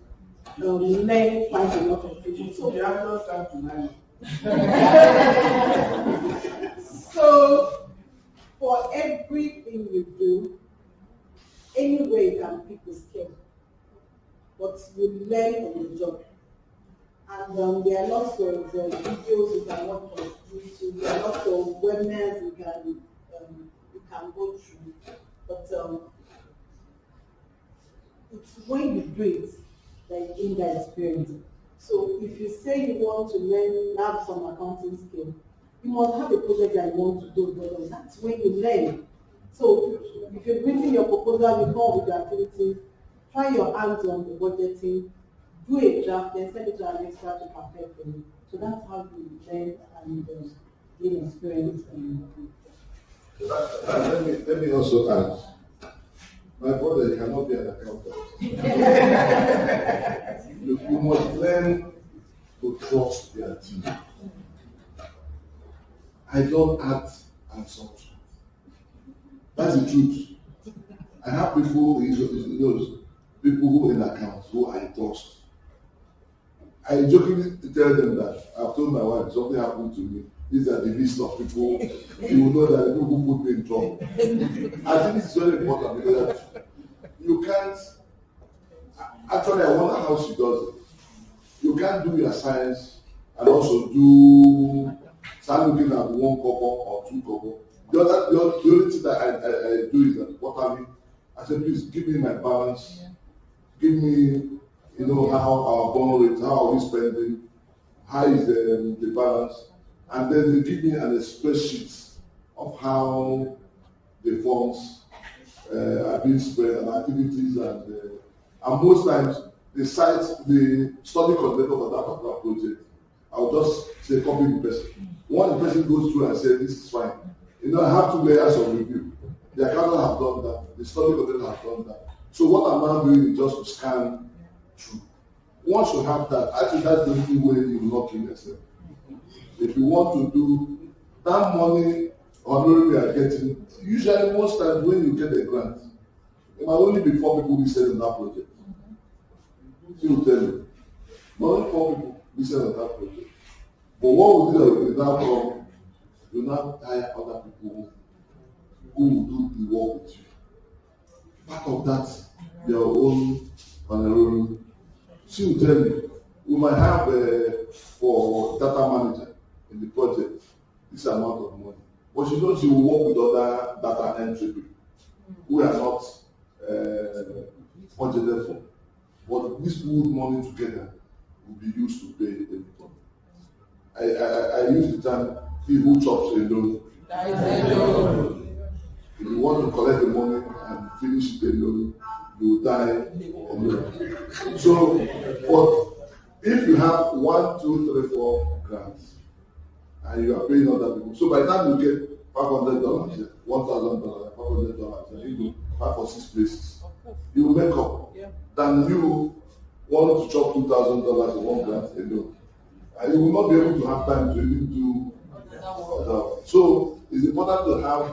learn quite a lot of things. So You have no time to manage. So for everything you do, anyway you can pick the skill, but you learn on the job. And there are lots of videos you can watch on YouTube. There are lots of webinars you can go through. But it's when you do it that you gain that experience. So if you say you want to learn, have some accounting skill, you must have a project that you want to do. Because that's when you learn. So if you're bringing your proposal, you come up with the activities, try your hands on the budgeting, do a draft, then send it to an expert to perfect for you. So that's how you learn and gain experience. Let me also add, my brother cannot be an accountant. you must learn to trust your team. I don't act assumptions. That's the truth. I have people, people who in accounts who I trust. I jokingly tell them that I've told my wife something happened to me. These are the list of people you will know that the people who put me in trouble. I think it's very important because you can't. Actually, I wonder how she does it. You can't do your science and also start looking at 1 kobo or 2 kobo. The only thing that I do is that quarterly, I say, please give me my balance, give me, how our bond rate, how are we spending, how is the balance, and then they give me an spreadsheet of how the funds are being spread and activities and most times the study coordinator for that particular project, I'll just say copy the person. Once the person goes through and says this is fine, I have 2 layers of review. The accountant have done that, the study coordinator have done that. So what I'm now doing is just to scan through. Once you have that, actually that's the only way you will not kill yourself. If you want to do that money honorary we are getting, usually most times when you get a grant, it might only be 4 people listed on that project. She will tell you. Not only 4 people listed on that project. But what we do is now come, you now hire other people who will do the work with you. Part of that, your own honorary. She will tell you, we might have for data manager in the project this amount of money. But she knows she will work with other data entry people who are not budgeted for. But this pooled money together will be used to pay everything. I use the term, he who chops alone. If you want to collect the money and finish it alone, you will die alone. So, but if you have 1, 2, 3, 4 grants, and you are paying other people, so by the time you get $500, $1,000, $500, you go 5 or 6 places, you will make up than you want to chop $2,000 in one grant alone. And you will not be able to have time to even do that. So it's important to have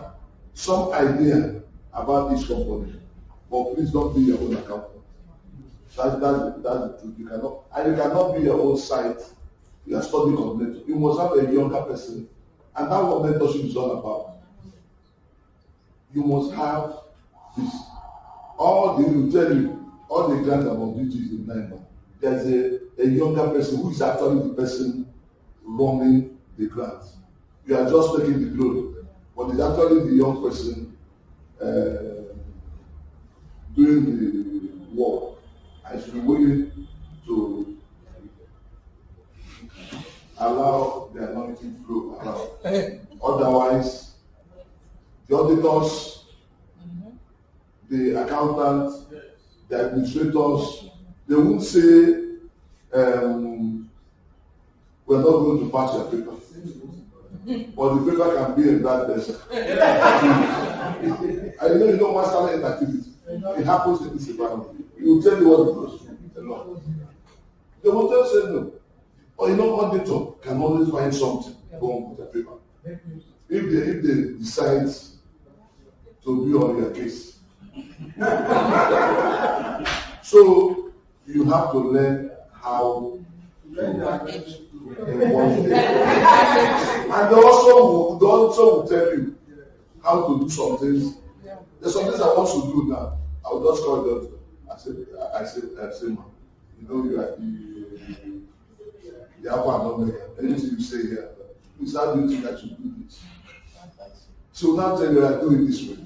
some idea about each company, but please don't be your own accountant. That's the truth. You cannot be your own site. You are studying coordinator. You must have a younger person, and that's what mentorship is all about. You must have this. All the grants about DG is in 9 months. There's a younger person who is actually the person running the grants. You are just taking the glory, but it's actually the young person doing the work. I should be willing to allow the anointing flow around. Otherwise, the auditors, the accountants, the administrators, they won't say, we're not going to pass your paper. But the paper can be in that desk. I know you don't master any activity. It happens in this environment. He will tell you what it goes through. The hotel said no. Or auditor can always find something wrong with the paper. If they decide to be on your case. So you have to learn how to manage in one day. And they also will tell you how to do some things. There's some things I want to do now. I will just call them. I say, man, you are the Alpha and Omega. Anything you say here, you start doing things that you do this. So now tell you I do it this way.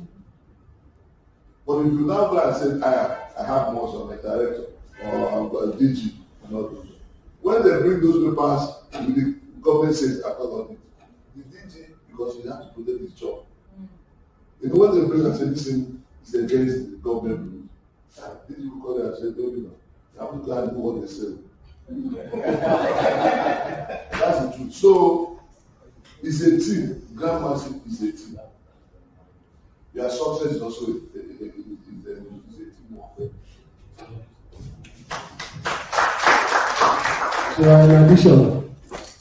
But if you now go and say, I have more on my director or I've got a DG and all those. When they bring those papers, the government says after all it. The DG, because he has to protect his job. When they bring and say this thing is against the government rules, DG will call it and say, no, you have to go and do what they say. That's the truth. So it's a team. Grandmaster is a team. Your success is also a teamwork. So in addition,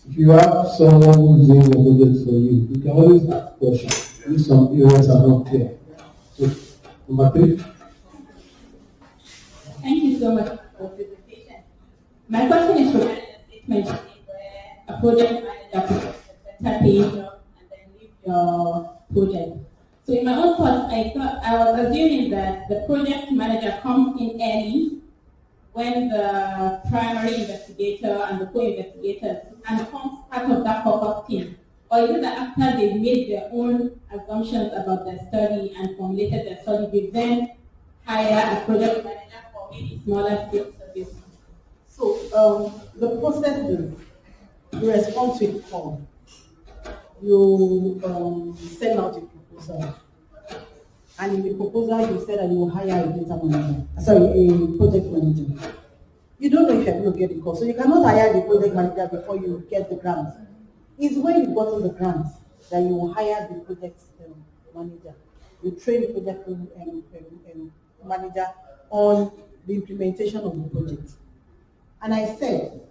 if you have someone who's doing your project for you, you can always ask questions if some areas are not clear. So, number 3. Thank you so much for the presentation. My question is regarding a statement where a project manager puts a better paying job and then leave your project. So in my own thoughts, I was assuming that the project manager comes in early when the primary investigator and the co-investigators and becomes part of that focus team. Or is it that after they've made their own assumptions about their study and formulated their study, they then hire a project manager for maybe smaller scale service? So the process is you respond to a call. You send out a proposal. And in the proposal, you said that you will hire a data manager. Sorry, a project manager. You don't know if you're going to get the call. So you cannot hire the project manager before you get the grant. It's when you got the grant that you will hire the project manager. You train the project manager on the implementation of the project. And I said,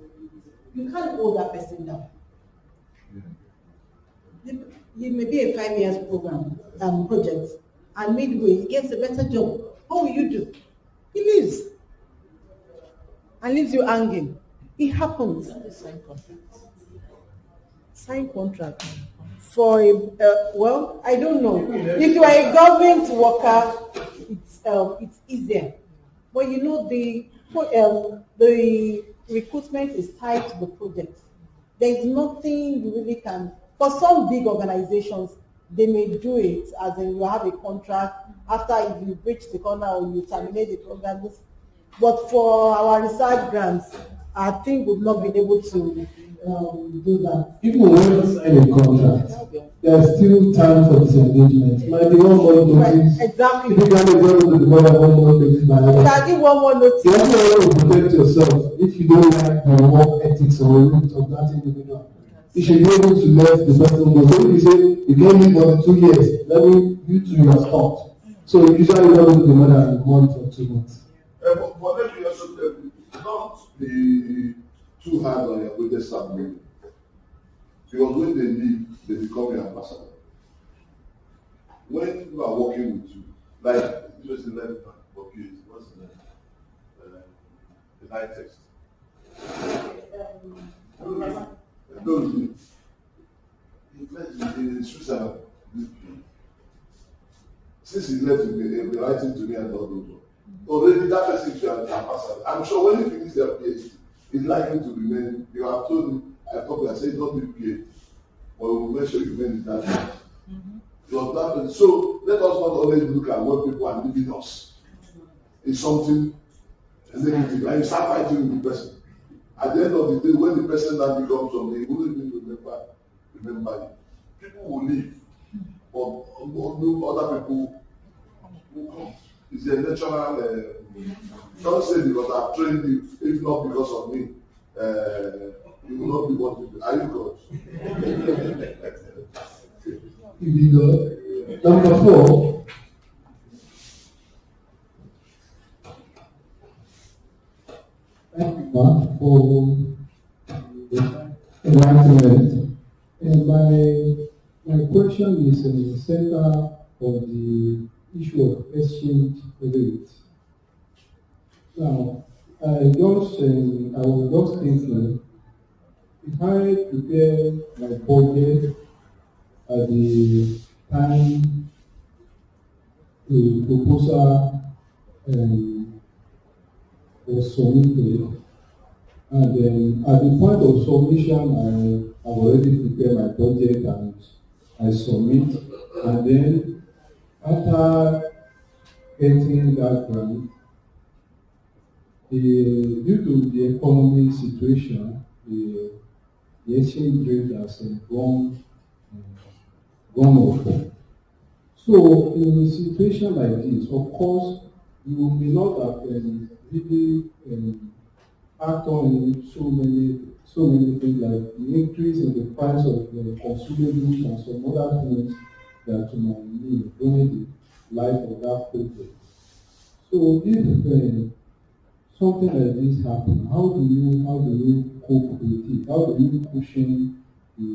you can't hold that person down. It may be a 5 years program, project, and midway he gets a better job. What will you do? He leaves. And leaves you hanging. It happens. Sign contract. For well, I don't know. If you are a government worker, it's easier. But the recruitment is tied to the project. There is nothing you really can. For some big organizations, they may do it as in you have a contract after if you breach the corner or you terminate the program. But for our research grants, I think we've not been able to do that. Even when you sign a contract, there's still time for disengagement. Like the 1 month notice. Exactly. If you can't go to the board 1 month notice by law. I give 1 more notice. You also want to protect yourself if you don't like the work ethics or root of that individual. You should be able to let the person know. So if you say you gave me more than 2 years, let me you two are stopped. So you usually don't do the more than a month or 2 months. But let me also tell you, not be too hard on your project staff members. Because when they leave, they become your ambassador. When people are working with you, like just in left okay, what's the name? The night text. Those in Switzerland, since he left me, he'll be writing to me and all those. Already that person is an ambassador. I'm sure when he finishes their PhD, he's likely to remain. You have told him, I said, don't be PhD, but we will make sure you remain in that. So let us not always look at what people are leaving us. It's something negative, and you start fighting with the person. At the end of the day, when the person now becomes something, he wouldn't even remember you. People will leave, but other people will come. It's a natural, don't say because I've trained you, if not because of me, you will not be what you do. Are you God? You be God. Number 4. Thank you, Mark, for enlightenment. And my question is in the center of the issue of exchange rate. Now, I was just thinking, if I prepare my budget at the time the proposal was submitted, and then at the point of submission, I have already prepared my budget and I submit, and then after getting that grant, due to the economic situation, the exchange rate has gone up. So in a situation like this, of course, you may not have really act on so many things like the increase in the price of consumables and some other things that you might need during the life of that project. So if something like this happens, how do you cope with it? How do you cushion the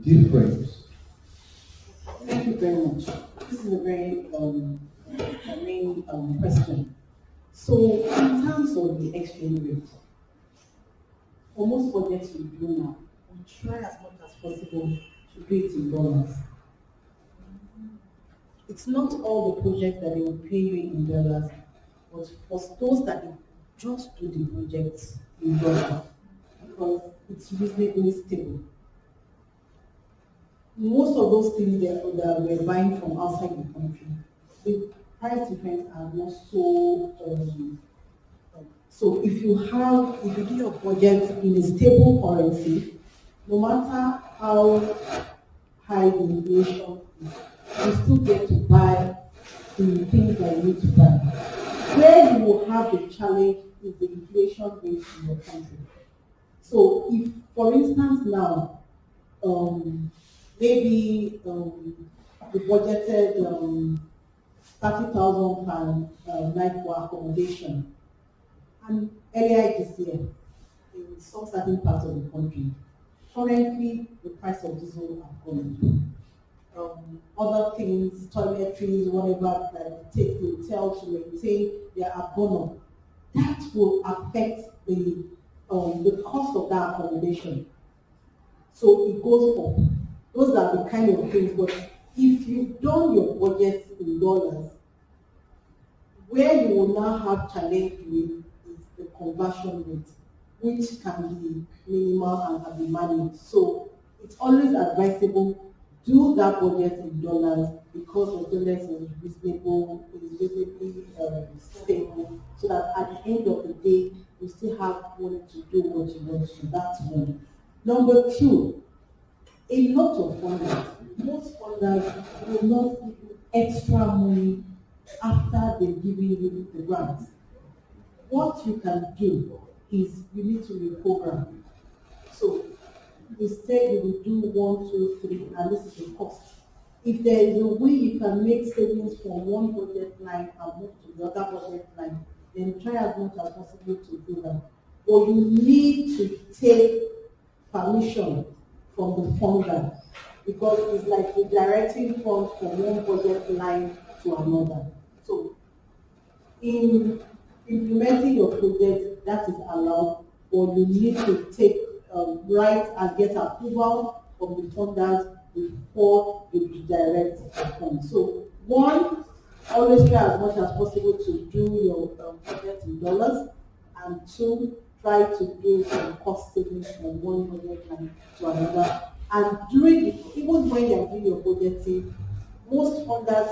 difference? Thank you very much. This is a very main question. So in terms of the exchange rate, for most projects we do now, we try as much as possible to do it in dollars. It's not all the projects that they will pay you in dollars, but for those that they just do the projects in dollars, because it's reasonably stable. Most of those things that we're buying from outside the country, the price difference are not so. So if you do your budget in a stable currency, no matter how high the inflation is, you still get to buy the things that you need to buy. Where you will have the challenge is the inflation rate in your country. So if, for instance, now, maybe the budgeted 30,000 per night for accommodation, and earlier this year, in some certain parts of the country, currently the price of diesel have gone up. Other things, toiletries, whatever that take the hotel to maintain, they are gone up. That will affect the cost of that accommodation. So it goes up. Those are the kind of things. But if you've done your budget in dollars, where you will now have challenge with is the conversion rate, which can be minimal and can be managed. So it's always advisable do that budget in dollars because the dollars is reasonable, is reasonably stable, so that at the end of the day, you still have money to do what you want to do. That's one. Number two, a lot of funders, most funders will not give you extra money after they've given you the grant. What you can do is you need to reprogram. So you say you will do 1, 2, 3, and this is the cost. If there is a way you can make savings from one budget line and move to the other budget line, then try as much as possible to do that. But you need to take permission from the funder, because it's like redirecting funds from one budget line to another. So in implementing your project, that is allowed, but you need to take write and get approval from the funders before you redirect the funds. So one, always try as much as possible to do your budget in dollars, and two, try to do some cost savings from one budget line to another. And during it, even when you're doing your budgeting, most funders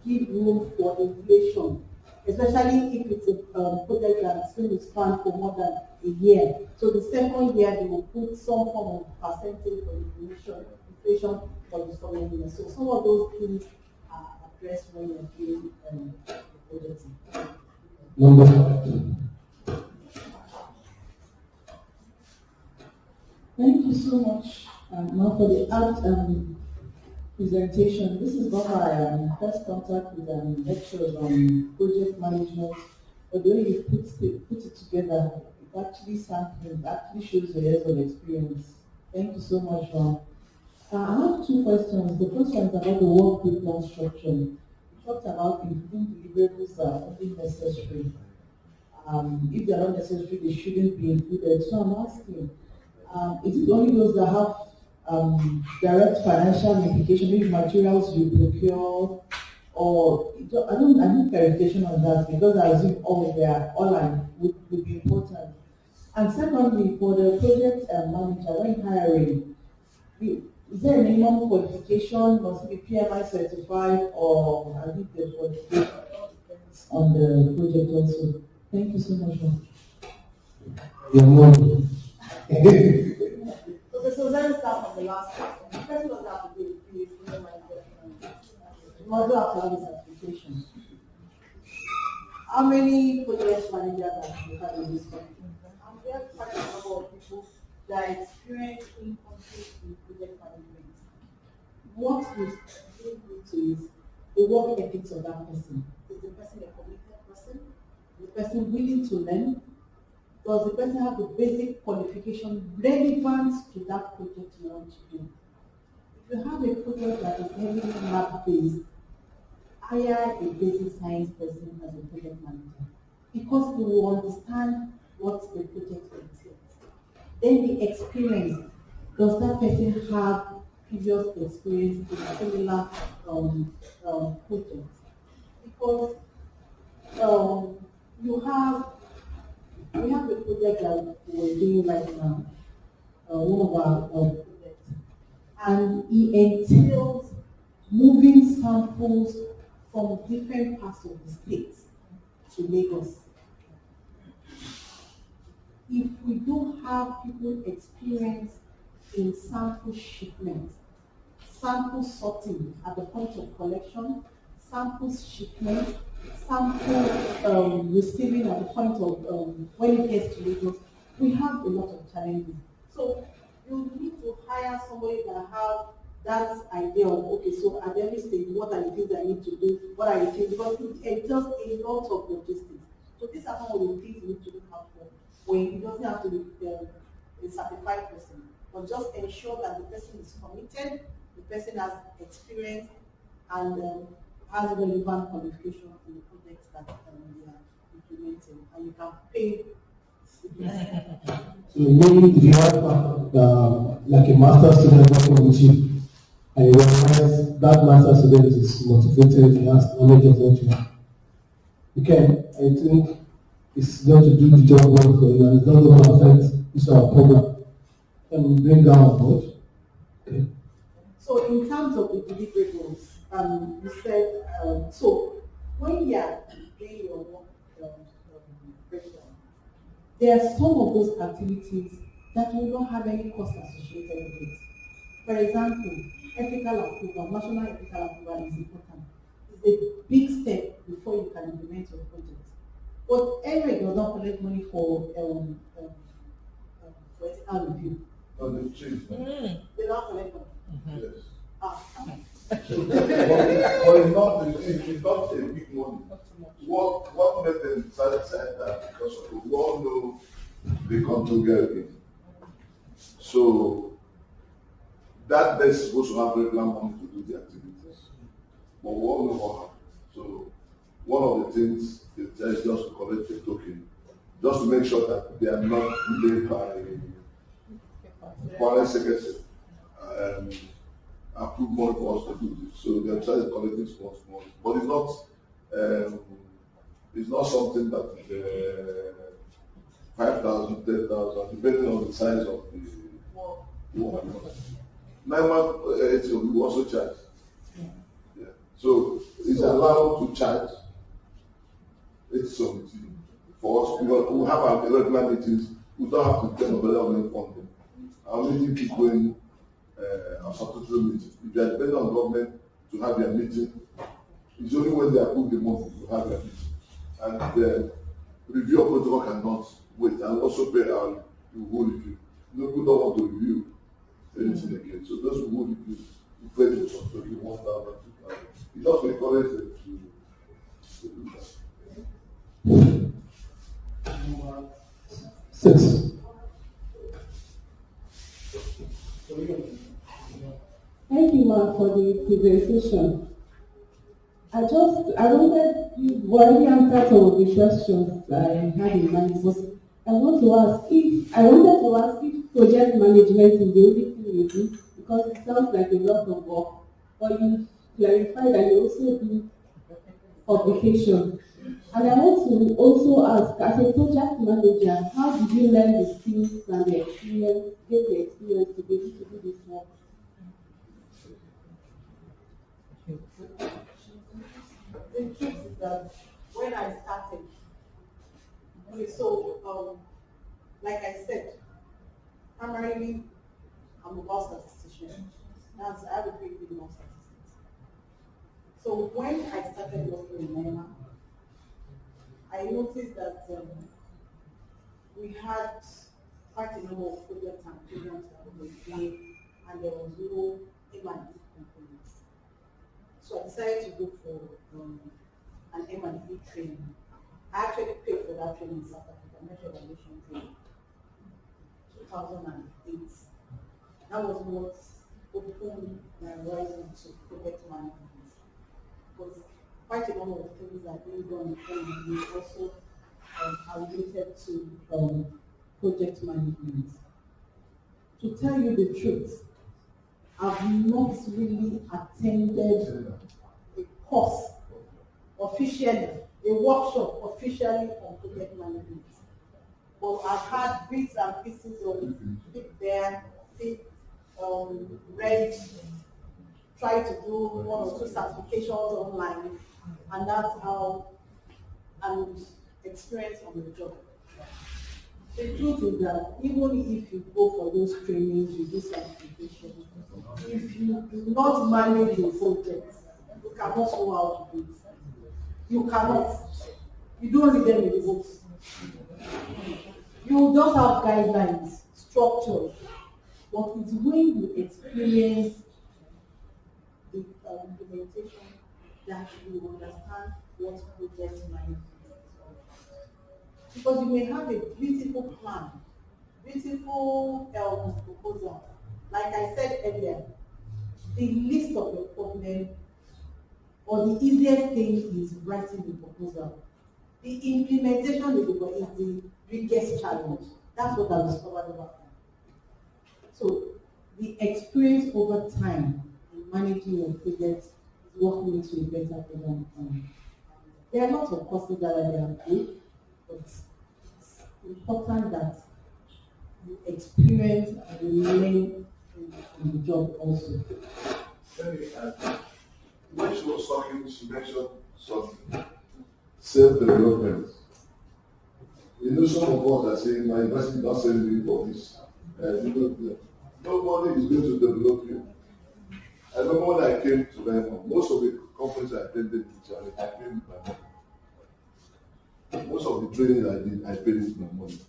give room for inflation, especially if it's a project that's going to span for more than a year. So the second year, they will put some form of percentage for inflation for the following year. So some of those things are addressed when you're doing budgeting. Number 5. Thank you so much, now for the art presentation. This is not my first contact with lectures on project management, but the way you put it together, it actually it actually shows your years of experience. Thank you so much, Ron. I have 2 questions. The first one is about the Workplan structure. You talked about including deliverables that are only necessary. If they are not necessary, they shouldn't be included. So I'm asking, is it only those that have direct financial implication, maybe materials you procure, or I need clarification on that, because I assume all would be important. And secondly, for the project manager, when hiring, is there a minimum qualification? Must it be PMI certified, or I need the qualification on the project also? Thank you so much. Okay, so let me start from the last question. The person doesn't have to do it, you must have to have this application. How many project managers have you had in this country? And we have quite a number of people that are experienced in conflict in project management. What we need to is the work ethics of that person. Is the person a committed person? Is the person willing to learn? Does the person have the basic qualification relevant to that project you want to do? If you have a project that is heavily lab-based, hire a basic science person as a project manager, because they will understand what the project entails. Then the experience. Does that person have previous experience in similar projects? Because we have a project that we're doing right now, one of our projects, and it entails moving samples from different parts of the state to Lagos. If we don't have people experienced in sample shipment, sample sorting at the point of collection, sample shipment, sample receiving at the point of when it gets to Lagos, we have a lot of challenges. So you need to hire somebody that have that idea of, okay, so at every stage, what are the things I need to do? What are the things? Because it entails a lot of logistics. So these are some of the things you need to look out for when it doesn't have to be a certified person, but just ensure that the person is committed, the person has experience, and has relevant qualification in the projects that we are implementing, and you can pay. So maybe if you have like a master student working with you, and you realize that master student is motivated, he has knowledge of what you have, you can, I think, it's going to do the job well for you, and it's not going to affect this our program. And bring down on board. Okay. So in terms of the deliverables, you said, so when you are doing your work breakdown, there are some of those activities that will not have any cost associated with it. For example, ethical approval, national ethical approval is important. It's a big step before you can implement your project. But ERE does not collect money for ethical review. No, the chief. They don't collect money. Yes. Ah, But it's not a big money. What made them decide that? Because we all know they come together. So that they're supposed to have regular money to do the activities. But we all know what happened. So one of the things is just to collect a token, just to make sure that they are not delayed by foreign secretary approved money for us to do this. So they are trying to collect this small. But it's not something that 5,000, 10,000, depending on the size of the work. 9 months, we also charge. Yeah. So it's allowed to charge. It's something for us. We have our regular meetings. We don't have to depend on whether we funding. Our meeting keep going. Our statutory meeting. If they are depending on government to have their meeting, it's only when they approve the money to have their meeting. And the review of protocol cannot wait, and also pay our review. No people don't want to review anything again. So those who review, we pay them something, 1,000, 2,000. It just encourages them to do that. 6. Thank you, ma'am, for the presentation. I wanted, you've already answered some of the questions I had in mind, but I wanted to ask if project management is the only thing you do, because it sounds like a lot of work, but you clarified that you also do publication. And I want to also ask, as a project manager, how did you learn the skills and the experience, get the experience to be able to do this work? The truth is that when I started, so like I said, primarily I'm about statistician. Now I have a big deal of statistics. So when I started working in NEMA, I noticed that we had quite a number of projects and programs that we were doing, and there was no M&E components. So I decided to go for an M&E training. I actually paid for that training in South Africa, Metro Evaluation Training, 2008. That was what opened my horizon to project management. Because quite a number of things that are being done in M&E also are related to project management. To tell you the truth, I've not really attended a course officially, a workshop officially on project management. But I've had bits and pieces of it there, read, try to do 1 or 2 certifications online, and that's how I'm experienced on the job. The truth is that even if you go for those trainings, you do certification, if you do not manage your project, you cannot know how to do it. You cannot. You don't read them in the books. You just have guidelines, structures, but it's when you experience the implementation that you understand what project management is. Because you may have a beautiful plan, beautiful proposal. Like I said earlier, the list of your problem or the easiest thing is writing the proposal. The implementation is the biggest challenge. That's what I've discovered over time. So the experience over time in managing your projects is what makes you a better program planner. There are lots of courses that are good, but it's important that you experience and you learn in the job also. Let me add, when she was talking, she mentioned something. Self-development. You know, some of us are saying, my university not send me for this. Nobody is going to develop you. I remember when I came to Ghana, most of the conferences I attended, I paid with my money. Most of the training I did, I paid with my money.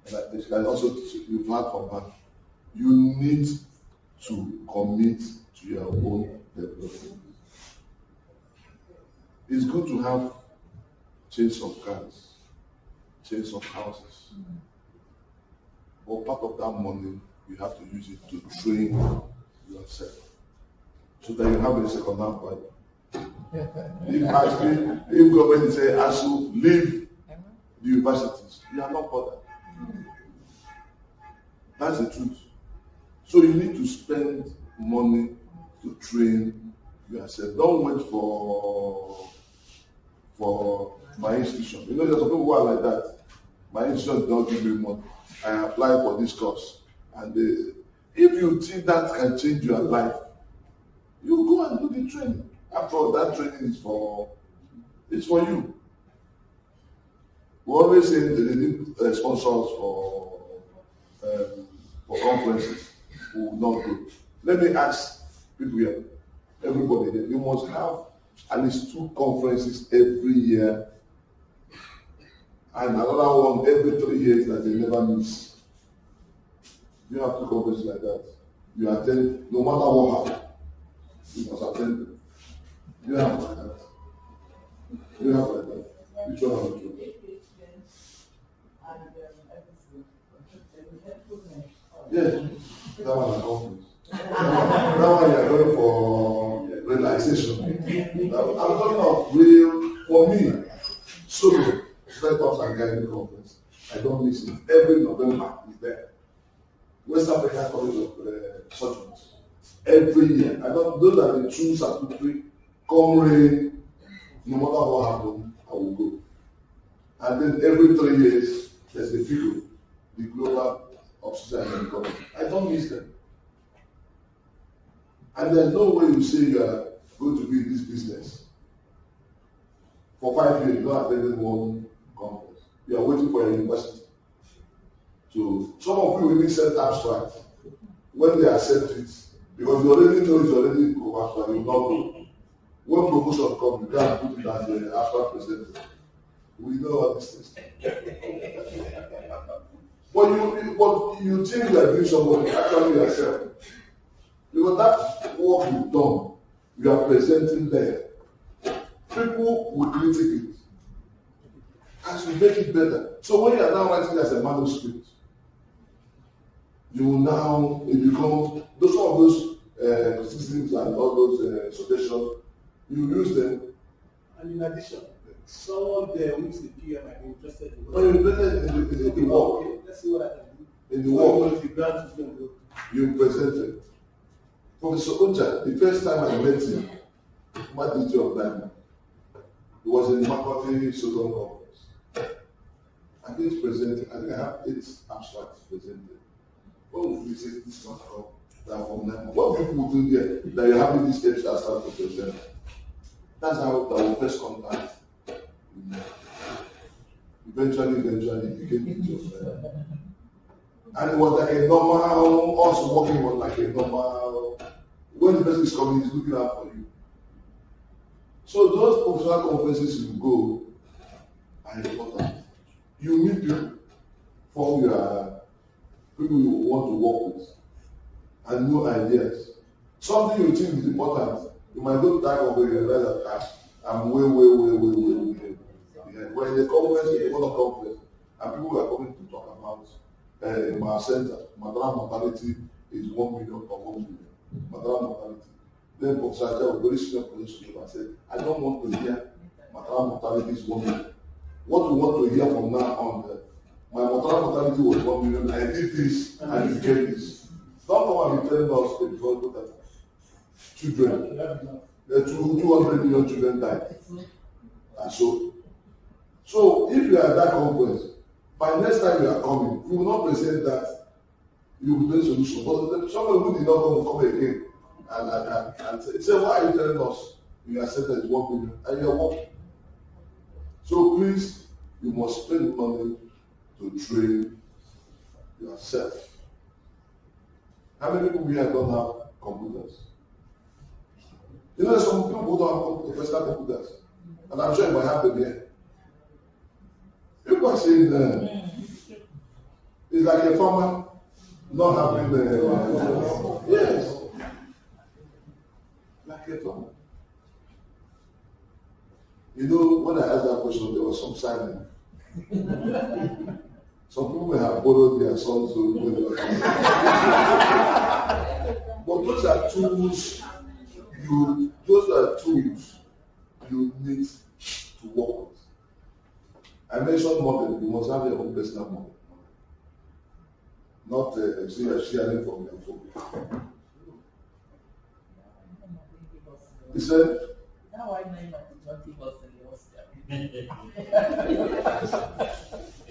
And I also teach you from back. You need to commit to your own development. It's good to have change of cars, change of houses. But part of that money, you have to use it to train yourself so that you have a second-hand value. If government say, I should leave the universities, you are not bothered. That's the truth. So you need to spend money to train yourself. Don't wait for my institution. You know, there's some people who are like that. My institution don't give me money. I apply for this course. And if you think that can change your life, you go and do the training. After all, that training is for you. We always say they need sponsors for conferences who will not go. Let me ask people here, everybody, that you must have at least 2 conferences every year and another one every 3 years that they never miss. You have 2 conferences like that. You attend, no matter what happens, you must attend them. You have like that. You have like that. Which one have you? Yes, that one is conference. That one you are going for realization. I'm talking of real, for me, so Straight Ups and Guiding Conference. I don't miss it. Every November is there. West African College of Surgeons. Every year. Those are the true statutory. Come rain, no matter what happens, I will go. And then every 3 years, there's the figure, the global oxygen and economy. I don't miss them. And there's no way you say you are going to be in this business. For 5 years, you don't attend one conference. You are waiting for a university. So some of you will even send abstract when they accept it, because you already know it's already abstract, you will not go. When promotion comes, you can't put it as the abstract presenter. We know all these things. But you think you are doing something, actually yourself. Because that work you've done, you are presenting there. People will critique it. As you make it better. So when you are now writing as a manuscript, you will now, it becomes, some of those criticisms and all those suggestions, you use them. And in addition, someone there who is the PM might be interested in When you're interested in the work, okay, let's see what I can do. in the work, The grant is going to go. you presented. Professor Uncha, the first time I met him, Mathematics of Diamond, it was in Makati Social Conference. I think presented, I think I have 8 abstracts presented. What would we say this one from that from Diamond? What people do there that you're having this 8 abstracts to present? That's how our first contact. Eventually, it became teacher. And it was like a normal, also working was like a normal, when the person is coming, he's looking out for you. So those professional conferences you go are important. You meet people, form your people you want to work with, and new ideas. Something you think is important, you might go to that conference and realize that I'm way behind. When the conference is one conference, and people are coming to talk about my center, maternal mortality is 1 million or 1 million. Maternal mortality. Then Professor Chancellor, very senior position, I said, I don't want to hear maternal mortality is 1 million. What we want to hear from now on, my maternal mortality was 1 million, I did this, and you get this. Don't come and be telling us that children, the 200 million children died. And so if you are at that conference, by next time you are coming, you will not present that you will bring solution. But somebody who did not come again and say, why are you telling us you accepted 1 million and you're working? So please, you must spend money to train yourself. How many people here don't have computers? You know, some people who don't have professional computers, and I'm sure you might have them here. People are saying it's like a farmer not having yes, like a farmer. You know, when I asked that question, there was some silence. Some people may have borrowed their sons to but those are tools you need to work with. I mentioned model, you must have your own personal model. Not sharing from your phone. He said, now I know what he was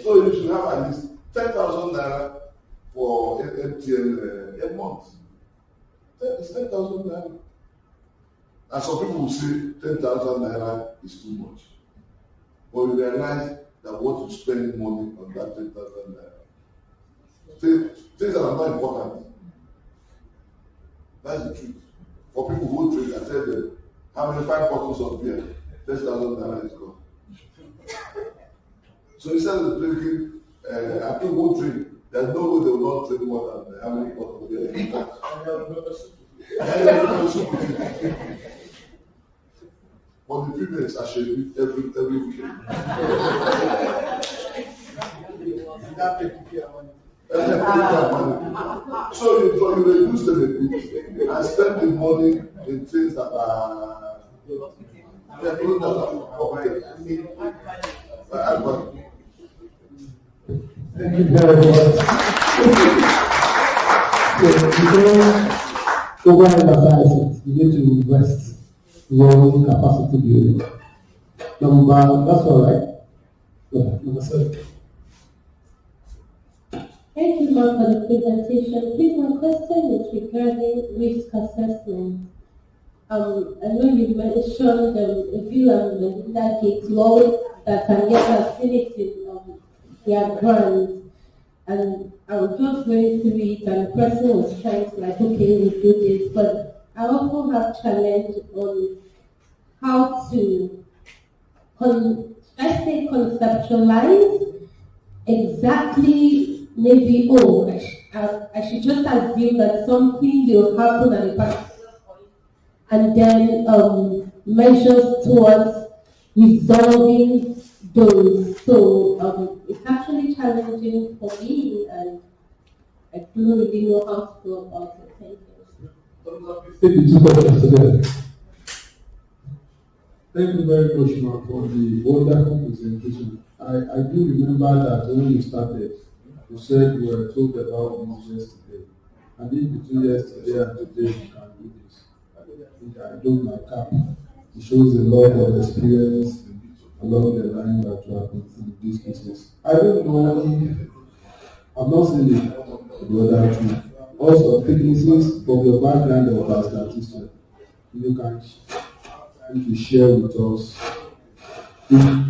so you should have at least 10,000 naira for MTN a month. It's 10,000 naira. And some people will say 10,000 naira is too much. But you realize that what you spend money on that 10,000 naira. Things that are not important. That's the truth. For people who drink, I tell them, how many 5 bottles of beer? 10,000 naira is gone. So instead of drinking, I think won't drink. There's no way they will not drink more than how many bottles of beer. But the premiums are scheduled every weekend. So you reduce them a bit and spend the money in things that are Thank you very much. So, overemphasize it. You need to invest in your own capacity building. That's all right. Yeah, number 7. Thank you, Mark, for the presentation. Please, my question is regarding risk assessment. I know you mentioned if you indicate laws that can get facility their grants, and I was just going through it, and the person was trying to okay, we do this, but I also have challenge on how to, conceptualize exactly, maybe, I should just assume that something will happen at a particular point, and then measures towards resolving those. So it's actually challenging for me, and I don't really know how to go about it. Thank you. Take the 2 questions together. Thank you very much, Mark, for the wonderful presentation. I do remember that when you started, you said you were told about this yesterday. And in between yesterday and today, you can do this. I think I do my cap. It shows a lot of experience along the line that you have been through these cases. I don't know if I've not seen the other two. Also, technicians from your background of statistics, you can share with us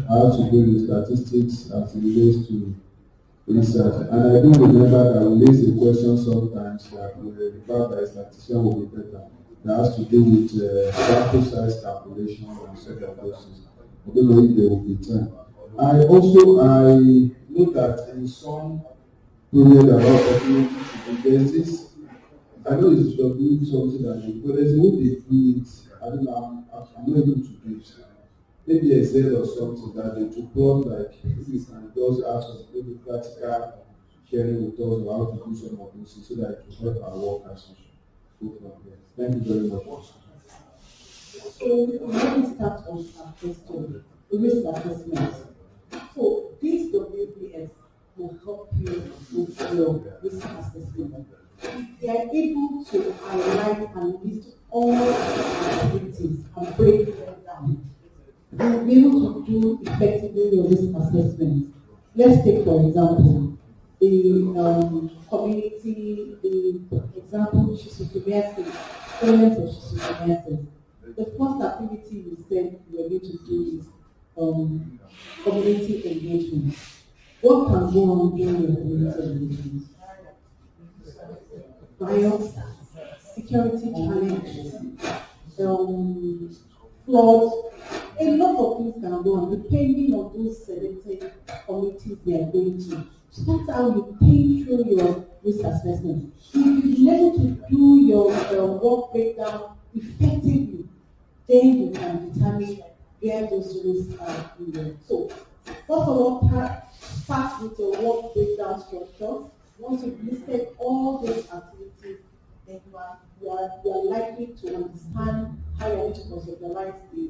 how to do the statistics as it relates to research. And I do remember that we raise a question sometimes that the fact that a statistician will be better. That has to do with sample size calculation and set of questions. I don't know if there will be time. I know that in some period about technology, there's this, I know it's something that you, but there's a way they do it. I don't know, I'm not able to do it. Maybe Excel or something that they to plot like this and those ask maybe practical sharing with us or how to do some of those so that it will help our work as well. Thank you very much. So let me start on our question, risk assessment. So this WPS will help you with your risk assessment. If they are able to highlight and list all the activities and break them down, you will be able to do effectively your risk assessment. Let's take, for example, the community, the example, Shisukumiasis, elements of Shisukumiasis. The first activity we said we were going to do is community engagement. What can go on during your community engagement? Violence, security challenges, floods, a lot of things can go on depending on those selected communities they are going to. So that's how you think through your risk assessment. If you've been able to do your work breakdown effectively, then you can determine where those risks are in. So, first of all, start with your work breakdown structure. Once you've listed all those activities, then you are likely to understand how you are going to conceptualize the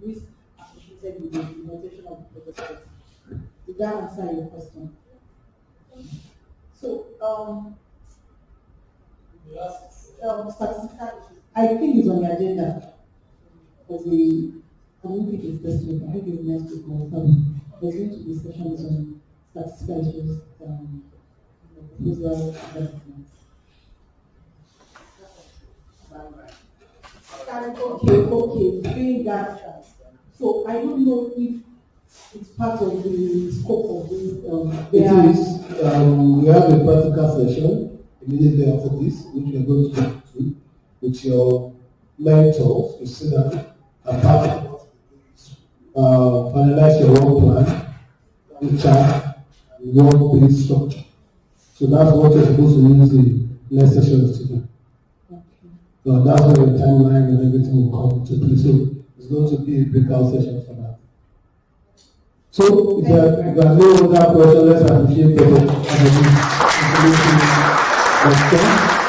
risk associated with the implementation of the project. Did that answer your question? So, statistical, I think it's on the agenda for the, I don't think it's this week, I think it's next week or something. There's going to be sessions on statistical issues, proposal development. Okay, doing that. So I don't know if it's part of the scope of this. It is. We have a practical session immediately after this, which we are going to do with your mentors. You sit down and finalize your work plan, and chat, work-based structure. So that's what you're supposed to use the next session to do. So that's where the timeline and everything will come into play. So it's going to be a breakout session for that. So if there are no other questions, let's appreciate the information.